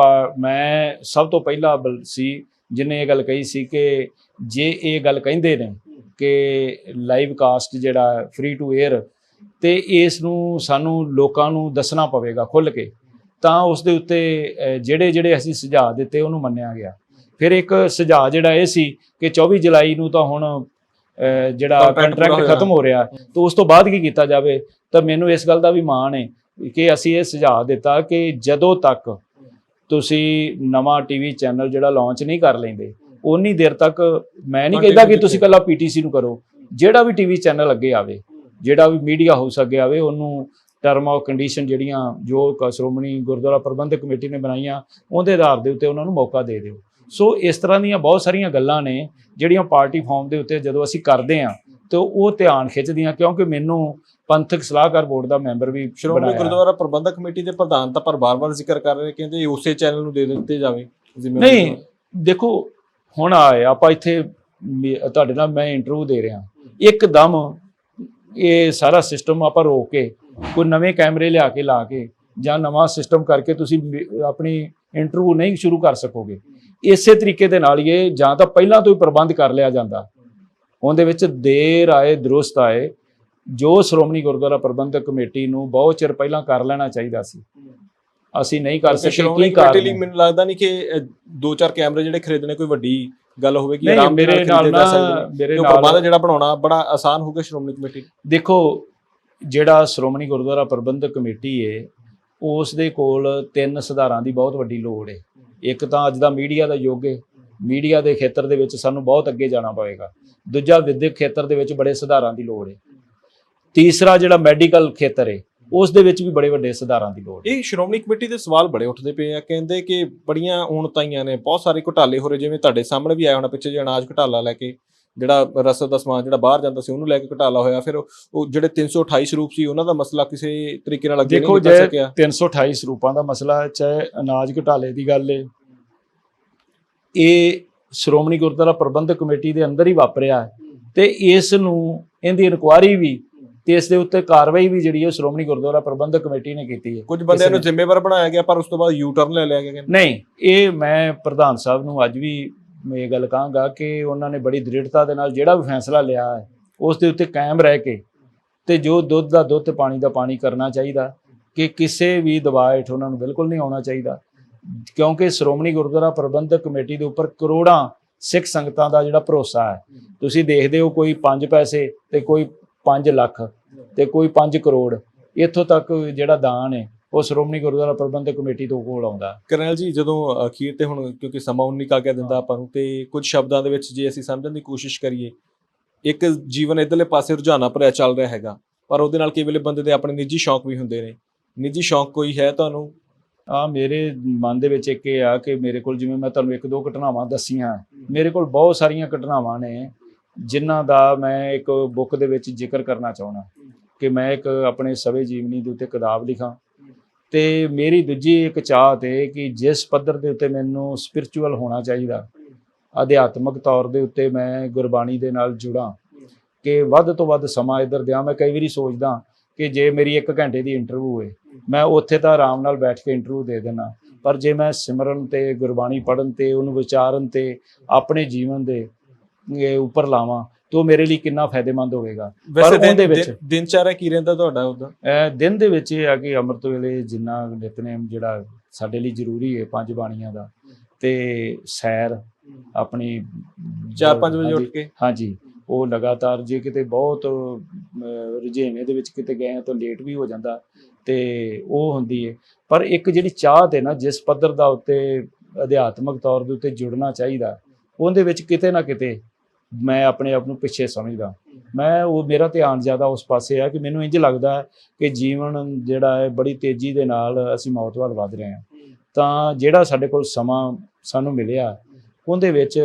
ਮੈਂ ਸਭ ਤੋਂ ਪਹਿਲਾ ਸੀ ਜਿਹਨੇ ਇਹ ਗੱਲ ਕਹੀ ਸੀ ਕਿ ਜੇ ਇਹ ਗੱਲ ਕਹਿੰਦੇ ਨੇ ਕਿ ਲਾਈਵ ਕਾਸਟ ਜਿਹੜਾ ਫ੍ਰੀ ਟੂ 에ਅਰ, ਤੇ ਇਸ ਨੂੰ ਸਾਨੂੰ ਲੋਕਾਂ ਨੂੰ ਦੱਸਣਾ ਪਵੇਗਾ ਖੁੱਲ੍ਹ ਕੇ, ਤਾਂ ਉਸ ਦੇ ਉੱਤੇ ਜਿਹੜੇ ਅਸੀਂ ਸੁਝਾਅ ਦਿੱਤੇ ਉਹਨੂੰ ਮੰਨਿਆ ਗਿਆ। ਫਿਰ ਇੱਕ ਸੁਝਾਅ ਜਿਹੜਾ ਇਹ ਸੀ ਕਿ 24 ਜੁਲਾਈ ਨੂੰ ਤਾਂ ਹੁਣ ਜਿਹੜਾ ਕੰਟਰੈਕਟ ਖਤਮ ਹੋ ਰਿਹਾ, ਤਾਂ ਉਸ ਤੋਂ ਬਾਅਦ ਕੀ ਕੀਤਾ ਜਾਵੇ। ਤਾਂ ਮੈਨੂੰ ਇਸ ਗੱਲ ਦਾ ਵੀ ਮਾਣ ਹੈ ਕਿ ਅਸੀਂ ਇਹ ਸੁਝਾਅ ਦਿੱਤਾ ਕਿ ਜਦੋਂ ਤੱਕ ਤੁਸੀਂ ਨਵਾਂ ਟੀਵੀ ਚੈਨਲ ਜਿਹੜਾ ਲਾਂਚ ਨਹੀਂ ਕਰ ਲੈਂਦੇ, ਉਨੀ ਦੇਰ ਤੱਕ ਮੈਂ ਨਹੀਂ ਕਹਿੰਦਾ ਕਿ ਤੁਸੀਂ ਇਕੱਲਾ ਪੀਟੀਸੀ ਨੂੰ ਕਰੋ, ਜਿਹੜਾ ਵੀ ਟੀਵੀ ਚੈਨਲ ਅੱਗੇ ਆਵੇ, ਜਿਹੜਾ ਵੀ ਮੀਡੀਆ ਹਾਊਸ ਅੱਗੇ ਆਵੇ, ਉਹਨੂੰ ਟਰਮ ਆਫ ਕੰਡੀਸ਼ਨ ਜਿਹੜੀਆਂ ਜੋ ਸ਼੍ਰੋਮਣੀ ਗੁਰਦੁਆਰਾ ਪ੍ਰਬੰਧਕ ਕਮੇਟੀ ਨੇ ਬਣਾਈਆਂ ਉਹਦੇ ਆਧਾਰ ਦੇ ਉੱਤੇ ਉਹਨਾਂ ਨੂੰ ਮੌਕਾ ਦੇ ਦਿਓ। ਸੋ ਇਸ ਤਰ੍ਹਾਂ ਦੀਆਂ ਬਹੁਤ ਸਾਰੀਆਂ ਗੱਲਾਂ ਨੇ ਜਿਹੜੀਆਂ ਪਾਰਟੀ ਫਾਰਮ ਦੇ ਉੱਤੇ ਜਦੋਂ ਅਸੀਂ ਕਰਦੇ ਹਾਂ ਤੇ ਉਹ ਧਿਆਨ ਖਿੱਚਦੀਆਂ, ਕਿਉਂਕਿ ਮੈਨੂੰ ਪੰਥਕ ਸਲਾਹਕਾਰ ਬੋਰਡ ਦਾ ਮੈਂਬਰ ਵੀ ਸ਼੍ਰੋਮਣੀ ਬਣਾਇਆ। ਗੁਰਦੁਆਰਾ ਪ੍ਰਬੰਧਕ ਕਮੇਟੀ ਦੇ ਪ੍ਰਧਾਨ ਤਾਂ ਪਰ ਬਾਰ-ਬਾਰ ਜ਼ਿਕਰ ਕਰ ਰਹੇ, ਕਹਿੰਦੇ ਉਸੇ ਚੈਨਲ ਨੂੰ ਦੇ ਦਿੱਤੇ ਜਾਵੇ ਜ਼ਿੰਮੇਵਾਰੀ। ਨਹੀਂ ਦੇਖੋ, ਹੁਣ ਆਏ ਆਪਾਂ ਇੱਥੇ ਤੁਹਾਡੇ ਨਾਲ ਮੈਂ ਇੰਟਰਵਿਊ ਦੇ ਰਿਹਾ, ਇੱਕਦਮ ਇਹ ਸਾਰਾ ਸਿਸਟਮ ਆਪਾਂ ਰੋਕ ਕੇ ਕੋਈ ਨਵੇਂ ਕੈਮਰੇ ਲਿਆ ਕੇ ਲਾ ਕੇ ਜਾਂ ਨਵਾਂ ਸਿਸਟਮ ਕਰਕੇ ਤੁਸੀਂ ਆਪਣੀ ਇੰਟਰਵਿਊ ਨਹੀਂ ਸ਼ੁਰੂ ਕਰ ਸਕੋਗੇ। ਇਸੇ ਤਰੀਕੇ ਦੇ ਨਾਲ ਇਹ ਜਾਂ ਤਾਂ ਪਹਿਲਾਂ ਤੋਂ ਹੀ ਪ੍ਰਬੰਧ ਕਰ ਲਿਆ ਜਾਂਦਾ, ਉਹਦੇ ਵਿੱਚ ਦੇਰ ਆਏ ਦਰੁਸਤ ਆਏ, ਜੋ ਸ਼੍ਰੋਮਣੀ ਗੁਰਦੁਆਰਾ ਪ੍ਰਬੰਧਕ ਕਮੇਟੀ ਨੂੰ ਬਹੁਤ ਚਿਰ ਪਹਿਲਾਂ ਕਰ ਲੈਣਾ ਚਾਹੀਦਾ ਸੀ, ਅਸੀਂ ਨਹੀਂ ਕਰ ਸਕੇ। ਸ਼੍ਰੋਮਣੀ ਕਮੇਟੀ ਲਈ ਮੈਨੂੰ ਲੱਗਦਾ ਨਹੀਂ ਕਿ 2-4 ਕੈਮਰੇ ਜਿਹੜੇ ਖਰੀਦਣੇ ਕੋਈ ਵੱਡੀ ਗੱਲ ਹੋਵੇਗੀ। ਆਰਾਮ ਮੇਰੇ ਨਾਲ ਪ੍ਰਬੰਧ ਜਿਹੜਾ ਬਣਾਉਣਾ ਬੜਾ ਆਸਾਨ ਹੋਊਗਾ ਸ਼੍ਰੋਮਣੀ ਕਮੇਟੀ। ਦੇਖੋ, ਜਿਹੜਾ ਸ਼੍ਰੋਮਣੀ ਗੁਰਦੁਆਰਾ ਪ੍ਰਬੰਧਕ ਕਮੇਟੀ ਹੈ ਉਸ ਦੇ ਕੋਲ 3 ਸੁਧਾਰਾਂ ਦੀ ਬਹੁਤ ਵੱਡੀ ਲੋੜ ਹੈ। ਇੱਕ ਤਾਂ ਅੱਜ ਦਾ ਮੀਡੀਆ ਦਾ ਯੁੱਗ ਹੈ, ਮੀਡੀਆ ਦੇ ਖੇਤਰ ਦੇ ਵਿੱਚ ਸਾਨੂੰ ਬਹੁਤ ਅੱਗੇ ਜਾਣਾ ਪਵੇਗਾ। ਦੂਜਾ, ਵਿਦਿਅਕ ਖੇਤਰ ਦੇ ਵਿੱਚ ਬੜੇ ਸੁਧਾਰਾਂ ਦੀ ਲੋੜ ਹੈ। ਤੀਸਰਾ, ਜਿਹੜਾ ਮੈਡੀਕਲ ਖੇਤਰ ਹੈ ਉਸ ਦੇ ਵਿੱਚ ਵੀ ਬੜੇ ਵੱਡੇ ਸੁਧਾਰਾਂ ਦੀ ਲੋੜ ਹੈ। ਇਹ ਸ਼੍ਰੋਮਣੀ ਕਮੇਟੀ ਦੇ ਸਵਾਲ ਬੜੇ ਉੱਠਦੇ ਪਏ ਆ, ਕਹਿੰਦੇ ਕਿ ਬੜੀਆਂ ਉਣਤਾਈਆਂ ਨੇ, ਬਹੁਤ ਸਾਰੇ ਘੁਟਾਲੇ ਹੋ ਰਹੇ, ਜਿਵੇਂ ਤੁਹਾਡੇ ਸਾਹਮਣੇ ਵੀ ਆਇਆ ਹੋਣਾ ਪਿੱਛੇ, ਜਿਹੜਾ ਅਨਾਜ ਘੁਟਾਲਾ ਲੈ ਕੇ, ਜਿਹੜਾ ਰਸਦ ਦਾ ਸਮਾਨ ਜਿਹੜਾ ਬਾਹਰ ਜਾਂਦਾ ਸੀ ਉਹਨੂੰ ਲੈ ਕੇ ਘੁਟਾਲਾ ਹੋਇਆ। ਫਿਰ ਉਹ ਜਿਹੜੇ 328 ਸਰੂਪ ਸੀ ਉਹਨਾਂ ਦਾ ਮਸਲਾ ਕਿਸੇ ਤਰੀਕੇ ਨਾਲ ਅੱਗੇ ਨਹੀਂ ਵੱਧ ਸਕਿਆ। 328 ਸਰੂਪਾਂ ਦਾ ਮਸਲਾ, ਚਾਹੇ ਅਨਾਜ ਘੁਟਾਲੇ ਦੀ ਗੱਲ ਹੈ, ਇਹ ਸ਼੍ਰੋਮਣੀ ਗੁਰਦੁਆਰਾ ਪ੍ਰਬੰਧਕ ਕਮੇਟੀ ਦੇ ਅੰਦਰ ਹੀ ਵਾਪਰਿਆ ਤੇ ਇਸ ਨੂੰ ਇਹਦੀ ਇਨਕੁਆਇਰੀ ਵੀ ਤੇ ਇਸ ਦੇ ਉੱਤੇ ਕਾਰਵਾਈ ਵੀ ਜਿਹੜੀ ਹੈ ਸ਼੍ਰੋਮਣੀ ਗੁਰਦੁਆਰਾ ਪ੍ਰਬੰਧਕ ਕਮੇਟੀ ਨੇ ਕੀਤੀ ਹੈ। ਕੁਝ ਬੰਦਿਆਂ ਨੂੰ ਜ਼ਿੰਮੇਵਾਰ ਬਣਾਇਆ ਗਿਆ ਪਰ ਉਸ ਤੋਂ ਬਾਅਦ ਯੂ ਟਰਨ ਲੈ ਲਿਆ ਗਿਆ। ਨਹੀਂ, ਇਹ ਮੈਂ ਪ੍ਰਧਾਨ ਸਾਹਿਬ ਨੂੰ ਅੱਜ ਵੀ ਇਹ ਗੱਲ ਕਹਾਂਗਾ ਕਿ ਉਹਨਾਂ ਨੇ ਬੜੀ ਦ੍ਰਿੜਤਾ ਦੇ ਨਾਲ ਜਿਹੜਾ ਵੀ ਫੈਸਲਾ ਲਿਆ ਹੈ ਉਸ ਦੇ ਉੱਤੇ ਕਾਇਮ ਰਹਿ ਕੇ ਤੇ ਜੋ ਦੁੱਧ ਦਾ ਦੁੱਧ ਤੇ ਪਾਣੀ ਦਾ ਪਾਣੀ ਕਰਨਾ ਚਾਹੀਦਾ, ਕਿ ਕਿਸੇ ਵੀ ਦਬਾਅ ਹੇਠ ਉਹਨਾਂ ਨੂੰ ਬਿਲਕੁਲ ਨਹੀਂ ਆਉਣਾ ਚਾਹੀਦਾ, ਕਿਉਂਕਿ ਸ਼੍ਰੋਮਣੀ ਗੁਰਦੁਆਰਾ ਪ੍ਰਬੰਧਕ ਕਮੇਟੀ ਦੇ ਉੱਪਰ ਕਰੋੜਾਂ ਸਿੱਖ ਸੰਗਤਾਂ ਦਾ ਜਿਹੜਾ ਭਰੋਸਾ ਹੈ। ਤੁਸੀਂ ਦੇਖਦੇ ਹੋ, ਕੋਈ 5 ਪੈਸੇ ਤੇ ਕੋਈ 5 ਲੱਖ ਤੇ ਕੋਈ 5 ਕਰੋੜ, ਇੱਥੋਂ ਤੱਕ ਜਿਹੜਾ ਦਾਨ ਹੈ ਉਹ ਸ਼੍ਰੋਮਣੀ ਗੁਰਦੁਆਰਾ ਪ੍ਰਬੰਧਕ ਕਮੇਟੀ ਤੋਂ ਕੋਲ ਆਉਂਦਾ। ਕਰਨੈਲ ਜੀ, ਜਦੋਂ ਅਖੀਰ ਤੇ ਹੁਣ ਕਿਉਂਕਿ ਸਮਾਂ 19 ਕਾ ਕੇ ਦਿੰਦਾ ਆਪਾਂ ਨੂੰ, ਤੇ ਕੁਝ ਸ਼ਬਦਾਂ ਦੇ ਵਿੱਚ ਜੇ ਅਸੀਂ ਸਮਝਣ ਦੀ ਕੋਸ਼ਿਸ਼ ਕਰੀਏ, ਇੱਕ ਜੀਵਨ ਇੱਧਰਲੇ ਪਾਸੇ ਰੁਝਾਨਾਂ ਭਰਿਆ ਚੱਲ ਰਿਹਾ ਹੈਗਾ, ਪਰ ਉਹਦੇ ਨਾਲ ਕਈ ਵੇਲੇ ਬੰਦੇ ਦੇ ਆਪਣੇ ਨਿੱਜੀ ਸ਼ੌਕ ਵੀ ਹੁੰਦੇ ਨੇ। ਨਿੱਜੀ ਸ਼ੌਕ ਕੋਈ ਹੈ ਤੁਹਾਨੂੰ? ਮੇਰੇ ਮਨ ਦੇ ਵਿੱਚ ਇੱਕ ਇਹ ਆ ਕਿ ਮੇਰੇ ਕੋਲ, ਜਿਵੇਂ ਮੈਂ ਤੁਹਾਨੂੰ 1-2 ਘਟਨਾਵਾਂ ਦੱਸੀਆਂ, ਮੇਰੇ ਕੋਲ ਬਹੁਤ ਸਾਰੀਆਂ ਘਟਨਾਵਾਂ ਨੇ ਜਿਨ੍ਹਾਂ ਦਾ ਮੈਂ ਇੱਕ ਬੁੱਕ ਦੇ ਵਿੱਚ ਜ਼ਿਕਰ ਕਰਨਾ ਚਾਹੁੰਦਾ ਕਿ ਮੈਂ ਇੱਕ ਆਪਣੇ ਸਵੇ ਜੀਵਨੀ ਦੇ ਉੱਤੇ ਕਿਤਾਬ ਲਿਖਾਂ। ਤੇ ਮੇਰੀ ਦੂਜੀ ਇੱਕ ਚਾਹਤ ਹੈ ਕਿ ਜਿਸ ਪੱਧਰ ਦੇ ਉੱਤੇ ਮੈਨੂੰ ਸਪਿਰਚੁਅਲ ਹੋਣਾ ਚਾਹੀਦਾ, ਅਧਿਆਤਮਕ ਤੌਰ ਦੇ ਉੱਤੇ ਮੈਂ ਗੁਰਬਾਣੀ ਦੇ ਨਾਲ ਜੁੜਾਂ, ਕਿ ਵੱਧ ਤੋਂ ਵੱਧ ਸਮਾਂ ਇੱਧਰ ਦਿਆਂ। ਮੈਂ ਕਈ ਵਾਰੀ ਸੋਚਦਾ ਕਿ ਜੇ ਮੇਰੀ 1 ਘੰਟੇ ਦੀ ਇੰਟਰਵਿਊ ਹੈ, ਮੈਂ ਉੱਥੇ ਤਾਂ ਆਰਾਮ ਨਾਲ ਬੈਠ ਕੇ ਇੰਟਰਵਿਊ ਦੇ ਦੇਣਾ, ਪਰ ਜੇ ਮੈਂ ਸਿਮਰਨ ਤੇ ਗੁਰਬਾਣੀ ਪੜ੍ਹਨ ਤੇ ਉਹਨੂੰ ਵਿਚਾਰਨ ਤੇ ਆਪਣੇ ਜੀਵਨ ਦੇ ਉੱਪਰ ਲਾਵਾਂ ਤਾਂ ਉਹ ਮੇਰੇ ਲਈ ਕਿੰਨਾ ਫਾਇਦੇਮੰਦ ਹੋਵੇਗਾ। ਪਰ ਉਹਦੇ ਵਿੱਚ ਦਿਨਚਰਿਆ ਕੀ ਰਹਿੰਦਾ ਤੁਹਾਡਾ? ਉਹਦਾ ਦਿਨ ਦੇ ਵਿੱਚ ਇਹ ਆ ਕਿ ਅੰਮ੍ਰਿਤ ਵੇਲੇ ਜਿੰਨਾ ਨਿਤਨੇਮ ਜਿਹੜਾ ਸਾਡੇ ਲਈ ਜ਼ਰੂਰੀ ਹੈ 5 ਬਾਣੀਆਂ ਦਾ, ਤੇ ਸੈਰ ਆਪਣੀ 4-5 ਵਜੇ ਉੱਠ ਕੇ, ਹਾਂਜੀ, ਉਹ ਲਗਾਤਾਰ। ਜੇ ਕਿਤੇ ਬਹੁਤ ਰੁਝੇਵੇਂ ਦੇ ਵਿੱਚ ਕਿਤੇ ਗਏ ਤਾਂ ਲੇਟ ਵੀ ਹੋ ਜਾਂਦਾ ਤੇ ਉਹ ਹੁੰਦੀ ਹੈ। ਪਰ ਇੱਕ ਜਿਹੜੀ ਚਾਹਤ ਹੈ ਨਾ, ਜਿਸ ਪੱਧਰ ਦਾ ਉੱਤੇ ਅਧਿਆਤਮਕ ਤੌਰ ਦੇ ਉੱਤੇ ਜੁੜਨਾ ਚਾਹੀਦਾ, ਉਹਦੇ ਵਿੱਚ ਕਿਤੇ ਨਾ ਕਿਤੇ ਮੈਂ ਆਪਣੇ ਆਪ ਨੂੰ ਪਿੱਛੇ ਸਮਝਦਾ। ਮੇਰਾ ਧਿਆਨ ਜ਼ਿਆਦਾ ਉਸ ਪਾਸੇ ਆ ਕਿ ਮੈਨੂੰ ਇੰਝ ਲੱਗਦਾ ਕਿ ਜੀਵਨ ਜਿਹੜਾ ਹੈ ਬੜੀ ਤੇਜ਼ੀ ਦੇ ਨਾਲ ਅਸੀਂ ਮੌਤ ਵੱਲ ਵੱਧ ਰਹੇ ਹਾਂ, ਤਾਂ ਜਿਹੜਾ ਸਾਡੇ ਕੋਲ ਸਮਾਂ ਸਾਨੂੰ ਮਿਲਿਆ ਉਹਦੇ ਵਿੱਚ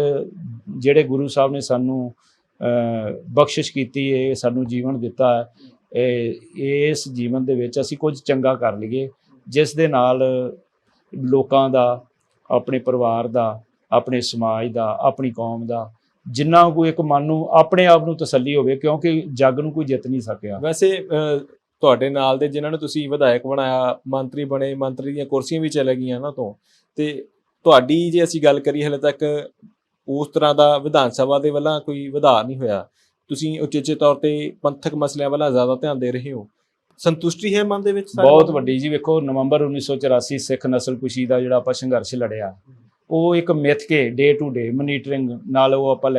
ਜਿਹੜੇ ਗੁਰੂ ਸਾਹਿਬ ਨੇ ਸਾਨੂੰ ਬਖਸ਼ਿਸ਼ ਕੀਤੀ ਹੈ, ਸਾਨੂੰ ਜੀਵਨ ਦਿੱਤਾ ਹੈ, ਇਸ ਜੀਵਨ ਦੇ ਵਿੱਚ ਅਸੀਂ ਕੁਝ ਚੰਗਾ ਕਰ ਲਈਏ ਜਿਸ ਦੇ ਨਾਲ ਲੋਕਾਂ ਦਾ, ਆਪਣੇ ਪਰਿਵਾਰ ਦਾ, ਆਪਣੇ ਸਮਾਜ ਦਾ, ਆਪਣੀ ਕੌਮ ਦਾ ਜਿੰਨਾ ਕੋਈ ਇੱਕ ਮਨ ਨੂੰ ਆਪਣੇ ਆਪ ਨੂੰ ਤਸੱਲੀ ਹੋਵੇ, ਕਿਉਂਕਿ ਜੱਗ ਨੂੰ ਕੋਈ ਜਿੱਤ ਨਹੀਂ ਸਕਿਆ। ਵੈਸੇ ਤੁਹਾਡੇ ਨਾਲ ਦੇ ਜਿਨ੍ਹਾਂ ਨੂੰ ਤੁਸੀਂ ਵਿਧਾਇਕ ਬਣਾਇਆ, ਮੰਤਰੀ ਬਣੇ, ਮੰਤਰੀ ਦੀਆਂ ਕੁਰਸੀਆਂ ਵੀ ਚਲੇ ਗਈਆਂ ਨਾ ਤੋਂ, ਤੇ ਤੁਹਾਡੀ ਜੇ ਅਸੀਂ ਗੱਲ ਕਰੀਏ ਹਲੇ ਤੱਕ ਉਸ ਤਰ੍ਹਾਂ ਦਾ ਵਿਧਾਨ ਸਭਾ ਦੇ ਵੱਲੋਂ ਕੋਈ ਵਧਾਅ ਨਹੀਂ ਹੋਇਆ। ਤੁਸੀਂ ਉਚੇਚੇ ਤੌਰ ਤੇ ਪੰਥਕ ਮਸਲਿਆਂ ਵੱਲ ਜ਼ਿਆਦਾ ਧਿਆਨ ਦੇ ਰਹੇ ਹੋ, ਸੰਤੁਸ਼ਟੀ ਹੈ ਮਨ ਦੇ ਵਿੱਚ? ਬਹੁਤ ਵੱਡੀ ਜੀ। ਵੇਖੋ, ਨਵੰਬਰ 1984 ਸਿੱਖ ਨਸਲਕੁਸ਼ੀ ਦਾ ਜਿਹੜਾ ਆਪਾਂ ਸੰਘਰਸ਼ ਲੜਿਆ, ਉਹ ਇੱਕ ਮਿੱਥ ਕੇ ਡੇ ਟੂ ਡੇ ਮਨੀਟਰਿੰਗ ਨਾਲ ਉਹ ਆਪਾਂ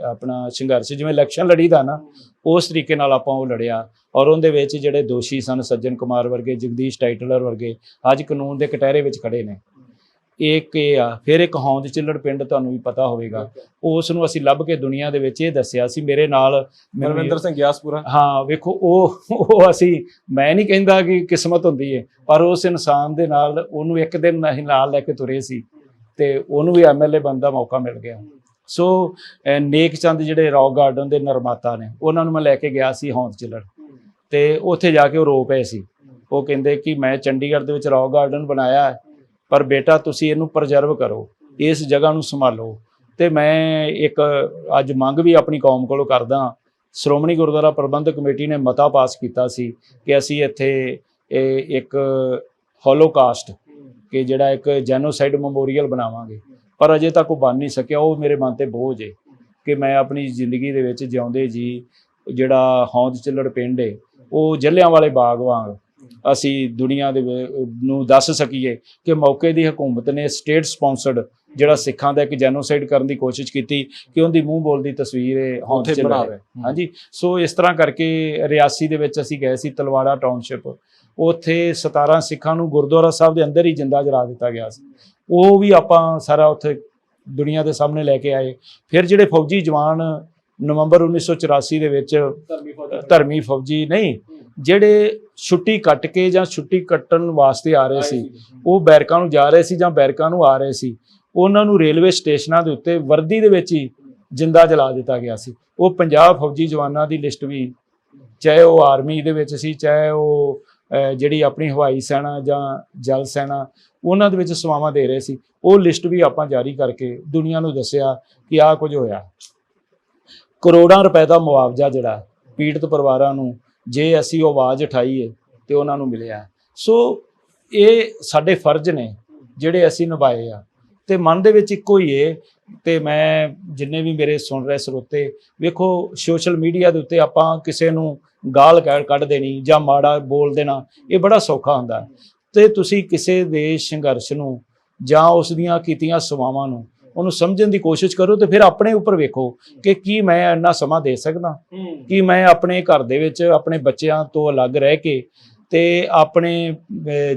ਆਪਣਾ ਸੰਘਰਸ਼ ਜਿਵੇਂ ਇਲੈਕਸ਼ਨ ਲੜੀਦਾ ਨਾ, ਉਸ ਤਰੀਕੇ ਨਾਲ ਆਪਾਂ ਉਹ ਲੜਿਆ। ਔਰ ਉਹਦੇ ਵਿੱਚ ਜਿਹੜੇ ਦੋਸ਼ੀ ਸਨ, ਸੱਜਣ ਕੁਮਾਰ ਵਰਗੇ, ਜਗਦੀਸ਼ ਟਾਈਟਲਰ ਵਰਗੇ, ਅੱਜ ਕਾਨੂੰਨ ਦੇ ਕਟਹਿਰੇ ਵਿੱਚ ਖੜੇ ਨੇ। ਇੱਕ ਇਹ ਆ। ਫਿਰ ਇੱਕ ਹੌਂਦ ਚਿੱਲੜ ਪਿੰਡ ਤੁਹਾਨੂੰ ਵੀ ਪਤਾ ਹੋਵੇਗਾ, ਉਸ ਨੂੰ ਅਸੀਂ ਲੱਭ ਕੇ ਦੁਨੀਆ ਦੇ ਵਿੱਚ ਇਹ ਦੱਸਿਆ ਸੀ। ਮੇਰੇ ਨਾਲ ਮਨਵਿੰਦਰ ਸਿੰਘ ਗਿਆਸਪੁਰਾ, ਹਾਂ ਵੇਖੋ ਉਹ ਅਸੀਂ, ਮੈਂ ਨਹੀਂ ਕਹਿੰਦਾ ਕਿ ਕਿਸਮਤ ਹੁੰਦੀ ਹੈ, ਪਰ ਉਸ ਇਨਸਾਨ ਦੇ ਨਾਲ ਉਹਨੂੰ ਇੱਕ ਦਿਨ ਅਸੀਂ ਨਾਲ ਲੈ ਕੇ ਤੁਰੇ ਸੀ ਤੇ ਉਹਨੂੰ ਵੀ ਐਮਐਲਏ ਬਣਨ ਦਾ ਮੌਕਾ ਮਿਲ ਗਿਆ। ਸੋ ਨੇਕ ਚੰਦ ਜਿਹੜੇ ਰੌਕ ਗਾਰਡਨ ਦੇ ਨਿਰਮਾਤਾ ਨੇ, ਉਹਨਾਂ ਨੂੰ ਮੈਂ ਲੈ ਕੇ ਗਿਆ ਸੀ ਹੌਂਦ ਚਿੱਲੜ, ਤੇ ਉੱਥੇ ਜਾ ਕੇ ਉਹ ਰੋ ਪਏ ਸੀ। ਉਹ ਕਹਿੰਦੇ ਕਿ ਮੈਂ ਚੰਡੀਗੜ੍ਹ ਦੇ ਵਿੱਚ ਰੌਕ ਗਾਰਡਨ ਬਣਾਇਆ ਹੈ, ਪਰ ਬੇਟਾ ਤੁਸੀਂ ਇਹਨੂੰ ਪ੍ਰਜ਼ਰਵ ਕਰੋ, ਇਸ ਜਗ੍ਹਾ ਨੂੰ ਸੰਭਾਲੋ। ਤੇ ਮੈਂ ਇੱਕ ਅੱਜ ਮੰਗ ਵੀ ਆਪਣੀ ਕੌਮ ਕੋਲੋਂ ਕਰਦਾ। ਸ਼੍ਰੋਮਣੀ ਗੁਰਦੁਆਰਾ ਪ੍ਰਬੰਧਕ ਕਮੇਟੀ ਨੇ ਮਤਾ ਪਾਸ ਕੀਤਾ ਸੀ ਕਿ ਅਸੀਂ ਇੱਥੇ ਇੱਕ ਹੋਲੋਕਾਸਟ, ਕਿ ਜਿਹੜਾ ਇੱਕ ਜੈਨੋਸਾਈਡ ਮੈਮੋਰੀਅਲ ਬਣਾਵਾਂਗੇ, ਪਰ ਅਜੇ ਤੱਕ ਉਹ ਬਣ ਨਹੀਂ ਸਕਿਆ। ਉਹ ਮੇਰੇ ਮਨ ਤੇ ਬੋਝ ਹੈ ਕਿ ਮੈਂ ਆਪਣੀ ਜ਼ਿੰਦਗੀ ਦੇ ਵਿੱਚ ਜਿਉਂਦੇ ਜੀ ਜਿਹੜਾ ਹੌਂਦ ਚਿੱਲੜ ਪਿੰਡ ਹੈ, ਉਹ ਜਲ੍ਹਿਆਂਵਾਲੇ ਬਾਗ ਵਾਂਗ ਅਸੀਂ ਦੁਨੀਆ ਦੇ ਨੂੰ ਦੱਸ ਸਕੀਏ ਕਿ ਮੌਕੇ ਦੀ ਹਕੂਮਤ ਨੇ ਸਟੇਟ ਸਪਾਂਸਰਡ ਜਿਹੜਾ ਸਿੱਖਾਂ ਦਾ ਇੱਕ ਜੈਨੋਸਾਈਡ ਕਰਨ ਦੀ ਕੋਸ਼ਿਸ਼ ਕੀਤੀ, ਕਿ ਉਹਦੀ ਮੂੰਹ ਬੋਲਦੀ ਤਸਵੀਰ ਹੈ ਹੌਂਦ ਚਿੱਲੜ। ਹਾਂਜੀ, ਸੋ ਇਸ ਤਰ੍ਹਾਂ ਕਰਕੇ ਰਿਆਸੀ ਦੇ ਵਿੱਚ ਅਸੀਂ ਗਏ ਸੀ, ਤਲਵਾੜਾ ਟਾਊਨਸ਼ਿਪ, ਉੱਥੇ 17 ਸਿੱਖਾਂ ਨੂੰ ਗੁਰਦੁਆਰਾ ਸਾਹਿਬ ਦੇ ਅੰਦਰ ਹੀ ਜਿੰਦਾ ਜਲਾ ਦਿੱਤਾ ਗਿਆ ਸੀ। ਉਹ ਵੀ ਆਪਾਂ ਸਾਰਾ ਉੱਥੇ ਦੁਨੀਆ ਦੇ ਸਾਹਮਣੇ ਲੈ ਕੇ ਆਏ। ਫਿਰ ਜਿਹੜੇ ਫੌਜੀ ਜਵਾਨ ਨਵੰਬਰ 1984 ਦੇ ਵਿੱਚ ਧਰਮੀ ਫੌਜੀ ਨਹੀਂ, ਜਿਹੜੇ ਛੁੱਟੀ ਕੱਟ ਕੇ ਜਾਂ ਛੁੱਟੀ ਕੱਟਣ ਵਾਸਤੇ ਆ ਰਹੇ ਸੀ, ਉਹ ਬੈਰਕਾਂ ਨੂੰ ਜਾ ਰਹੇ ਸੀ ਜਾਂ ਬੈਰਕਾਂ ਨੂੰ ਆ ਰਹੇ ਸੀ, ਉਹਨਾਂ ਨੂੰ ਰੇਲਵੇ ਸਟੇਸ਼ਨਾਂ ਦੇ ਉੱਤੇ ਵਰਦੀ ਦੇ ਵਿੱਚ ਹੀ ਜਿੰਦਾ ਜਲਾ ਦਿੱਤਾ ਗਿਆ ਸੀ। ਉਹ 50 ਫੌਜੀ ਜਵਾਨਾਂ ਦੀ ਲਿਸਟ ਵੀ, ਚਾਹੇ ਉਹ ਆਰਮੀ ਦੇ ਵਿੱਚ ਸੀ, ਚਾਹੇ ਉਹ ਜਿਹੜੀ ਆਪਣੀ ਹਵਾਈ ਸੈਨਾ ਜਾਂ ਜਲ ਸੈਨਾ, ਉਹਨਾਂ ਦੇ ਵਿੱਚ ਸੇਵਾਵਾਂ ਦੇ ਰਹੇ ਸੀ, ਉਹ ਲਿਸਟ ਵੀ ਆਪਾਂ ਜਾਰੀ ਕਰਕੇ ਦੁਨੀਆ ਨੂੰ ਦੱਸਿਆ ਕਿ ਆਹ ਕੁਝ ਹੋਇਆ। ਕਰੋੜਾਂ ਰੁਪਏ ਦਾ ਮੁਆਵਜ਼ਾ ਜਿਹੜਾ ਪੀੜਤ ਪਰਿਵਾਰਾਂ ਨੂੰ, ਜੇ ਅਸੀਂ ਉਹ ਆਵਾਜ਼ ਉਠਾਈਏ ਤੇ ਉਹਨਾਂ ਨੂੰ ਮਿਲਿਆ। ਸੋ ਇਹ ਸਾਡੇ ਫਰਜ਼ ਨੇ ਜਿਹੜੇ ਅਸੀਂ ਨਿਭਾਏ ਆ, ਤੇ ਮਨ ਦੇ ਵਿੱਚ ਇੱਕੋ ਹੀ ਹੈ। ਤੇ ਮੈਂ ਜਿੰਨੇ ਵੀ ਮੇਰੇ ਸੁਣ ਰਹੇ ਸਰੋਤੇ, ਵੇਖੋ ਸੋਸ਼ਲ ਮੀਡੀਆ ਦੇ ਉੱਤੇ ਆਪਾਂ ਕਿਸੇ ਨੂੰ ਗਾਲ ਕੱਢ ਦੇਣੀ ਜਾਂ ਮਾੜਾ ਬੋਲ ਦੇਣਾ, ਇਹ ਬੜਾ ਸੌਖਾ ਹੁੰਦਾ। ਤੇ ਤੁਸੀਂ ਕਿਸੇ ਦੇ ਸੰਘਰਸ਼ ਨੂੰ ਜਾਂ ਉਸ ਦੀਆਂ ਕੀਤੀਆਂ ਸੇਵਾਵਾਂ ਨੂੰ, ਉਹਨੂੰ ਸਮਝਣ ਦੀ ਕੋਸ਼ਿਸ਼ ਕਰੋ, ਤੇ ਫਿਰ ਆਪਣੇ ਉੱਪਰ ਵੇਖੋ ਕਿ ਕੀ ਮੈਂ ਇੰਨਾ ਸਮਾਂ ਦੇ ਸਕਦਾ, ਕਿ ਮੈਂ ਆਪਣੇ ਘਰ ਦੇ ਵਿੱਚ ਆਪਣੇ ਬੱਚਿਆਂ ਤੋਂ ਅਲੱਗ ਰਹਿ ਕੇ ਤੇ ਆਪਣੇ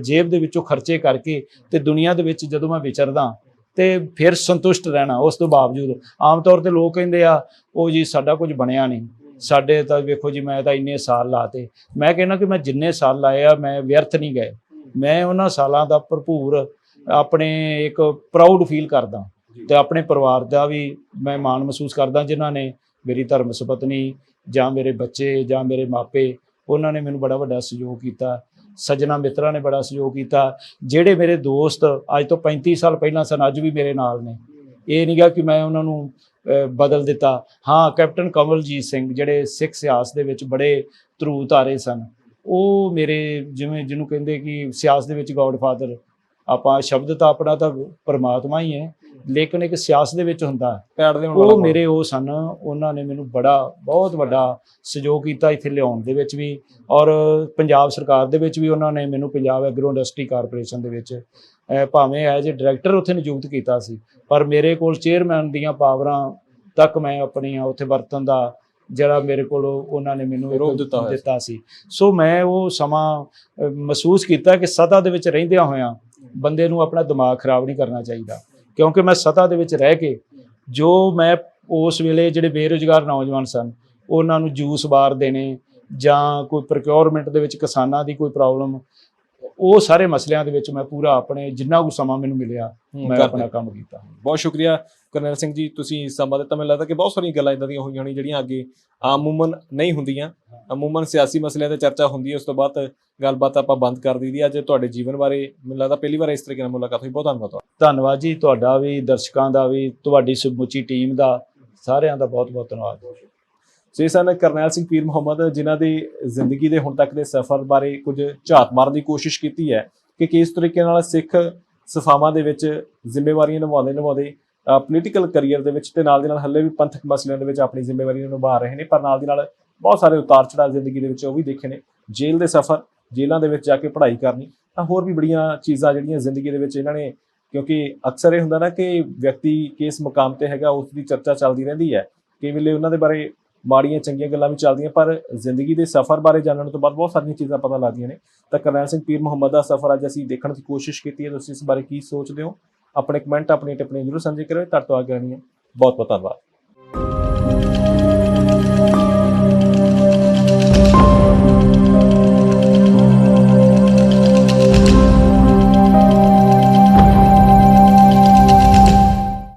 ਜੇਬ ਦੇ ਵਿੱਚੋਂ ਖਰਚੇ ਕਰਕੇ ਤੇ ਦੁਨੀਆ ਦੇ ਵਿੱਚ ਜਦੋਂ ਮੈਂ ਵਿਚਰਦਾ ਤੇ ਫਿਰ ਸੰਤੁਸ਼ਟ ਰਹਿਣਾ। ਉਸ ਤੋਂ ਬਾਵਜੂਦ ਆਮ ਤੌਰ ਤੇ ਲੋਕ ਕਹਿੰਦੇ ਆ, ਉਹ ਜੀ ਸਾਡਾ ਕੁਝ ਬਣਿਆ ਨਹੀਂ, ਸਾਡੇ ਤਾਂ ਵੇਖੋ ਜੀ ਮੈਂ ਤਾਂ ਇੰਨੇ ਸਾਲ ਲਾਤੇ। ਮੈਂ ਕਹਿੰਦਾ ਕਿ ਮੈਂ ਜਿੰਨੇ ਸਾਲ ਲਾਏ ਆ, ਮੈਂ ਵਿਅਰਥ ਨਹੀਂ ਗਏ। ਮੈਂ ਉਹਨਾਂ ਸਾਲਾਂ ਦਾ ਭਰਪੂਰ ਆਪਣੇ ਇੱਕ ਪ੍ਰਾਊਡ ਫੀਲ ਕਰਦਾ, ਤੇ ਆਪਣੇ ਪਰਿਵਾਰ ਦਾ ਵੀ ਮੈਂ ਮਾਣ ਮਹਿਸੂਸ ਕਰਦਾ, ਜਿਨ੍ਹਾਂ ਨੇ ਮੇਰੀ ਧਰਮ ਸੁਪਤਨੀ ਜਾਂ ਮੇਰੇ ਬੱਚੇ ਜਾਂ ਮੇਰੇ ਮਾਪੇ, ਉਹਨਾਂ ਨੇ ਮੈਨੂੰ ਬੜਾ ਵੱਡਾ ਸਹਿਯੋਗ ਕੀਤਾ। ਸੱਜਣਾ ਮਿੱਤਰਾਂ ਨੇ ਬੜਾ ਸਹਿਯੋਗ ਕੀਤਾ। ਜਿਹੜੇ ਮੇਰੇ ਦੋਸਤ ਅੱਜ ਤੋਂ 35 ਸਾਲ ਪਹਿਲਾਂ ਸਨ, ਅੱਜ ਵੀ ਮੇਰੇ ਨਾਲ ਨੇ। ਇਹ ਨਹੀਂ ਗਾ ਕਿ ਮੈਂ ਉਹਨਾਂ ਨੂੰ ਬਦਲ ਦਿੱਤਾ। ਹਾਂ, ਕੈਪਟਨ ਕਮਲਜੀਤ ਸਿੰਘ ਜਿਹੜੇ ਸਿੱਖ ਸਿਆਸਤ ਦੇ ਵਿੱਚ ਬੜੇ ਧਰੂ ਧਾਰੇ ਸਨ, ਉਹ ਮੇਰੇ ਜਿਵੇਂ ਜਿਹਨੂੰ ਕਹਿੰਦੇ ਕਿ ਸਿਆਸਤ ਦੇ ਵਿੱਚ ਗੋਡ ਫਾਦਰ, ਆਪਾਂ ਸ਼ਬਦ ਤਾਂ ਆਪਣਾ ਤਾਂ ਪਰਮਾਤਮਾ ਹੀ ਹੈ, ਲੇਕਿਨ ਇੱਕ ਸਿਆਸਤ ਦੇ ਵਿੱਚ ਹੁੰਦਾ, ਉਹ ਮੇਰੇ ਉਹ ਸਨ। ਉਹਨਾਂ ਨੇ ਮੈਨੂੰ ਬਹੁਤ ਵੱਡਾ ਸਹਿਯੋਗ ਕੀਤਾ ਇੱਥੇ ਲਿਆਉਣ ਦੇ ਵਿੱਚ ਵੀ, ਔਰ ਪੰਜਾਬ ਸਰਕਾਰ ਦੇ ਵਿੱਚ ਵੀ ਉਹਨਾਂ ਨੇ ਮੈਨੂੰ ਪੰਜਾਬ ਐਗਰੋ ਇੰਡਸਟਰੀ ਕਾਰਪੋਰੇਸ਼ਨ ਦੇ ਵਿੱਚ ਭਾਵੇਂ ਐਜ਼ ਏ ਡਾਇਰੈਕਟਰ ਉੱਥੇ ਨਿਯੁਕਤ ਕੀਤਾ ਸੀ, ਪਰ ਮੇਰੇ ਕੋਲ ਚੇਅਰਮੈਨ ਦੀਆਂ ਪਾਵਰਾਂ ਤੱਕ ਮੈਂ ਆਪਣੀਆਂ ਉੱਥੇ ਵਰਤਣ ਦਾ ਜਿਹੜਾ ਮੇਰੇ ਕੋਲ ਉਹਨਾਂ ਨੇ ਮੈਨੂੰ ਦਿੱਤਾ ਸੀ। ਸੋ ਮੈਂ ਉਹ ਸਮਾਂ ਮਹਿਸੂਸ ਕੀਤਾ ਕਿ ਸੱਤਾ ਦੇ ਵਿੱਚ ਰਹਿੰਦਿਆਂ ਹੋਇਆਂ ਬੰਦੇ ਨੂੰ ਆਪਣਾ ਦਿਮਾਗ ਖਰਾਬ ਨਹੀਂ ਕਰਨਾ ਚਾਹੀਦਾ, ਕਿਉਂਕਿ ਮੈਂ ਸੱਤਾ ਦੇ ਵਿੱਚ ਰਹਿ ਕੇ ਜੋ ਮੈਂ ਉਸ ਵੇਲੇ ਜਿਹੜੇ ਬੇਰੁਜ਼ਗਾਰ ਨੌਜਵਾਨ ਸਨ, ਉਹਨਾਂ ਨੂੰ ਜੂਸ ਬਾਰ ਦੇਣੇ ਜਾਂ ਕੋਈ ਪ੍ਰੋਕਿਉਰਮੈਂਟ ਦੇ ਵਿੱਚ ਕਿਸਾਨਾਂ ਦੀ ਕੋਈ ਪ੍ਰੋਬਲਮ, ਉਹ ਸਾਰੇ ਮਸਲਿਆਂ ਦੇ ਵਿੱਚ ਮੈਂ ਪੂਰਾ ਆਪਣੇ ਜਿੰਨਾ ਕੁ ਸਮਾਂ ਮੈਨੂੰ ਮਿਲਿਆ ਮੈਂ ਆਪਣਾ ਕੰਮ ਕੀਤਾ। ਬਹੁਤ ਸ਼ੁਕਰੀਆ ਕਰਨੈਲ ਸਿੰਘ ਜੀ, ਤੁਸੀਂ ਸਮਾਂ ਦਿੱਤਾ। ਮੈਨੂੰ ਲੱਗਦਾ ਕਿ ਬਹੁਤ ਸਾਰੀਆਂ ਗੱਲਾਂ ਇੱਦਾਂ ਦੀਆਂ ਹੋਈਆਂ ਹੋਣੀਆਂ ਜਿਹੜੀਆਂ ਅੱਗੇ ਆਮੂਮਨ ਨਹੀਂ ਹੁੰਦੀਆਂ। ਅਮੂਮਨ ਸਿਆਸੀ ਮਸਲਿਆਂ 'ਤੇ ਚਰਚਾ ਹੁੰਦੀ ਹੈ, ਉਸ ਤੋਂ ਬਾਅਦ ਗੱਲਬਾਤ ਆਪਾਂ ਬੰਦ ਕਰ ਦਈਦੀ। ਅੱਜ ਤੁਹਾਡੇ ਜੀਵਨ ਬਾਰੇ ਮੈਨੂੰ ਲੱਗਦਾ ਪਹਿਲੀ ਵਾਰ ਇਸ ਤਰੀਕੇ ਨਾਲ ਮੁਲਾਕਾਤ ਹੋਈ। ਬਹੁਤ ਧੰਨਵਾਦ। ਧੰਨਵਾਦ ਜੀ, ਤੁਹਾਡਾ ਵੀ, ਦਰਸ਼ਕਾਂ ਦਾ ਵੀ, ਤੁਹਾਡੀ ਸਮੁੱਚੀ ਟੀਮ ਦਾ, ਸਾਰਿਆਂ ਦਾ ਬਹੁਤ ਬਹੁਤ ਧੰਨਵਾਦ। ਸੋ ਇਹ ਸਨ ਕਰਨੈਲ ਸਿੰਘ ਪੀਰ ਮੁਹੰਮਦ, ਜਿਨ੍ਹਾਂ ਦੀ ਜ਼ਿੰਦਗੀ ਦੇ ਹੁਣ ਤੱਕ ਦੇ ਸਫ਼ਰ ਬਾਰੇ ਕੁਝ ਝਾਤ ਮਾਰਨ ਦੀ ਕੋਸ਼ਿਸ਼ ਕੀਤੀ ਹੈ ਕਿ ਕਿਸ ਤਰੀਕੇ ਨਾਲ ਸਿੱਖ ਸਫਾਵਾਂ ਦੇ ਵਿੱਚ ਜ਼ਿੰਮੇਵਾਰੀਆਂ ਨਿਭਾਉਂਦੇ ਪੋਲੀਟੀਕਲ ਕਰੀਅਰ ਦੇ ਵਿੱਚ, ਤੇ ਨਾਲ ਦੀ ਨਾਲ ਹੱਲੇ ਵੀ ਪੰਥਕ ਮਸਲਿਆਂ ਦੇ ਵਿੱਚ ਆਪਣੀ ਜ਼ਿੰਮੇਵਾਰੀ ਨੂੰ ਨਿਭਾ ਰਹੇ ਨੇ, ਪਰ ਨਾਲ ਦੀ ਨਾਲ ਬਹੁਤ ਸਾਰੇ ਉਤਾਰ ਚੜਾਅ ਜ਼ਿੰਦਗੀ ਦੇ ਵਿੱਚ ਉਹ ਵੀ ਦੇਖੇ ਨੇ। ਜੇਲ੍ਹ ਦੇ ਸਫ਼ਰ, ਜੇਲ੍ਹਾਂ ਦੇ ਵਿੱਚ ਜਾ ਕੇ ਪੜ੍ਹਾਈ ਕਰਨੀ, ਤਾਂ ਹੋਰ ਵੀ ਬੜੀਆਂ ਚੀਜ਼ਾਂ ਜਿਹੜੀਆਂ ਜ਼ਿੰਦਗੀ ਦੇ ਵਿੱਚ ਇਹਨਾਂ ਨੇ, ਕਿਉਂਕਿ ਅਕਸਰ ਇਹ ਹੁੰਦਾ ਨਾ ਕਿ ਵਿਅਕਤੀ ਕਿਸ ਮੁਕਾਮ ਤੇ ਹੈਗਾ ਉਸ ਦੀ ਚਰਚਾ ਚੱਲਦੀ ਰਹਿੰਦੀ ਹੈ, ਕਈ ਵੇਲੇ ਉਹਨਾਂ ਦੇ ਬਾਰੇ ਮਾੜੀਆਂ ਚੰਗੀਆਂ ਗੱਲਾਂ ਵੀ ਚੱਲਦੀਆਂ, ਪਰ ਜ਼ਿੰਦਗੀ ਦੇ ਸਫ਼ਰ ਬਾਰੇ ਜਾਣਨ ਤੋਂ ਬਾਅਦ ਬਹੁਤ ਸਾਰੀਆਂ ਚੀਜ਼ਾਂ ਪਤਾ ਲੱਗਦੀਆਂ ਨੇ। ਤਾਂ ਕਰਨੈਲ ਸਿੰਘ ਪੀਰ ਮੁਹੰਮਦ ਦਾ ਸਫ਼ਰ ਅੱਜ ਅਸੀਂ ਦੇਖਣ ਦੀ ਕੋਸ਼ਿਸ਼ ਕੀਤੀ ਹੈ। ਤੁਸੀਂ ਇਸ ਬਾਰੇ ਕੀ ਸੋਚਦੇ ਹੋ? ਆਪਣੇ ਕਮੈਂਟ, ਆਪਣੀ ਟਿੱਪਣੀ ਜ਼ਰੂਰ ਸਾਂਝੀ ਕਰਿਓ। ਤੁਹਾਡੇ ਤੋਂ ਆਗਿਆ ਲੈਣੀ ਹੈ। ਬਹੁਤ ਬਹੁਤ ਧੰਨਵਾਦ।